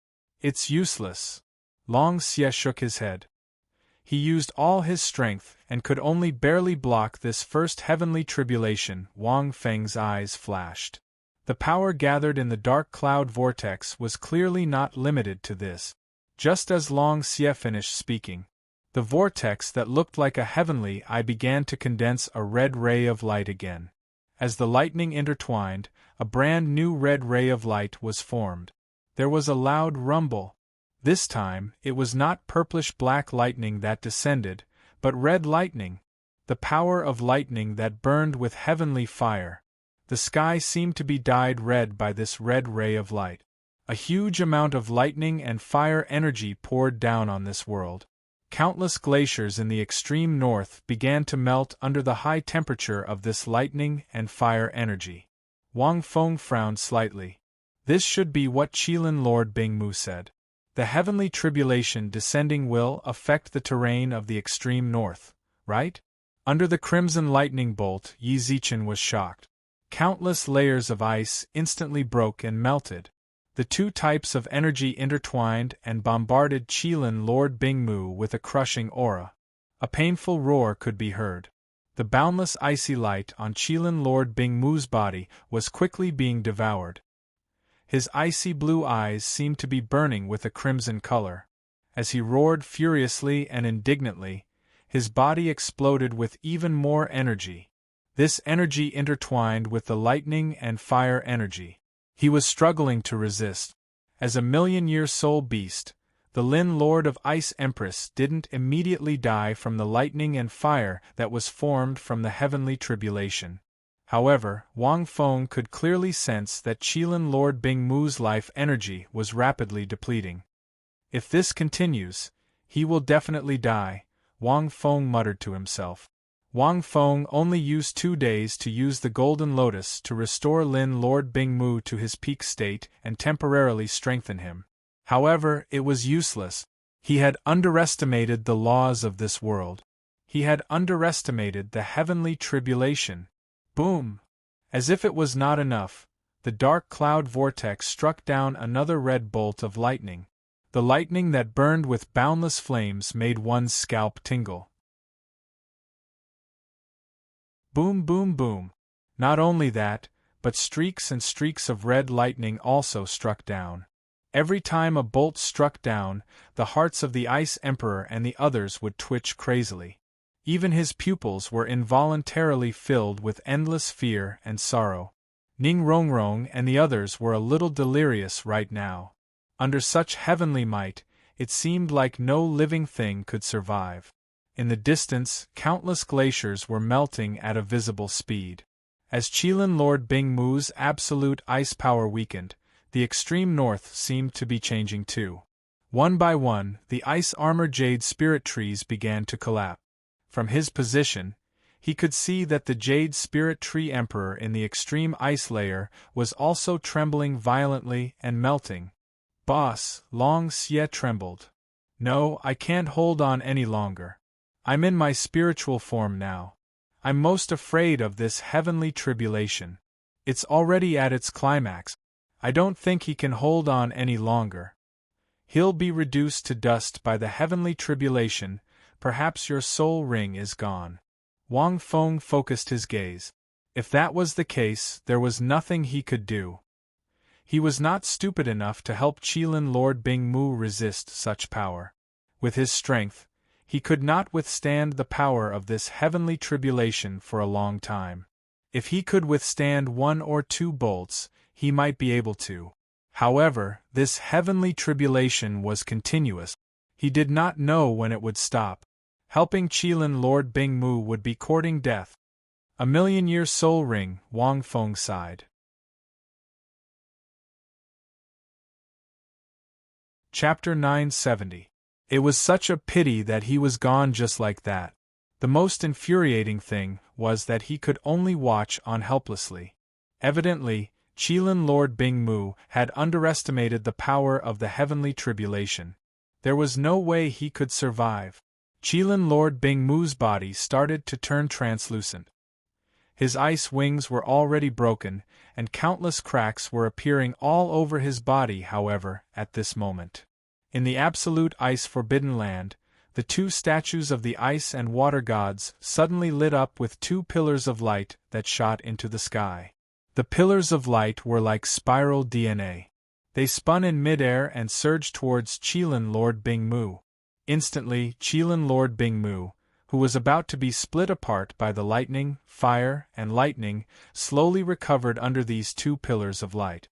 It's useless. Long Xie shook his head. He used all his strength and could only barely block this first heavenly tribulation. Wang Feng's eyes flashed. The power gathered in the dark cloud vortex was clearly not limited to this. Just as Long Xie finished speaking, the vortex that looked like a heavenly eye began to condense a red ray of light again. As the lightning intertwined, a brand new red ray of light was formed. There was a loud rumble. This time, it was not purplish-black lightning that descended, but red lightning, the power of lightning that burned with heavenly fire. The sky seemed to be dyed red by this red ray of light. A huge amount of lightning and fire energy poured down on this world. Countless glaciers in the extreme north began to melt under the high temperature of this lightning and fire energy. Wang Feng frowned slightly. This should be what Qilin Lord Bingmu said. The heavenly tribulation descending will affect the terrain of the extreme north, right? Under the crimson lightning bolt, Yi Zichen was shocked. Countless layers of ice instantly broke and melted. The two types of energy intertwined and bombarded Qilin Lord Bingmu with a crushing aura. A painful roar could be heard. The boundless icy light on Qilin Lord Bingmu's body was quickly being devoured. His icy blue eyes seemed to be burning with a crimson color. As he roared furiously and indignantly, his body exploded with even more energy. This energy intertwined with the lightning and fire energy. He was struggling to resist. As a million-year soul beast, the Lin Lord of Ice Empress didn't immediately die from the lightning and fire that was formed from the heavenly tribulation. However, Wang Feng could clearly sense that Qilin Lord Bingmu's life energy was rapidly depleting. If this continues, he will definitely die, Wang Feng muttered to himself. Wang Feng only used 2 days to use the Golden Lotus to restore Lin Lord Bingmu to his peak state and temporarily strengthen him. However, it was useless. He had underestimated the laws of this world. He had underestimated the heavenly tribulation. Boom! As if it was not enough, the dark cloud vortex struck down another red bolt of lightning. The lightning that burned with boundless flames made one's scalp tingle. Boom, boom, boom. Not only that, but streaks and streaks of red lightning also struck down. Every time a bolt struck down, the hearts of the Ice Emperor and the others would twitch crazily. Even his pupils were involuntarily filled with endless fear and sorrow. Ning Rongrong and the others were a little delirious right now. Under such heavenly might, it seemed like no living thing could survive. In the distance, countless glaciers were melting at a visible speed. As Qilin Lord Bingmu's absolute ice power weakened, the extreme north seemed to be changing too. One by one, the ice-armored jade spirit trees began to collapse. From his position, he could see that the Jade Spirit Tree Emperor in the extreme ice layer was also trembling violently and melting. Boss, Long Xie trembled. No, I can't hold on any longer. I'm in my spiritual form now. I'm most afraid of this heavenly tribulation. It's already at its climax. I don't think he can hold on any longer. He'll be reduced to dust by the heavenly tribulation. Perhaps your soul ring is gone. Wang Feng focused his gaze. If that was the case, there was nothing he could do. He was not stupid enough to help Qilin Lord Bingmu resist such power. With his strength, he could not withstand the power of this heavenly tribulation for a long time. If he could withstand 1 or 2 bolts, he might be able to. However, this heavenly tribulation was continuous. He did not know when it would stop. Helping Qilin Lord Bingmu would be courting death. A million-year soul ring, Wang Feng sighed. Chapter 970. It was such a pity that he was gone just like that. The most infuriating thing was that he could only watch on helplessly. Evidently, Qilin Lord Bingmu had underestimated the power of the heavenly tribulation. There was no way he could survive. Qilin Lord Bingmu's body started to turn translucent. His ice wings were already broken, and countless cracks were appearing all over his body. However, at this moment, in the absolute ice forbidden land, the 2 statues of the ice and water gods suddenly lit up with 2 pillars of light that shot into the sky. The pillars of light were like spiral DNA. They spun in midair and surged towards Qilin Lord Bingmu. Instantly, Qilin Lord Bingmu, who was about to be split apart by the lightning, fire, and lightning, slowly recovered under these 2 pillars of light.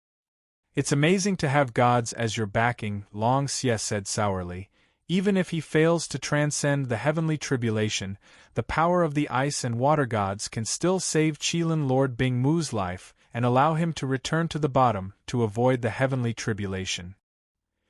It's amazing to have gods as your backing, Long Xie said sourly. Even if he fails to transcend the heavenly tribulation, the power of the ice and water gods can still save Qilin Lord Bingmu's life and allow him to return to the bottom to avoid the heavenly tribulation.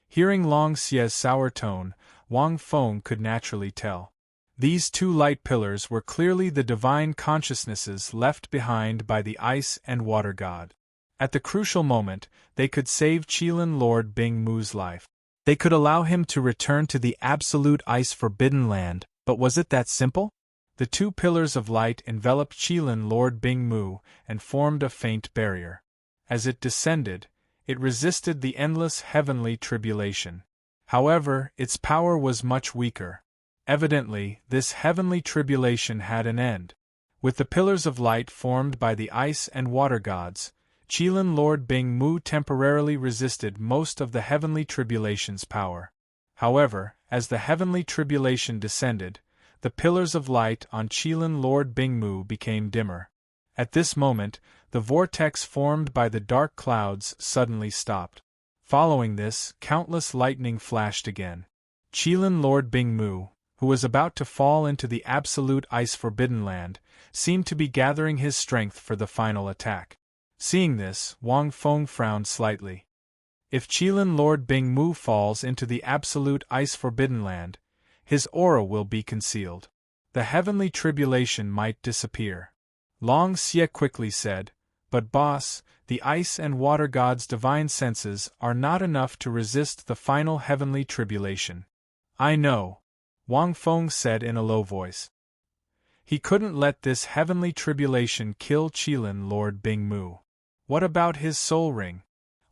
Hearing Long Xie's sour tone, Wang Feng could naturally tell. These 2 light pillars were clearly the divine consciousnesses left behind by the ice and water god. At the crucial moment, they could save Qilin Lord Bingmu's life. They could allow him to return to the absolute ice forbidden land, but was it that simple? The 2 pillars of light enveloped Qilin Lord Bingmu and formed a faint barrier. As it descended, it resisted the endless heavenly tribulation. However, its power was much weaker. Evidently, this heavenly tribulation had an end. With the pillars of light formed by the ice and water gods, Qilin Lord Bingmu temporarily resisted most of the heavenly tribulation's power. However, as the heavenly tribulation descended, the pillars of light on Qilin Lord Bingmu became dimmer. At this moment, the vortex formed by the dark clouds suddenly stopped. Following this, countless lightning flashed again. Qilin Lord Bingmu, who was about to fall into the absolute ice forbidden land, seemed to be gathering his strength for the final attack. Seeing this, Wang Feng frowned slightly. If Qilin Lord Bingmu falls into the absolute ice forbidden land, his aura will be concealed. The heavenly tribulation might disappear. Long Xie quickly said, "But boss, the ice and water gods' divine senses are not enough to resist the final heavenly tribulation." "I know," Wang Feng said in a low voice. He couldn't let this heavenly tribulation kill Qilin Lord Bingmu. What about his soul ring?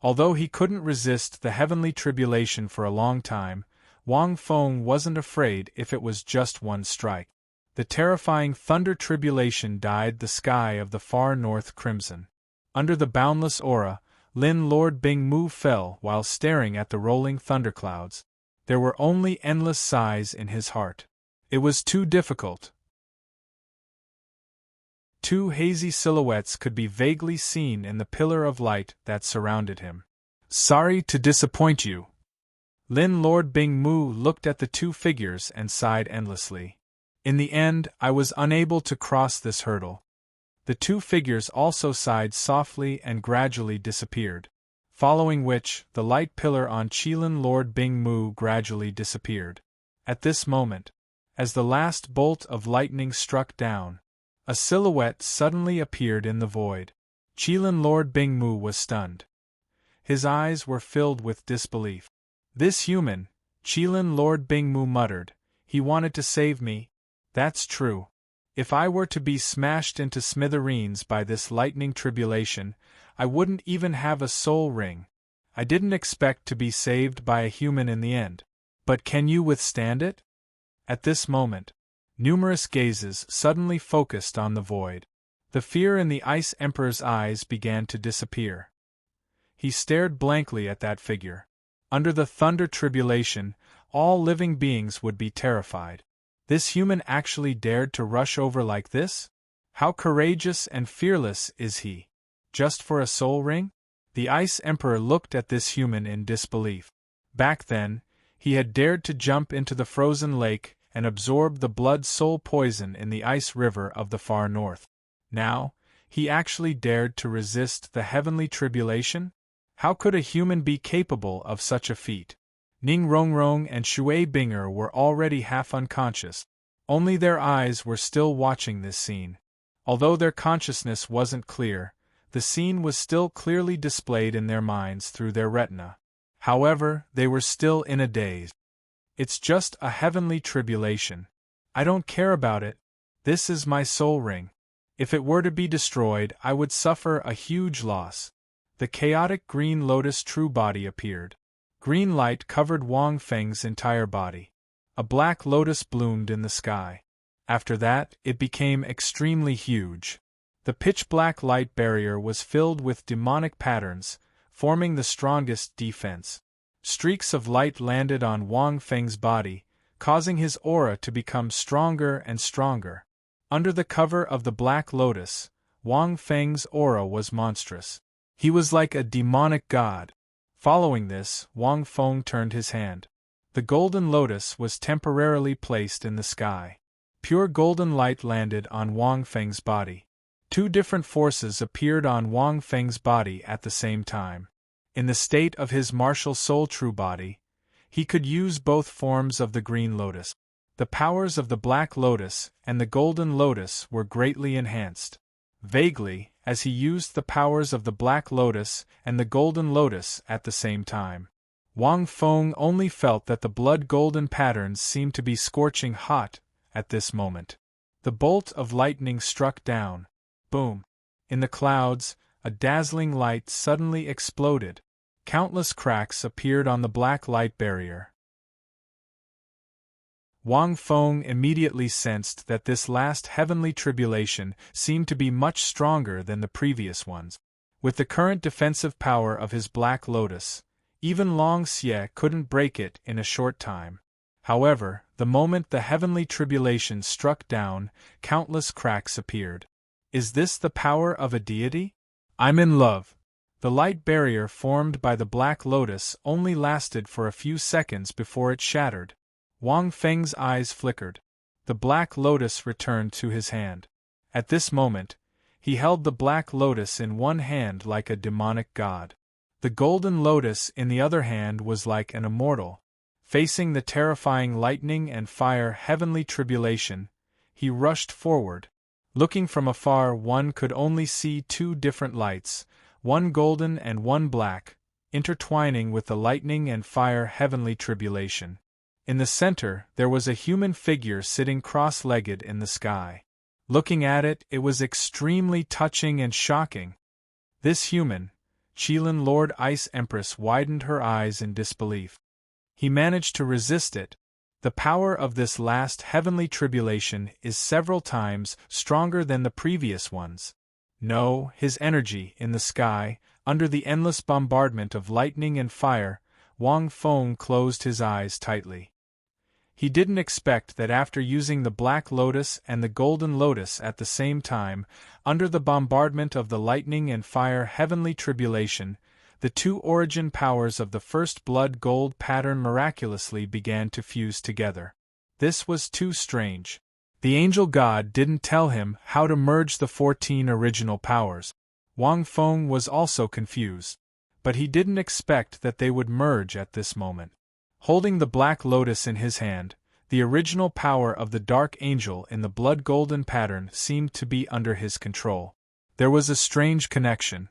Although he couldn't resist the heavenly tribulation for a long time, Wang Feng wasn't afraid if it was just one strike. The terrifying thunder tribulation dyed the sky of the far north crimson. Under the boundless aura, Lin Lord Bingmu fell while staring at the rolling thunderclouds. There were only endless sighs in his heart. It was too difficult. 2 hazy silhouettes could be vaguely seen in the pillar of light that surrounded him. "Sorry to disappoint you." Lin Lord Bingmu looked at the 2 figures and sighed endlessly. "In the end, I was unable to cross this hurdle." The 2 figures also sighed softly and gradually disappeared. Following which, the light pillar on Qilin Lord Bingmu gradually disappeared. At this moment, as the last bolt of lightning struck down, a silhouette suddenly appeared in the void. Qilin Lord Bingmu was stunned. His eyes were filled with disbelief. This human, Qilin Lord Bingmu muttered, he wanted to save me? That's true. If I were to be smashed into smithereens by this lightning tribulation, I wouldn't even have a soul ring. I didn't expect to be saved by a human in the end. But can you withstand it? At this moment, numerous gazes suddenly focused on the void. The fear in the Ice Emperor's eyes began to disappear. He stared blankly at that figure. Under the thunder tribulation, all living beings would be terrified. This human actually dared to rush over like this? How courageous and fearless is he? Just for a soul ring? The Ice Emperor looked at this human in disbelief. Back then, he had dared to jump into the frozen lake and absorb the blood-soul poison in the ice river of the far north. Now, he actually dared to resist the heavenly tribulation? How could a human be capable of such a feat? Ning Rongrong and Shui Binger were already half unconscious. Only their eyes were still watching this scene. Although their consciousness wasn't clear, the scene was still clearly displayed in their minds through their retina. However, they were still in a daze. It's just a heavenly tribulation. I don't care about it. This is my soul ring. If it were to be destroyed, I would suffer a huge loss. The chaotic green lotus true body appeared. Green light covered Wang Feng's entire body. A black lotus bloomed in the sky. After that, it became extremely huge. The pitch-black light barrier was filled with demonic patterns, forming the strongest defense. Streaks of light landed on Wang Feng's body, causing his aura to become stronger and stronger. Under the cover of the black lotus, Wang Feng's aura was monstrous. He was like a demonic god. Following this, Wang Feng turned his hand. The golden lotus was temporarily placed in the sky. Pure golden light landed on Wang Feng's body. Two different forces appeared on Wang Feng's body at the same time. In the state of his martial soul true body, he could use both forms of the green lotus. The powers of the black lotus and the golden lotus were greatly enhanced. Vaguely, as he used the powers of the black lotus and the golden lotus at the same time, Wang Feng only felt that the blood-golden patterns seemed to be scorching hot at this moment. The bolt of lightning struck down. Boom! In the clouds, a dazzling light suddenly exploded. Countless cracks appeared on the black light barrier. Wang Feng immediately sensed that this last heavenly tribulation seemed to be much stronger than the previous ones. With the current defensive power of his black lotus, even Long Xie couldn't break it in a short time. However, the moment the heavenly tribulation struck down, countless cracks appeared. Is this the power of a deity? I'm in love. The light barrier formed by the black lotus only lasted for a few seconds before it shattered. Wang Feng's eyes flickered. The black lotus returned to his hand. At this moment, he held the black lotus in one hand like a demonic god. The golden lotus in the other hand was like an immortal. Facing the terrifying lightning and fire heavenly tribulation, he rushed forward. Looking from afar, one could only see two different lights, one golden and one black, intertwining with the lightning and fire heavenly tribulation. In the center, there was a human figure sitting cross-legged in the sky. Looking at it, it was extremely touching and shocking. This human, Qilin Lord Ice Empress, widened her eyes in disbelief. He managed to resist it. The power of this last heavenly tribulation is several times stronger than the previous ones. No, his energy in the sky, under the endless bombardment of lightning and fire, Wang Feng closed his eyes tightly. He didn't expect that after using the black lotus and the golden lotus at the same time, under the bombardment of the lightning and fire heavenly tribulation, the two origin powers of the first blood gold pattern miraculously began to fuse together. This was too strange. The angel god didn't tell him how to merge the 14 original powers. Wang Feng was also confused. But he didn't expect that they would merge at this moment. Holding the black lotus in his hand, the original power of the dark angel in the blood golden pattern seemed to be under his control. There was a strange connection.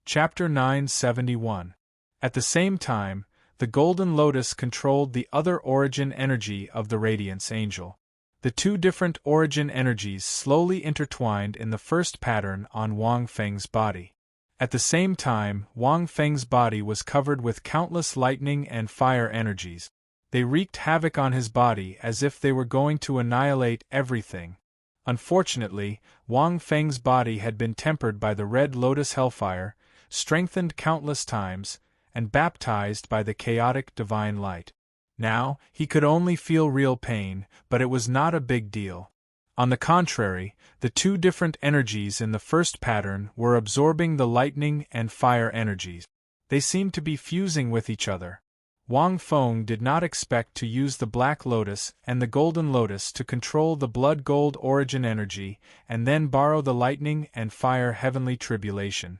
Chapter 971. At the same time, the Golden Lotus controlled the other origin energy of the Radiance Angel. The two different origin energies slowly intertwined in the first pattern on Wang Feng's body. At the same time, Wang Feng's body was covered with countless lightning and fire energies. They wreaked havoc on his body as if they were going to annihilate everything. Unfortunately, Wang Feng's body had been tempered by the Red Lotus Hellfire, strengthened countless times, and baptized by the chaotic divine light. Now, he could only feel real pain, but it was not a big deal. On the contrary, the two different energies in the first pattern were absorbing the lightning and fire energies. They seemed to be fusing with each other. Wang Feng did not expect to use the Black Lotus and the Golden Lotus to control the Blood Gold origin energy and then borrow the lightning and fire heavenly tribulation.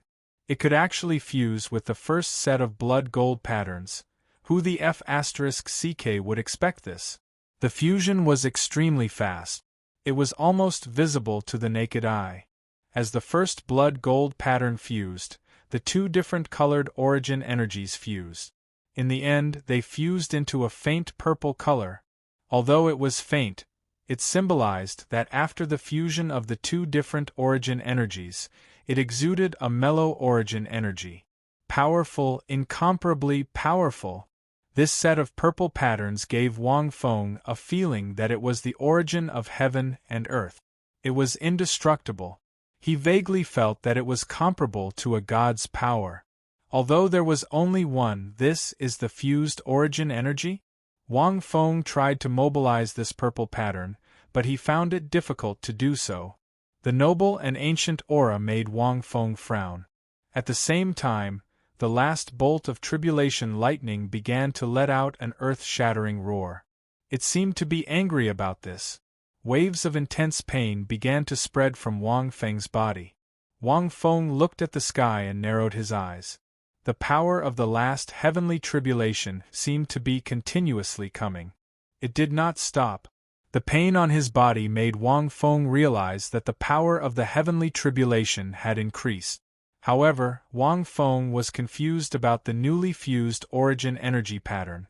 It could actually fuse with the first set of Blood Gold patterns. Who the F***ck would expect this? The fusion was extremely fast. It was almost visible to the naked eye. As the first Blood Gold pattern fused, the two different colored origin energies fused. In the end, they fused into a faint purple color. Although it was faint, it symbolized that after the fusion of the two different origin energies, it exuded a mellow origin energy. Powerful, incomparably powerful. This set of purple patterns gave Wang Feng a feeling that it was the origin of heaven and earth. It was indestructible. He vaguely felt that it was comparable to a god's power. Although there was only one, this is the fused origin energy? Wang Feng tried to mobilize this purple pattern, but he found it difficult to do so. The noble and ancient aura made Wang Feng frown. At the same time, the last bolt of tribulation lightning began to let out an earth-shattering roar. It seemed to be angry about this. Waves of intense pain began to spread from Wang Feng's body. Wang Feng looked at the sky and narrowed his eyes. The power of the last heavenly tribulation seemed to be continuously coming. It did not stop. The pain on his body made Wang Feng realize that the power of the heavenly tribulation had increased. However, Wang Feng was confused about the newly fused origin energy pattern.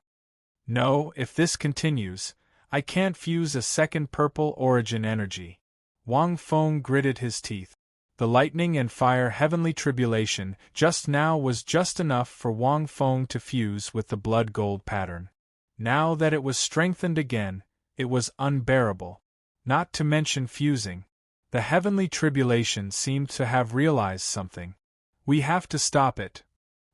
No, if this continues, I can't fuse a second purple origin energy. Wang Feng gritted his teeth. The lightning and fire heavenly tribulation just now was just enough for Wang Feng to fuse with the blood gold pattern. Now that it was strengthened again, it was unbearable. Not to mention fusing. The heavenly tribulation seemed to have realized something. We have to stop it.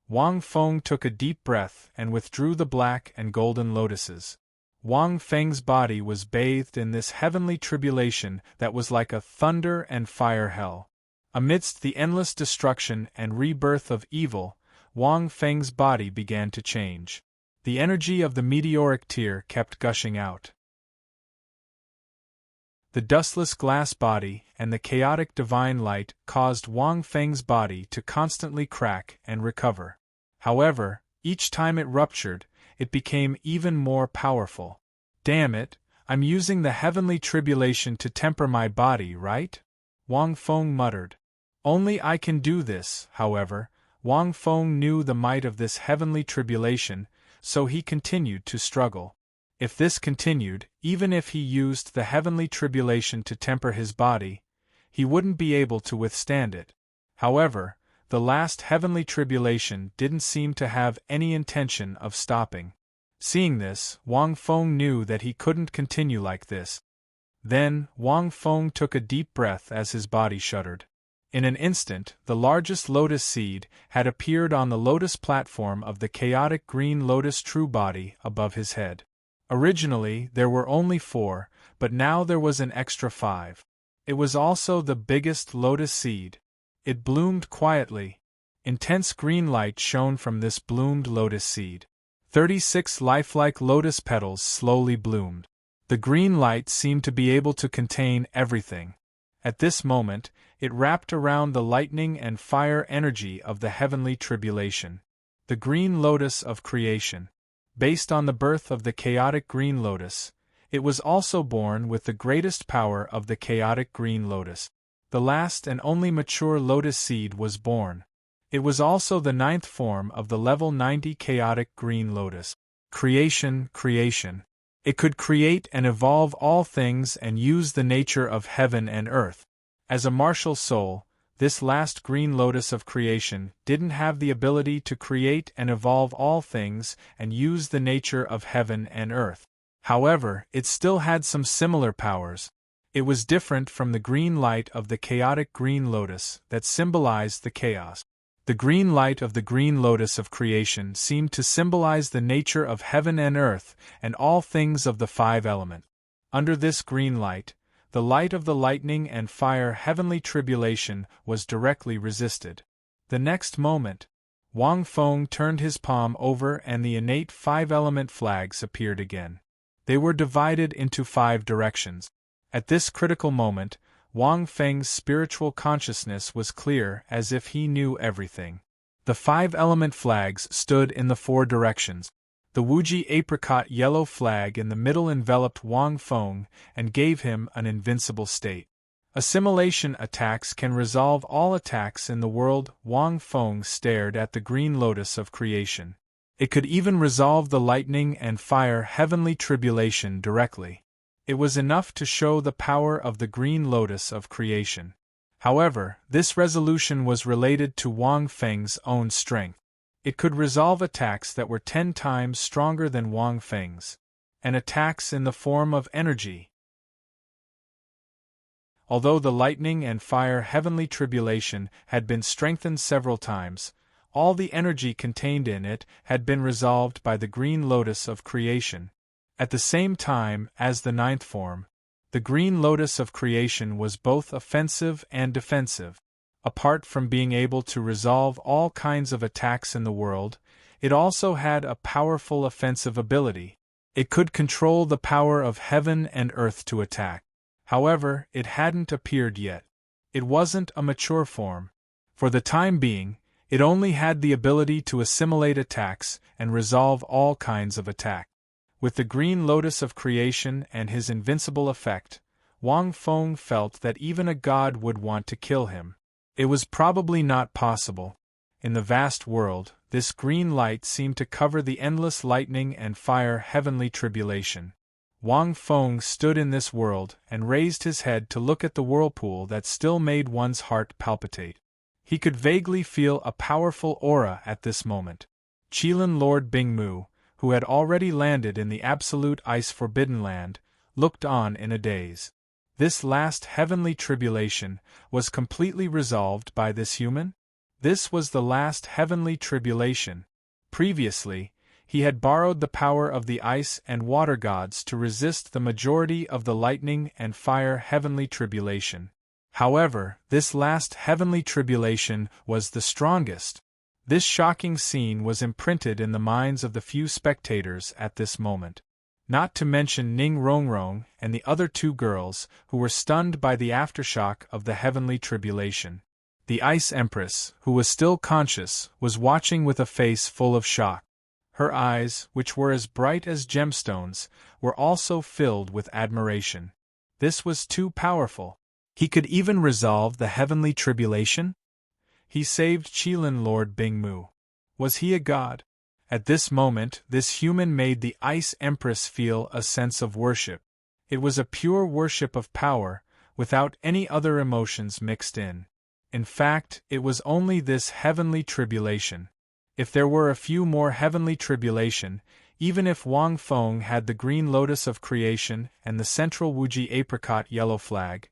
Wang Feng took a deep breath and withdrew the black and golden lotuses. Wang Feng's body was bathed in this heavenly tribulation that was like a thunder and fire hell. Amidst the endless destruction and rebirth of evil, Wang Feng's body began to change. The energy of the meteoric tear kept gushing out. The dustless glass body and the chaotic divine light caused Wang Feng's body to constantly crack and recover. However, each time it ruptured, it became even more powerful. Damn it, I'm using the heavenly tribulation to temper my body, right? Wang Feng muttered. Only I can do this, however. Wang Feng knew the might of this heavenly tribulation, so he continued to struggle. If this continued, even if he used the heavenly tribulation to temper his body, he wouldn't be able to withstand it. However, the last heavenly tribulation didn't seem to have any intention of stopping. Seeing this, Wang Feng knew that he couldn't continue like this. Then, Wang Feng took a deep breath as his body shuddered. In an instant, the largest lotus seed had appeared on the lotus platform of the chaotic green lotus true body above his head. Originally, there were only 4, but now there was an extra 5. It was also the biggest lotus seed. It bloomed quietly. Intense green light shone from this bloomed lotus seed. 36 lifelike lotus petals slowly bloomed. The green light seemed to be able to contain everything. At this moment, it wrapped around the lightning and fire energy of the heavenly tribulation. The green lotus of creation. Based on the birth of the chaotic green lotus, it was also born with the greatest power of the chaotic green lotus. The last and only mature lotus seed was born. It was also the ninth form of the level 90 chaotic green lotus. Creation. It could create and evolve all things and use the nature of heaven and earth. As a martial soul, this last green lotus of creation didn't have the ability to create and evolve all things and use the nature of heaven and earth. However, it still had some similar powers. It was different from the green light of the chaotic green lotus that symbolized the chaos. The green light of the green lotus of creation seemed to symbolize the nature of heaven and earth and all things of the five elements. Under this green light, the light of the lightning and fire heavenly tribulation was directly resisted. The next moment, Wang Feng turned his palm over and the innate five-element flags appeared again. They were divided into 5 directions. At this critical moment, Wang Feng's spiritual consciousness was clear as if he knew everything. The 5-element flags stood in the 4 directions. The Wuji apricot yellow flag in the middle enveloped Wang Feng and gave him an invincible state. Assimilation attacks can resolve all attacks in the world. Wang Feng stared at the green lotus of creation. It could even resolve the lightning and fire heavenly tribulation directly. It was enough to show the power of the green lotus of creation. However, this resolution was related to Wang Feng's own strength. It could resolve attacks that were 10 times stronger than Wang Feng's, and attacks in the form of energy. Although the lightning and fire heavenly tribulation had been strengthened several times, all the energy contained in it had been resolved by the green lotus of creation. At the same time as the 9th form, the green lotus of creation was both offensive and defensive. Apart from being able to resolve all kinds of attacks in the world, it also had a powerful offensive ability. It could control the power of heaven and earth to attack. However, it hadn't appeared yet. It wasn't a mature form. For the time being, it only had the ability to assimilate attacks and resolve all kinds of attack. With the green lotus of creation and his invincible effect, Wang Feng felt that even a god would want to kill him. It was probably not possible. In the vast world, this green light seemed to cover the endless lightning and fire heavenly tribulation. Wang Feng stood in this world and raised his head to look at the whirlpool that still made one's heart palpitate. He could vaguely feel a powerful aura at this moment. Qilin Lord Bingmu, who had already landed in the absolute ice forbidden land, looked on in a daze. This last heavenly tribulation was completely resolved by this human? This was the last heavenly tribulation. Previously, he had borrowed the power of the ice and water gods to resist the majority of the lightning and fire heavenly tribulation. However, this last heavenly tribulation was the strongest. This shocking scene was imprinted in the minds of the few spectators at this moment. Not to mention Ning Rongrong and the other 2 girls, who were stunned by the aftershock of the heavenly tribulation. The Ice Empress, who was still conscious, was watching with a face full of shock. Her eyes, which were as bright as gemstones, were also filled with admiration. This was too powerful. He could even resolve the heavenly tribulation? He saved Qilin Lord Bingmu. Was he a god? At this moment, this human made the Ice Empress feel a sense of worship. It was a pure worship of power, without any other emotions mixed in. In fact, it was only this heavenly tribulation. If there were a few more heavenly tribulation, even if Wang Feng had the green lotus of creation and the central Wuji apricot yellow flag,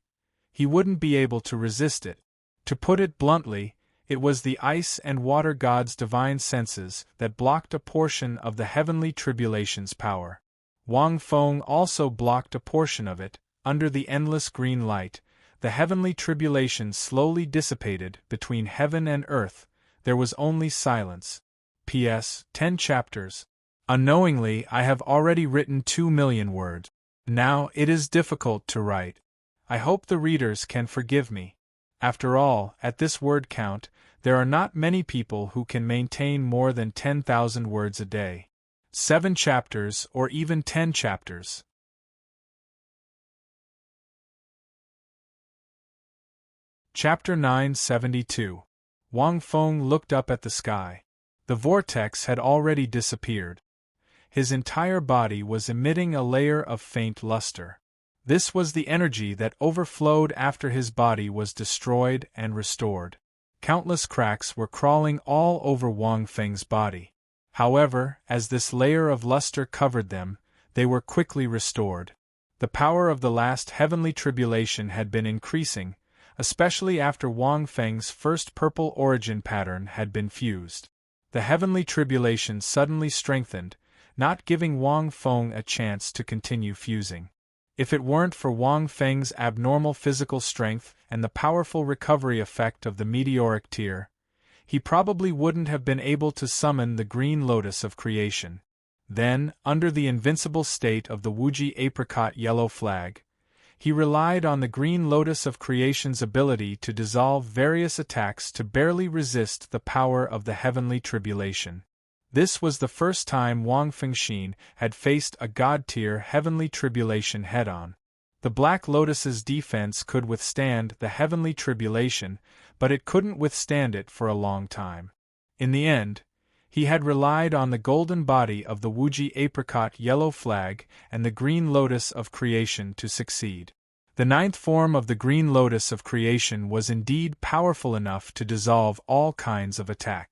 he wouldn't be able to resist it. To put it bluntly, it was the ice and water gods' divine senses that blocked a portion of the heavenly tribulation's power. Wang Feng also blocked a portion of it. Under the endless green light, the heavenly tribulation slowly dissipated between heaven and earth. There was only silence. P.S. 10 chapters. Unknowingly, I have already written 2 million words. Now it is difficult to write. I hope the readers can forgive me. After all, at this word count, there are not many people who can maintain more than 10,000 words a day. 7 chapters or even 10 chapters. Chapter 972. Wang Feng looked up at the sky. The vortex had already disappeared. His entire body was emitting a layer of faint luster. This was the energy that overflowed after his body was destroyed and restored. Countless cracks were crawling all over Wang Feng's body. However, as this layer of luster covered them, they were quickly restored. The power of the last heavenly tribulation had been increasing, especially after Wang Feng's first purple origin pattern had been fused. The heavenly tribulation suddenly strengthened, not giving Wang Feng a chance to continue fusing. If it weren't for Wang Feng's abnormal physical strength and the powerful recovery effect of the meteoric tear, he probably wouldn't have been able to summon the green lotus of creation. Then, under the invincible state of the Wuji apricot yellow flag, he relied on the green lotus of creation's ability to dissolve various attacks to barely resist the power of the heavenly tribulation. This was the first time Wang Fengxin had faced a god-tier heavenly tribulation head-on. The Black Lotus's defense could withstand the heavenly tribulation, but it couldn't withstand it for a long time. In the end, he had relied on the golden body of the Wuji apricot yellow flag and the green lotus of creation to succeed. The ninth form of the green lotus of creation was indeed powerful enough to dissolve all kinds of attack.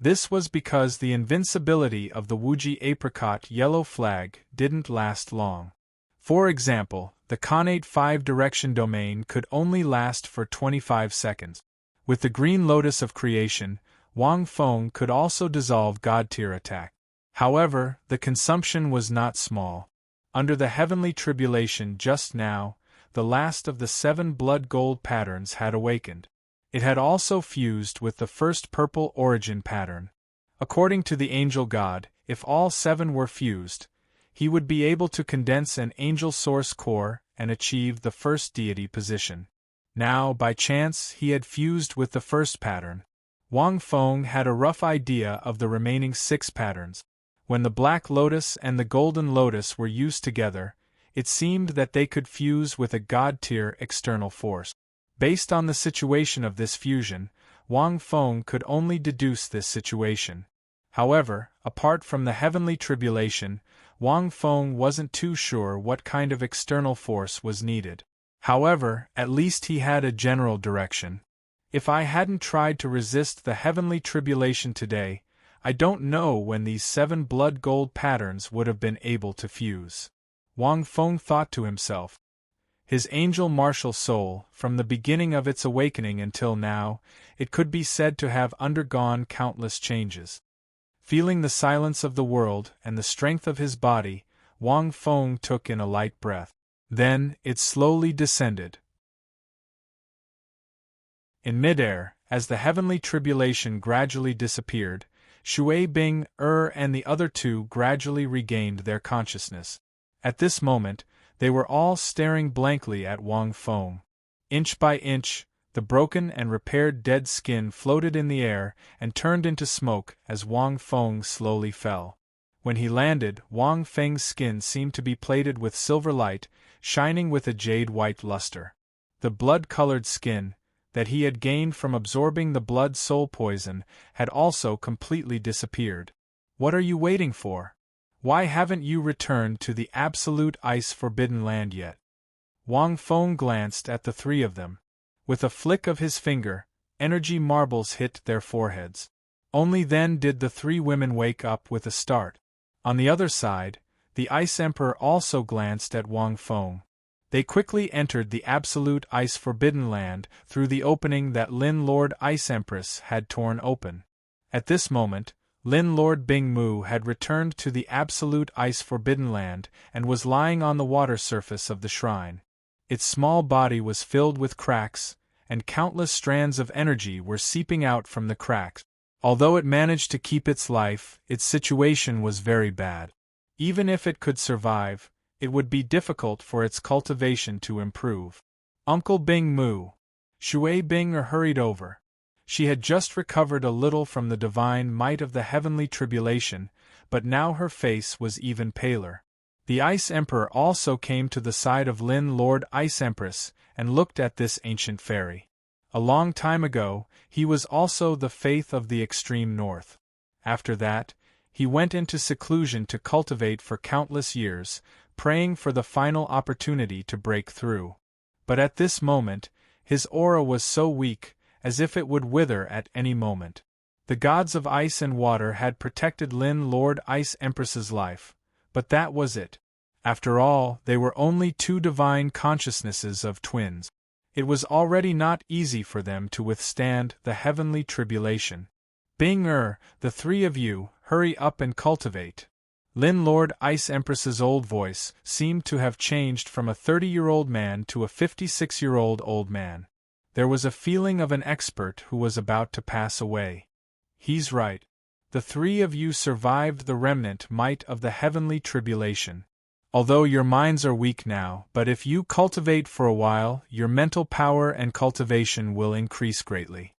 This was because the invincibility of the Wuji apricot yellow flag didn't last long. For example, the connate 5-direction domain could only last for 25 seconds. With the green lotus of creation, Wang Feng could also dissolve god-tier attack. However, the consumption was not small. Under the heavenly tribulation just now, the last of the 7 blood gold patterns had awakened. It had also fused with the first purple origin pattern. According to the angel god, if all 7 were fused, he would be able to condense an angel source core and achieve the first deity position. Now, by chance, he had fused with the first pattern. Wang Feng had a rough idea of the remaining 6 patterns. When the Black Lotus and the Golden Lotus were used together, it seemed that they could fuse with a god-tier external force. Based on the situation of this fusion, Wang Feng could only deduce this situation. However, apart from the heavenly tribulation, Wang Feng wasn't too sure what kind of external force was needed. However, at least he had a general direction. If I hadn't tried to resist the heavenly tribulation today, I don't know when these 7 blood gold patterns would have been able to fuse. Wang Feng thought to himself. His angel martial soul, from the beginning of its awakening until now, it could be said to have undergone countless changes. Feeling the silence of the world and the strength of his body, Wang Feng took in a light breath. Then, it slowly descended. In midair, as the heavenly tribulation gradually disappeared, Shui Bing, and the other 2 gradually regained their consciousness. At this moment, they were all staring blankly at Wang Feng. Inch by inch, the broken and repaired dead skin floated in the air and turned into smoke as Wang Feng slowly fell. When he landed, Wang Feng's skin seemed to be plated with silver light, shining with a jade-white luster. The blood-colored skin, that he had gained from absorbing the blood soul poison, had also completely disappeared. What are you waiting for? Why haven't you returned to the absolute ice forbidden land yet? Wang Feng glanced at the 3 of them. With a flick of his finger, energy marbles hit their foreheads. Only then did the 3 women wake up with a start. On the other side, the Ice Emperor also glanced at Wang Feng. They quickly entered the absolute ice forbidden land through the opening that Lin Lord Ice Empress had torn open. At this moment, Lin Lord Bing Mu had returned to the absolute ice forbidden land and was lying on the water surface of the shrine. Its small body was filled with cracks, and countless strands of energy were seeping out from the cracks. Although it managed to keep its life, its situation was very bad. Even if it could survive, it would be difficult for its cultivation to improve. Uncle Bing Mu. Shui Bing hurried over. She had just recovered a little from the divine might of the heavenly tribulation, but now her face was even paler. The Ice Emperor also came to the side of Lin Lord Ice Empress and looked at this ancient fairy. A long time ago, he was also the faith of the extreme north. After that, he went into seclusion to cultivate for countless years, praying for the final opportunity to break through. But at this moment, his aura was so weak, as if it would wither at any moment. The gods of ice and water had protected Lin Lord Ice Empress's life, but that was it. After all, they were only two divine consciousnesses of twins. It was already not easy for them to withstand the heavenly tribulation. The three of you, hurry up and cultivate. Lin Lord Ice Empress's old voice seemed to have changed from a 30-year-old man to a 56-year-old old man. There was a feeling of an expert who was about to pass away. He's right. The three of you survived the remnant might of the heavenly tribulation. Although your minds are weak now, but if you cultivate for a while, your mental power and cultivation will increase greatly.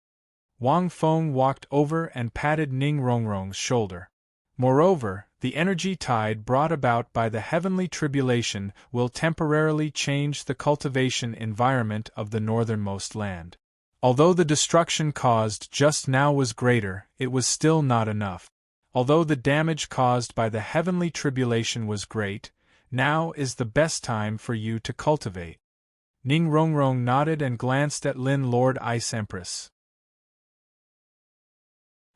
Wang Feng walked over and patted Ning Rongrong's shoulder. Moreover, the energy tide brought about by the heavenly tribulation will temporarily change the cultivation environment of the northernmost land. Although the destruction caused just now was greater, it was still not enough. Although the damage caused by the heavenly tribulation was great, now is the best time for you to cultivate. Ning Rongrong nodded and glanced at Lin Lord Ice Empress.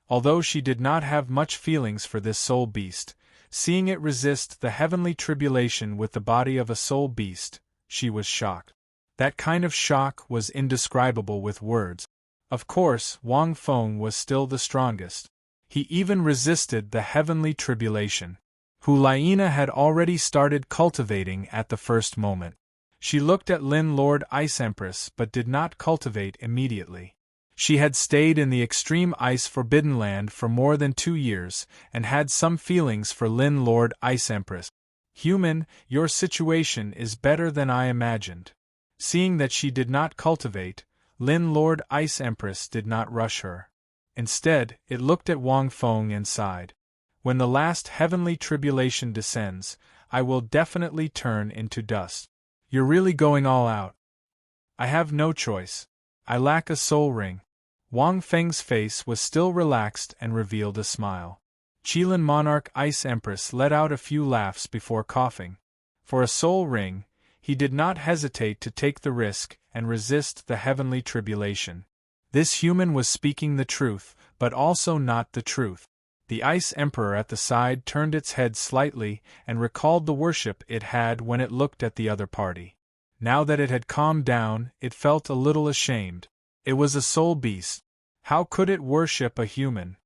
Although she did not have much feelings for this soul beast, seeing it resist the heavenly tribulation with the body of a soul beast, she was shocked. That kind of shock was indescribable with words. Of course, Wang Feng was still the strongest. He even resisted the heavenly tribulation. Hulaina had already started cultivating at the first moment. She looked at Lin Lord Ice Empress but did not cultivate immediately. She had stayed in the extreme ice forbidden land for more than 2 years, and had some feelings for Lin Lord Ice Empress. Human, your situation is better than I imagined. Seeing that she did not cultivate, Lin Lord Ice Empress did not rush her. Instead, it looked at Wang Feng and sighed. When the last heavenly tribulation descends, I will definitely turn into dust. You're really going all out. I have no choice. I lack a soul ring. Wang Feng's face was still relaxed and revealed a smile. Qilin Monarch Ice Empress let out a few laughs before coughing. For a soul ring, he did not hesitate to take the risk and resist the heavenly tribulation. This human was speaking the truth, but also not the truth. The Ice Emperor at the side turned its head slightly and recalled the worship it had when it looked at the other party. Now that it had calmed down, it felt a little ashamed. It was a soul beast. How could it worship a human?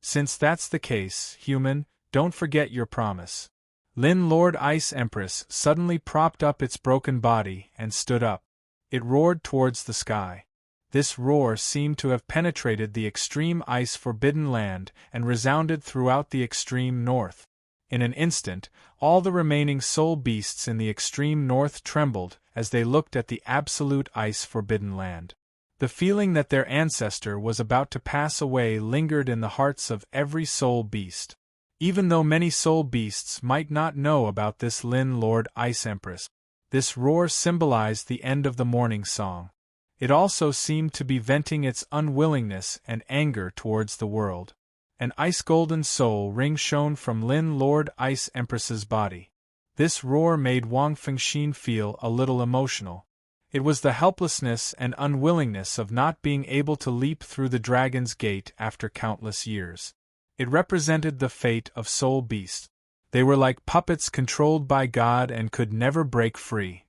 Since that's the case, human, don't forget your promise. Lin Lord Ice Empress suddenly propped up its broken body and stood up. It roared towards the sky. This roar seemed to have penetrated the extreme ice forbidden land and resounded throughout the extreme north. In an instant, all the remaining soul beasts in the extreme north trembled as they looked at the absolute ice forbidden land. The feeling that their ancestor was about to pass away lingered in the hearts of every soul beast. Even though many soul beasts might not know about this Lin Lord Ice Empress, this roar symbolized the end of the morning song. It also seemed to be venting its unwillingness and anger towards the world. An ice-golden soul ring shone from Lin Lord Ice Empress's body. This roar made Wang Fengxin feel a little emotional. It was the helplessness and unwillingness of not being able to leap through the dragon's gate after countless years. It represented the fate of soul beasts. They were like puppets controlled by God and could never break free.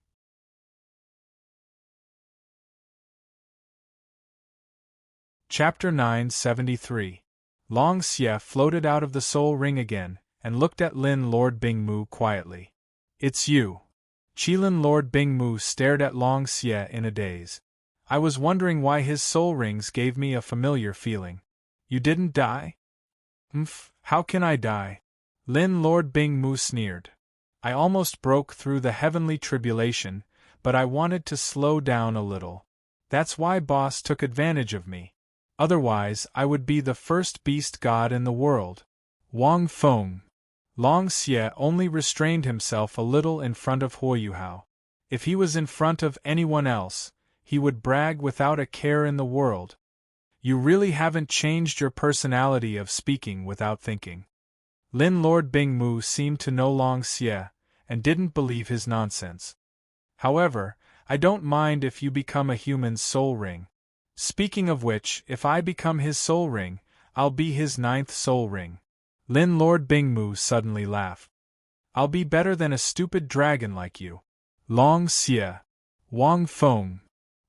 Chapter 973. Long Xie floated out of the soul ring again, and looked at Lin Lord Bingmu quietly. It's you. Qilin Lord Bingmu stared at Long Xie in a daze. I was wondering why his soul rings gave me a familiar feeling. You didn't die? How can I die? Lin Lord Bingmu sneered. I almost broke through the heavenly tribulation, but I wanted to slow down a little. That's why Boss took advantage of me. Otherwise, I would be the first beast god in the world. Wang Feng. Long Xie only restrained himself a little in front of Huoyuhao. If he was in front of anyone else, he would brag without a care in the world. You really haven't changed your personality of speaking without thinking. Lin Lord Bingmu seemed to know Long Xie, and didn't believe his nonsense. However, I don't mind if you become a human's soul ring. Speaking of which, if I become his soul ring, I'll be his 9th soul ring. Lin Lord Bingmu suddenly laughed. I'll be better than a stupid dragon like you. Long Xie. Wang Feng.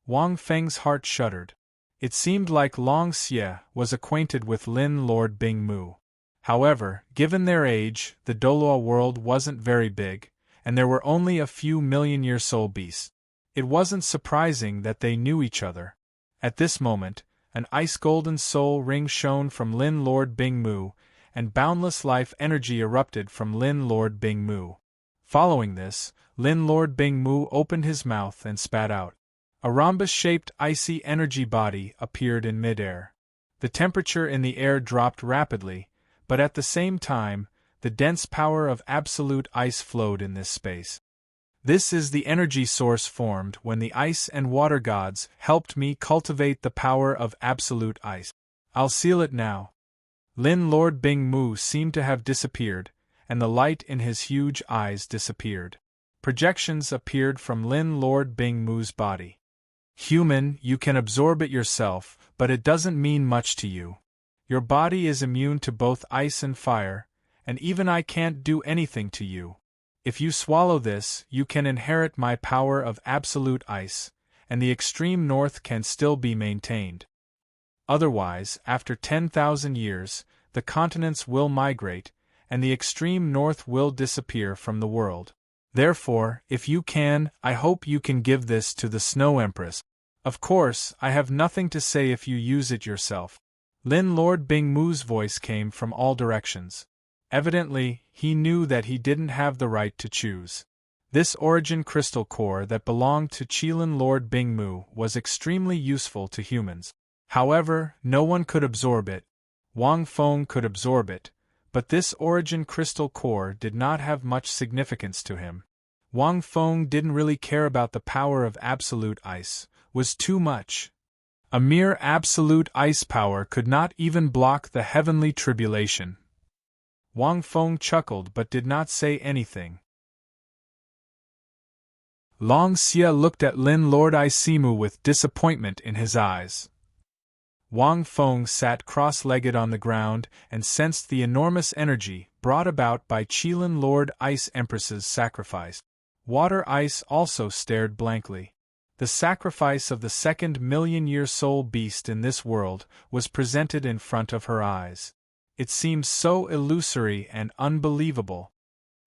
Wang Feng's heart shuddered. It seemed like Long Xie was acquainted with Lin Lord Bingmu. However, given their age, the Douluo world wasn't very big, and there were only a few million-year soul beasts. It wasn't surprising that they knew each other. At this moment, an ice-golden soul ring shone from Lin Lord Bingmu, and boundless life energy erupted from Lin Lord Bingmu. Following this, Lin Lord Bingmu opened his mouth and spat out. A rhombus-shaped icy energy body appeared in midair. The temperature in the air dropped rapidly, but at the same time, the dense power of absolute ice flowed in this space. This is the energy source formed when the ice and water gods helped me cultivate the power of absolute ice. I'll seal it now. Lin Lord Bingmu seemed to have disappeared, and the light in his huge eyes disappeared. Projections appeared from Lin Lord Bingmu's body. Human, you can absorb it yourself, but it doesn't mean much to you. Your body is immune to both ice and fire, and even I can't do anything to you. If you swallow this, you can inherit my power of absolute ice, and the extreme north can still be maintained. Otherwise, after 10,000 years, the continents will migrate, and the extreme north will disappear from the world. Therefore, if you can, I hope you can give this to the Snow Empress. Of course, I have nothing to say if you use it yourself. Lin Lord Bingmu's voice came from all directions. Evidently, he knew that he didn't have the right to choose. This origin crystal core that belonged to Qilin Lord Bingmu was extremely useful to humans. However, no one could absorb it. Wang Feng could absorb it, but this origin crystal core did not have much significance to him. Wang Feng didn't really care about the power of absolute ice, was too much. A mere absolute ice power could not even block the heavenly tribulation. Wang Feng chuckled but did not say anything. Long Xie looked at Lin Lord Isimu with disappointment in his eyes. Wang Feng sat cross-legged on the ground and sensed the enormous energy brought about by Qilin Lord Ice Empress's sacrifice. Water Ice also stared blankly. The sacrifice of the 2nd million-year soul beast in this world was presented in front of her eyes. It seemed so illusory and unbelievable.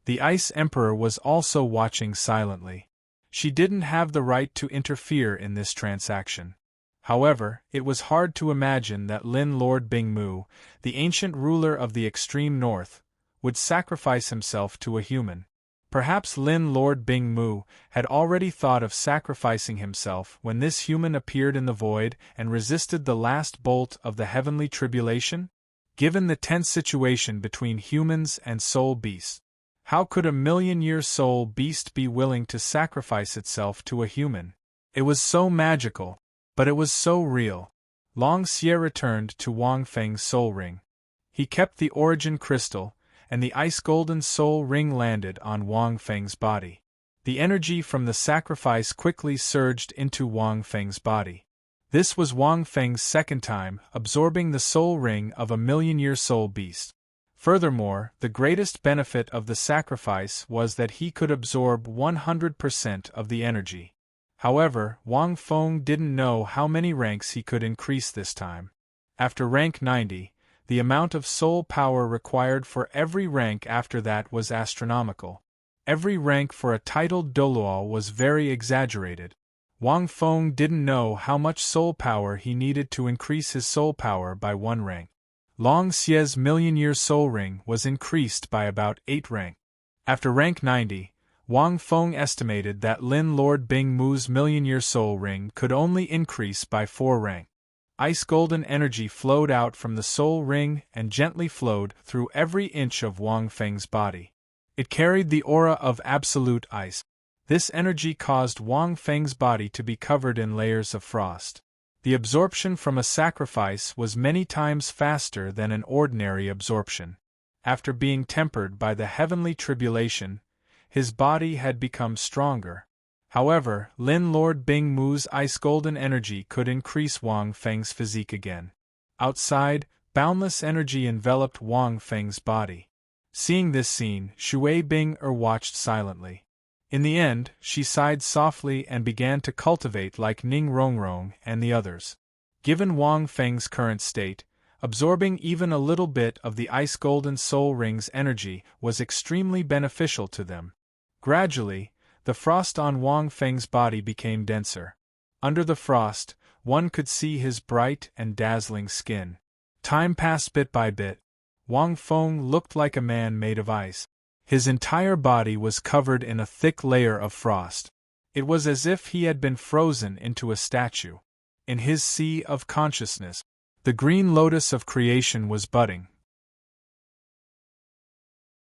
The Ice Emperor was also watching silently. She didn't have the right to interfere in this transaction. However, it was hard to imagine that Lin Lord Bingmu, the ancient ruler of the extreme north, would sacrifice himself to a human. Perhaps Lin Lord Bingmu had already thought of sacrificing himself when this human appeared in the void and resisted the last bolt of the heavenly tribulation? Given the tense situation between humans and soul beasts, how could a million-year soul beast be willing to sacrifice itself to a human? It was so magical, but it was so real. Long Xie returned to Wang Feng's soul ring. He kept the origin crystal, and the ice-golden soul ring landed on Wang Feng's body. The energy from the sacrifice quickly surged into Wang Feng's body. This was Wang Feng's 2nd time absorbing the soul ring of a million-year soul beast. Furthermore, the greatest benefit of the sacrifice was that he could absorb 100% of the energy. However, Wang Feng didn't know how many ranks he could increase this time. After rank 90, the amount of soul power required for every rank after that was astronomical. Every rank for a titled Douluo was very exaggerated. Wang Feng didn't know how much soul power he needed to increase his soul power by 1 rank. Long Xie's million-year soul ring was increased by about 8 rank. After rank 90, Wang Feng estimated that Lin Lord Bingmu's million-year soul ring could only increase by 4 rank. Ice-golden energy flowed out from the soul ring and gently flowed through every inch of Wang Feng's body. It carried the aura of absolute ice. This energy caused Wang Feng's body to be covered in layers of frost. The absorption from a sacrifice was many times faster than an ordinary absorption. After being tempered by the heavenly tribulation, his body had become stronger. However, Lin Lord Bing Mu's ice-golden energy could increase Wang Feng's physique again. Outside, boundless energy enveloped Wang Feng's body. Seeing this scene, Shui Bing watched silently. In the end, she sighed softly and began to cultivate like Ning Rongrong and the others. Given Wang Feng's current state, absorbing even a little bit of the ice-golden soul ring's energy was extremely beneficial to them. Gradually, the frost on Wang Feng's body became denser. Under the frost, one could see his bright and dazzling skin. Time passed bit by bit. Wang Feng looked like a man made of ice. His entire body was covered in a thick layer of frost. It was as if he had been frozen into a statue. In his sea of consciousness, the green lotus of creation was budding.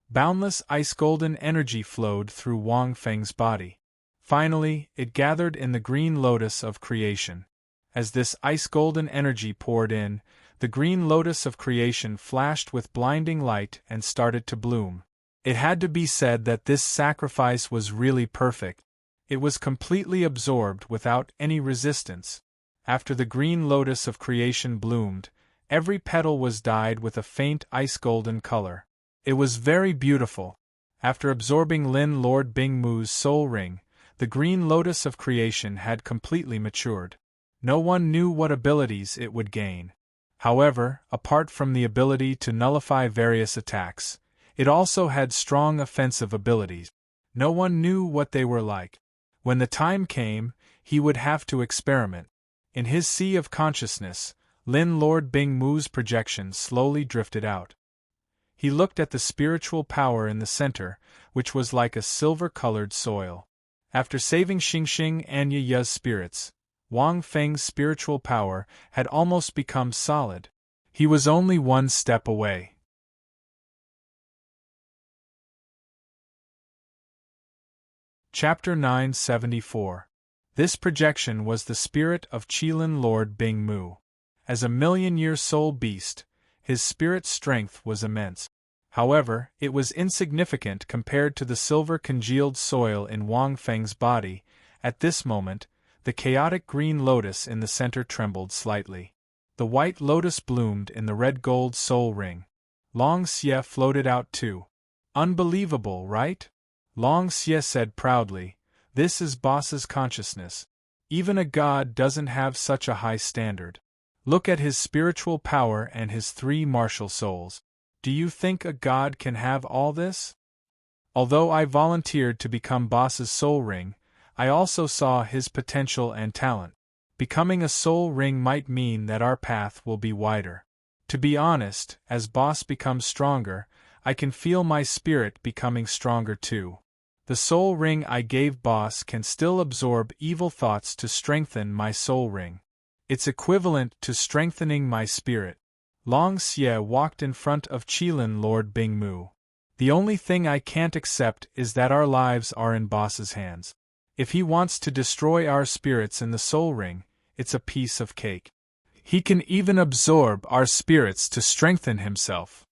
Boundless ice-golden energy flowed through Wang Feng's body. Finally, it gathered in the green lotus of creation. As this ice-golden energy poured in, the green lotus of creation flashed with blinding light and started to bloom. It had to be said that this sacrifice was really perfect. It was completely absorbed without any resistance. After the green lotus of creation bloomed, every petal was dyed with a faint ice-golden color. It was very beautiful. After absorbing Lin Lord Bing Mu's soul ring, the green lotus of creation had completely matured. No one knew what abilities it would gain. However, apart from the ability to nullify various attacks, it also had strong offensive abilities. No one knew what they were like. When the time came, he would have to experiment. In his sea of consciousness, Lin Lord Bing Mu's projection slowly drifted out. He looked at the spiritual power in the center, which was like a silver-colored soil. After saving Xingxing and Ya's spirits, Wang Feng's spiritual power had almost become solid. He was only one step away. Chapter 974. This projection was the spirit of Qilin Lord Bing Mu. As a million-year soul beast, his spirit strength was immense. However, it was insignificant compared to the silver-congealed soil in Wang Feng's body. At this moment, the chaotic green lotus in the center trembled slightly. The white lotus bloomed in the red-gold soul ring. Long Xie floated out too. Unbelievable, right? Long Xie said proudly, "This is boss's consciousness. Even a god doesn't have such a high standard. Look at his spiritual power and his 3 martial souls. Do you think a god can have all this?" Although I volunteered to become boss's soul ring, I also saw his potential and talent. Becoming a soul ring might mean that our path will be wider. To be honest, as boss becomes stronger, I can feel my spirit becoming stronger too. The soul ring I gave boss can still absorb evil thoughts to strengthen my soul ring. It's equivalent to strengthening my spirit. Long Xie walked in front of Qilin Lord Bing Mu. The only thing I can't accept is that our lives are in boss's hands. If he wants to destroy our spirits in the soul ring, it's a piece of cake. He can even absorb our spirits to strengthen himself.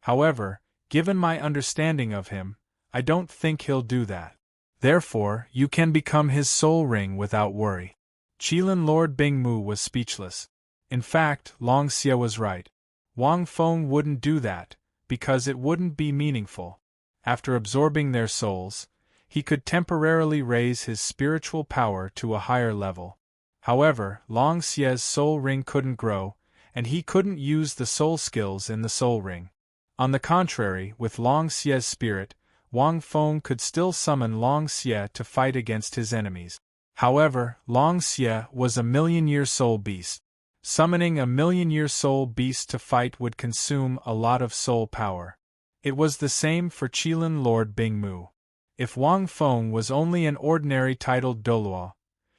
However, given my understanding of him, I don't think he'll do that. Therefore, you can become his soul ring without worry. Qilin Lord Bing Mu was speechless. In fact, Long Xie was right. Wang Feng wouldn't do that, because it wouldn't be meaningful. After absorbing their souls, he could temporarily raise his spiritual power to a higher level. However, Long Xie's soul ring couldn't grow, and he couldn't use the soul skills in the soul ring. On the contrary, with Long Xie's spirit, Wang Feng could still summon Long Xie to fight against his enemies. However, Long Xie was a million-year soul beast. Summoning a million-year soul beast to fight would consume a lot of soul power. It was the same for Qilin Lord Bing Mu. If Wang Feng was only an ordinary titled Douluo,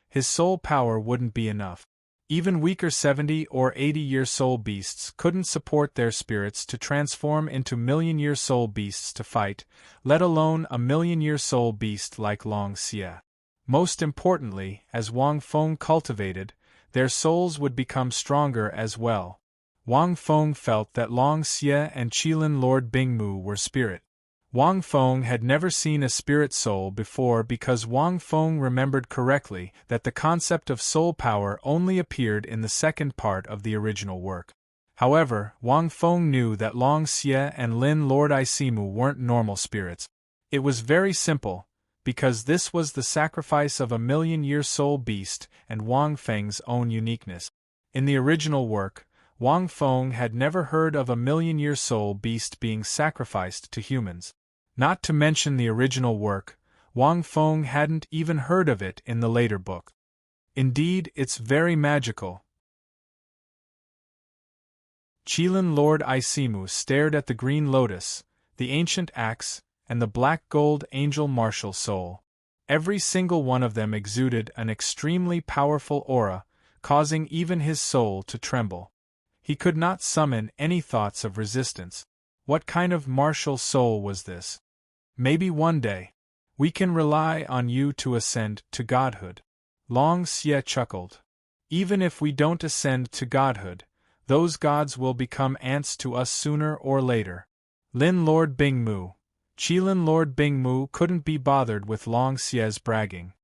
his soul power wouldn't be enough. Even weaker 70 or 80-year soul beasts couldn't support their spirits to transform into million-year soul beasts to fight, let alone a million-year soul beast like Long Xie. Most importantly, as Wang Feng cultivated, their souls would become stronger as well. Wang Feng felt that Long Xie and Qilin Lord Bingmu were spirit. Wang Feng had never seen a spirit soul before because Wang Feng remembered correctly that the concept of soul power only appeared in the second part of the original work. However, Wang Feng knew that Long Xie and Lin Lord Isimu weren't normal spirits. It was very simple, because this was the sacrifice of a million-year soul beast and Wang Feng's own uniqueness. In the original work, Wang Feng had never heard of a million-year soul beast being sacrificed to humans. Not to mention the original work, Wang Feng hadn't even heard of it in the later book. Indeed, it's very magical. Qilin Lord Isimu stared at the green lotus, the ancient axe, and the black gold angel martial soul. Every single one of them exuded an extremely powerful aura, causing even his soul to tremble. He could not summon any thoughts of resistance. What kind of martial soul was this? Maybe one day, we can rely on you to ascend to godhood. Long Xie chuckled. Even if we don't ascend to godhood, those gods will become ants to us sooner or later. Lin Lord Bingmu. Qilin Lord Bingmu couldn't be bothered with Long Xie's bragging.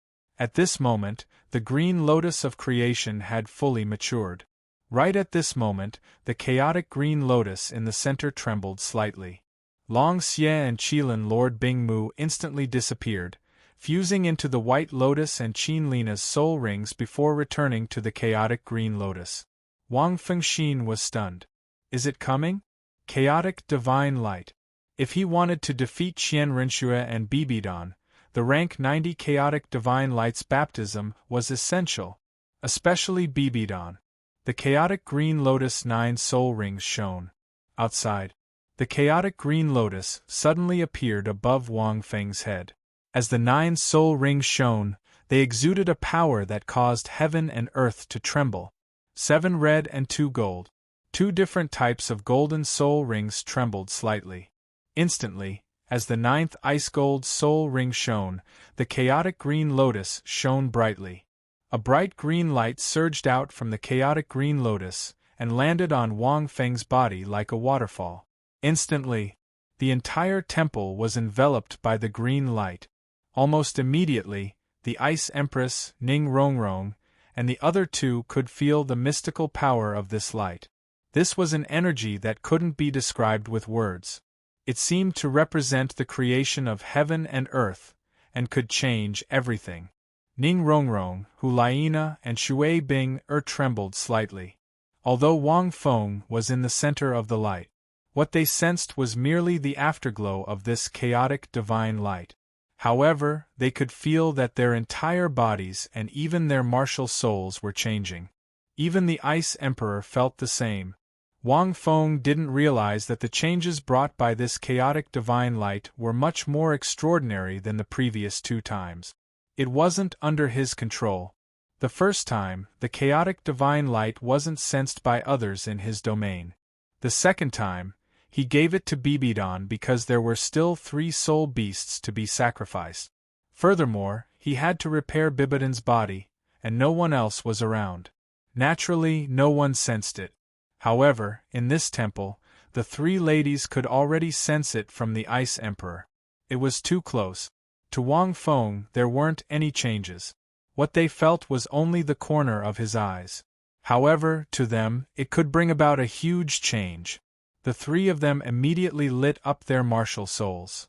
At this moment, the green lotus of creation had fully matured. Right at this moment, the chaotic green lotus in the center trembled slightly. Long Xie and Qilin Lord Bingmu instantly disappeared, fusing into the white lotus and Qin Lina's soul rings before returning to the chaotic green lotus. Wang Fengxin was stunned. Is it coming? Chaotic divine light. If he wanted to defeat Qian Rinxue and Bibidan, the rank 90 chaotic divine light's baptism was essential, especially Bibidan. The chaotic green lotus 9 soul rings shone. Outside, the chaotic green lotus suddenly appeared above Wang Feng's head. As the 9 soul rings shone, they exuded a power that caused heaven and earth to tremble. 7 red and 2 gold. 2 different types of golden soul rings trembled slightly. Instantly, as the 9th ice gold soul ring shone, the chaotic green lotus shone brightly. A bright green light surged out from the chaotic green lotus and landed on Wang Feng's body like a waterfall. Instantly, the entire temple was enveloped by the green light. Almost immediately, the Ice Empress, Ning Rongrong, and the other 2 could feel the mystical power of this light. This was an energy that couldn't be described with words. It seemed to represent the creation of heaven and earth, and could change everything. Ning Rongrong, Hulaina, and Shui Bing trembled slightly. Although Wang Feng was in the center of the light, what they sensed was merely the afterglow of this chaotic divine light. However, they could feel that their entire bodies and even their martial souls were changing. Even the Ice Emperor felt the same. Wang Feng didn't realize that the changes brought by this chaotic divine light were much more extraordinary than the previous 2 times. It wasn't under his control. The first time, the chaotic divine light wasn't sensed by others in his domain. The second time, he gave it to Bibidan because there were still 3 soul beasts to be sacrificed. Furthermore, he had to repair Bibidan's body, and no one else was around. Naturally, no one sensed it. However, in this temple, the 3 ladies could already sense it from the Ice Emperor. It was too close. To Wang Feng, there weren't any changes. What they felt was only the corner of his eyes. However, to them, it could bring about a huge change. The 3 of them immediately lit up their martial souls.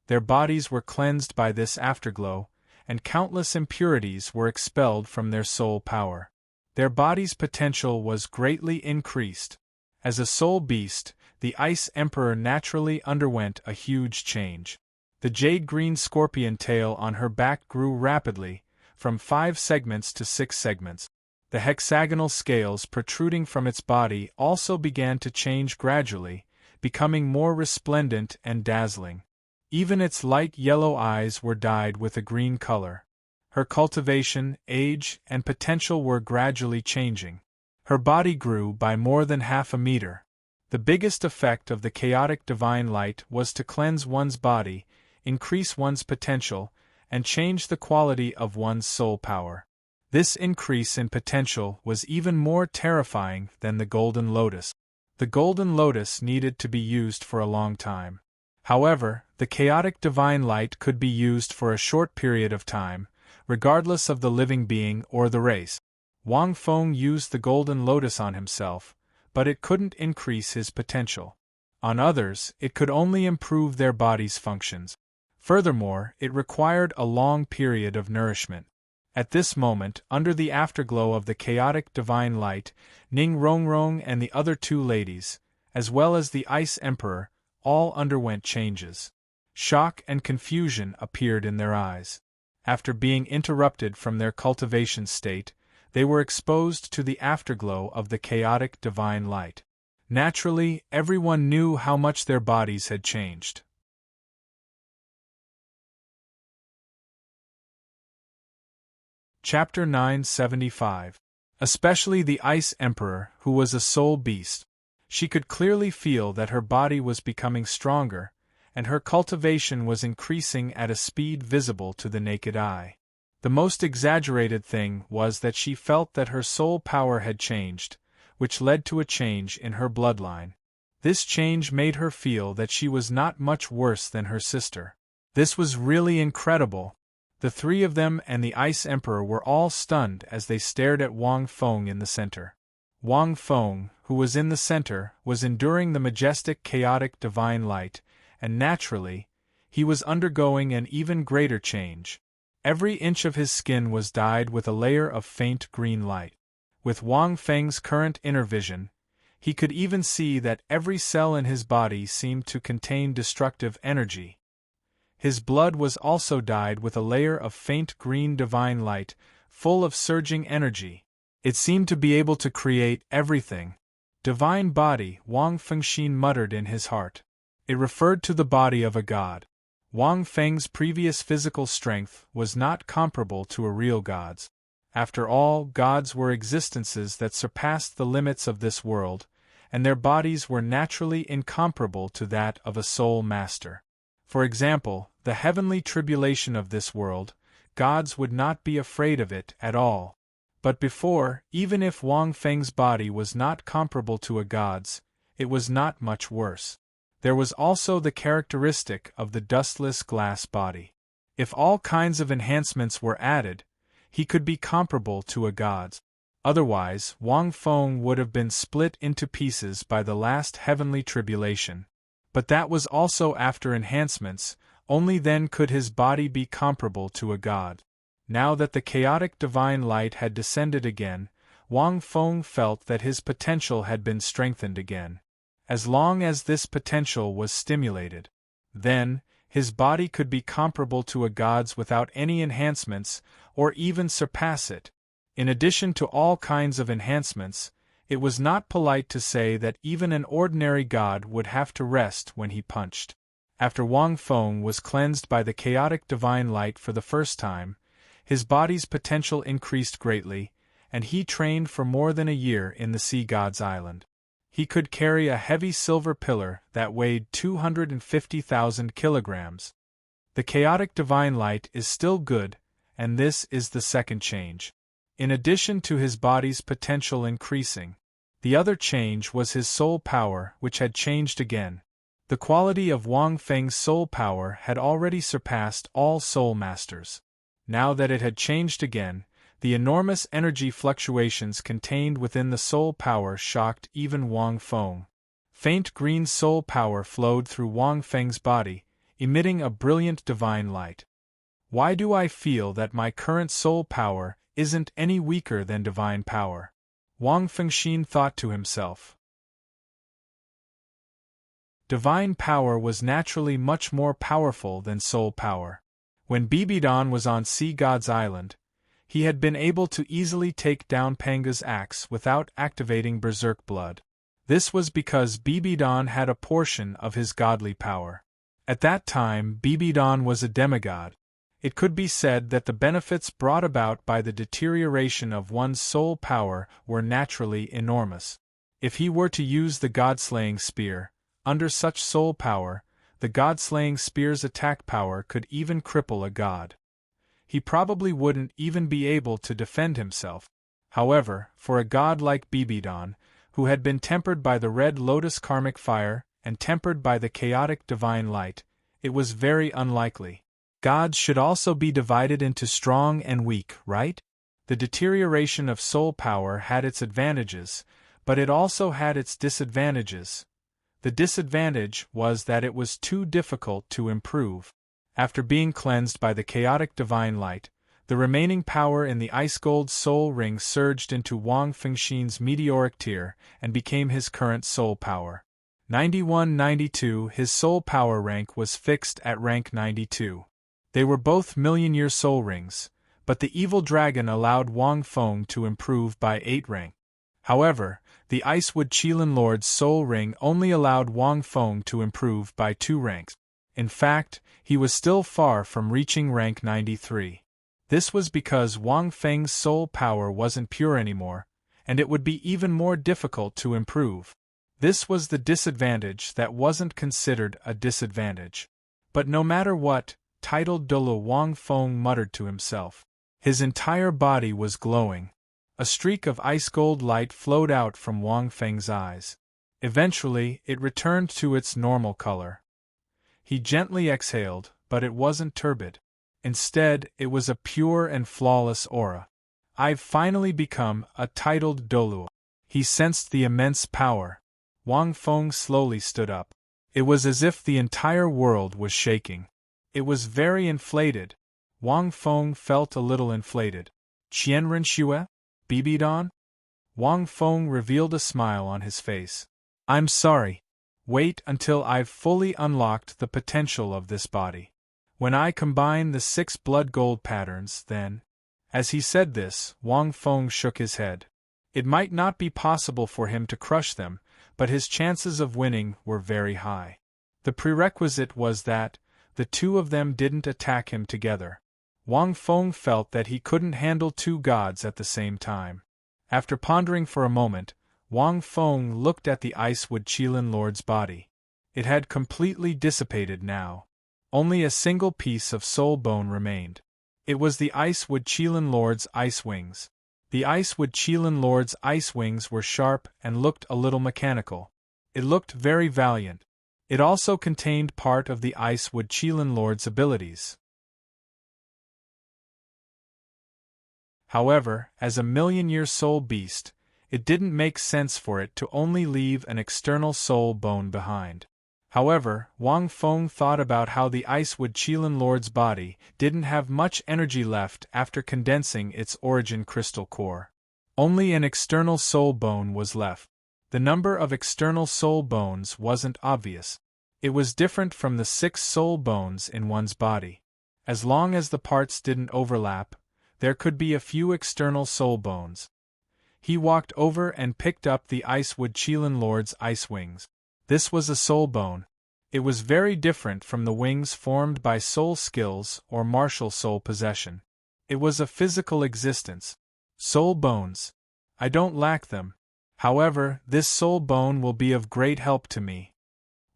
Their bodies were cleansed by this afterglow, and countless impurities were expelled from their soul power. Their body's potential was greatly increased. As a soul beast, the Ice Emperor naturally underwent a huge change. The jade-green scorpion tail on her back grew rapidly, from 5 segments to 6 segments. The hexagonal scales protruding from its body also began to change gradually, becoming more resplendent and dazzling. Even its light yellow eyes were dyed with a green color. Her cultivation, age, and potential were gradually changing. Her body grew by more than half a meter. The biggest effect of the chaotic divine light was to cleanse one's body, increase one's potential, and change the quality of one's soul power. This increase in potential was even more terrifying than the golden lotus. The golden lotus needed to be used for a long time. However, the chaotic divine light could be used for a short period of time, regardless of the living being or the race. Wang Feng used the golden lotus on himself, but it couldn't increase his potential. On others, it could only improve their body's functions. Furthermore, it required a long period of nourishment. At this moment, under the afterglow of the chaotic divine light, Ning Rongrong and the other two ladies, as well as the Ice Emperor, all underwent changes. Shock and confusion appeared in their eyes. After being interrupted from their cultivation state, they were exposed to the afterglow of the chaotic divine light. Naturally, everyone knew how much their bodies had changed. Chapter 975. Especially the Ice Emperor, who was a soul beast. She could clearly feel that her body was becoming stronger, and her cultivation was increasing at a speed visible to the naked eye. The most exaggerated thing was that she felt that her soul power had changed, which led to a change in her bloodline. This change made her feel that she was not much worse than her sister. This was really incredible. The three of them and the Ice Emperor were all stunned as they stared at Wang Feng in the center. Wang Feng, who was in the center, was enduring the majestic chaotic divine light, and naturally, he was undergoing an even greater change. Every inch of his skin was dyed with a layer of faint green light. With Wang Feng's current inner vision, he could even see that every cell in his body seemed to contain destructive energy. His blood was also dyed with a layer of faint green divine light, full of surging energy. It seemed to be able to create everything. Divine body, Wang Fengxin muttered in his heart. It referred to the body of a god. Wang Feng's previous physical strength was not comparable to a real god's. After all, gods were existences that surpassed the limits of this world, and their bodies were naturally incomparable to that of a soul master. For example, the heavenly tribulation of this world, gods would not be afraid of it at all. But before, even if Wang Feng's body was not comparable to a god's, it was not much worse. There was also the characteristic of the dustless glass body. If all kinds of enhancements were added, he could be comparable to a god's. Otherwise, Wang Feng would have been split into pieces by the last heavenly tribulation. But that was also after enhancements, only then could his body be comparable to a god. Now that the chaotic divine light had descended again, Wang Feng felt that his potential had been strengthened again. As long as this potential was stimulated, then, his body could be comparable to a god's without any enhancements, or even surpass it. In addition to all kinds of enhancements, it was not polite to say that even an ordinary god would have to rest when he punched. After Wang Feng was cleansed by the chaotic divine light for the first time, his body's potential increased greatly, and he trained for more than a year in the Sea God's Island. He could carry a heavy silver pillar that weighed 250,000 kilograms. The chaotic divine light is still good, and this is the second change. In addition to his body's potential increasing, the other change was his soul power, which had changed again. The quality of Wang Feng's soul power had already surpassed all soul masters. Now that it had changed again, the enormous energy fluctuations contained within the soul power shocked even Wang Feng. Faint green soul power flowed through Wang Feng's body, emitting a brilliant divine light. Why do I feel that my current soul power isn't any weaker than divine power? Wang Fengxin thought to himself. Divine power was naturally much more powerful than soul power. When Bibidon was on Sea God's Island, he had been able to easily take down Panga's axe without activating berserk blood. This was because Bibidon had a portion of his godly power. At that time, Bibidon was a demigod. It could be said that the benefits brought about by the deterioration of one's soul power were naturally enormous. If he were to use the god-slaying spear, under such soul power, the god-slaying spear's attack power could even cripple a god. He probably wouldn't even be able to defend himself. However, for a god like Bibidon, who had been tempered by the red lotus karmic fire and tempered by the chaotic divine light, it was very unlikely. Gods should also be divided into strong and weak, right? The deterioration of soul power had its advantages, but it also had its disadvantages. The disadvantage was that it was too difficult to improve. After being cleansed by the chaotic divine light, the remaining power in the ice gold soul ring surged into Wang Fengxin's meteoric tier and became his current soul power. 91-92. His soul power rank was fixed at rank 92. They were both million-year soul rings, but the evil dragon allowed Wang Feng to improve by 8 rank. However, the Icewood Qilin Lord's soul ring only allowed Wang Feng to improve by 2 ranks. In fact, he was still far from reaching rank 93. This was because Wang Feng's soul power wasn't pure anymore, and it would be even more difficult to improve. This was the disadvantage that wasn't considered a disadvantage. But no matter what, titled Douluo, Wang Feng muttered to himself. His entire body was glowing. A streak of ice gold light flowed out from Wang Feng's eyes. Eventually, it returned to its normal color. He gently exhaled, but it wasn't turbid. Instead, it was a pure and flawless aura. I've finally become a titled Douluo. He sensed the immense power. Wang Feng slowly stood up. It was as if the entire world was shaking. It was very inflated. Wang Feng felt a little inflated. Qianren Xue? Bibidon? Wang Feng revealed a smile on his face. I'm sorry. Wait until I've fully unlocked the potential of this body. When I combine the 6 blood gold patterns, then... As he said this, Wang Feng shook his head. It might not be possible for him to crush them, but his chances of winning were very high. The prerequisite was that the two of them didn't attack him together. Wang Feng felt that he couldn't handle 2 gods at the same time. After pondering for a moment, Wang Feng looked at the Icewood Qilin Lord's body. It had completely dissipated now. Only a single piece of soul bone remained. It was the Icewood Qilin Lord's ice wings. The Icewood Qilin Lord's ice wings were sharp and looked a little mechanical. It looked very valiant. It also contained part of the Icewood Qilin Lord's abilities. However, as a million-year soul beast, it didn't make sense for it to only leave an external soul bone behind. However, Wang Feng thought about how the Icewood Qilin Lord's body didn't have much energy left after condensing its origin crystal core. Only an external soul bone was left. The number of external soul bones wasn't obvious. It was different from the 6 soul bones in one's body. As long as the parts didn't overlap, there could be a few external soul bones. He walked over and picked up the Icewood Qilin Lord's ice wings. This was a soul bone. It was very different from the wings formed by soul skills or martial soul possession. It was a physical existence. Soul bones. I don't lack them. However, this soul bone will be of great help to me.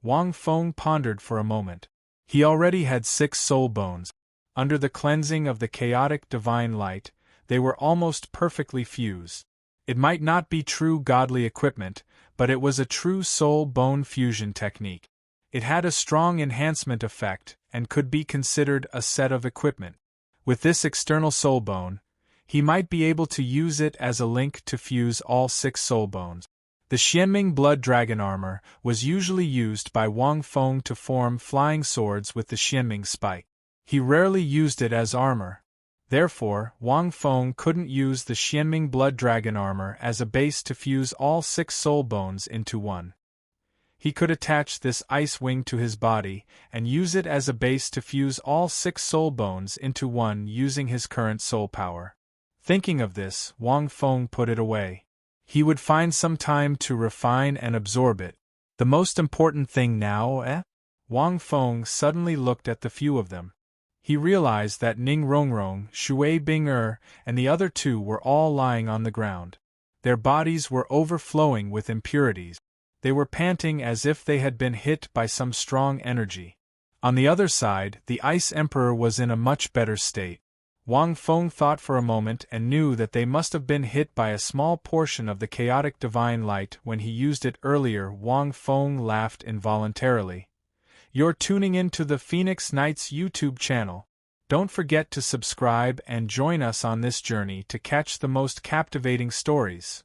Wang Feng pondered for a moment. He already had 6 soul bones. Under the cleansing of the chaotic divine light, they were almost perfectly fused. It might not be true godly equipment, but it was a true soul-bone fusion technique. It had a strong enhancement effect and could be considered a set of equipment. With this external soul bone, he might be able to use it as a link to fuse all 6 soul bones. The Xianming Blood Dragon armor was usually used by Wang Feng to form flying swords with the Xianming spike. He rarely used it as armor. Therefore, Wang Feng couldn't use the Xianming Blood Dragon armor as a base to fuse all 6 soul bones into one. He could attach this ice wing to his body and use it as a base to fuse all 6 soul bones into one using his current soul power. Thinking of this, Wang Feng put it away. He would find some time to refine and absorb it. The most important thing now, Wang Feng suddenly looked at the few of them. he realized that Ning Rongrong, Shui Bing and the other two were all lying on the ground. Their bodies were overflowing with impurities. They were panting as if they had been hit by some strong energy. On the other side, the Ice Emperor was in a much better state. Wang Feng thought for a moment and knew that they must have been hit by a small portion of the chaotic divine light when he used it earlier. Wang Feng laughed involuntarily. You're tuning in to the Phoenix Knights YouTube channel. Don't forget to subscribe and join us on this journey to catch the most captivating stories.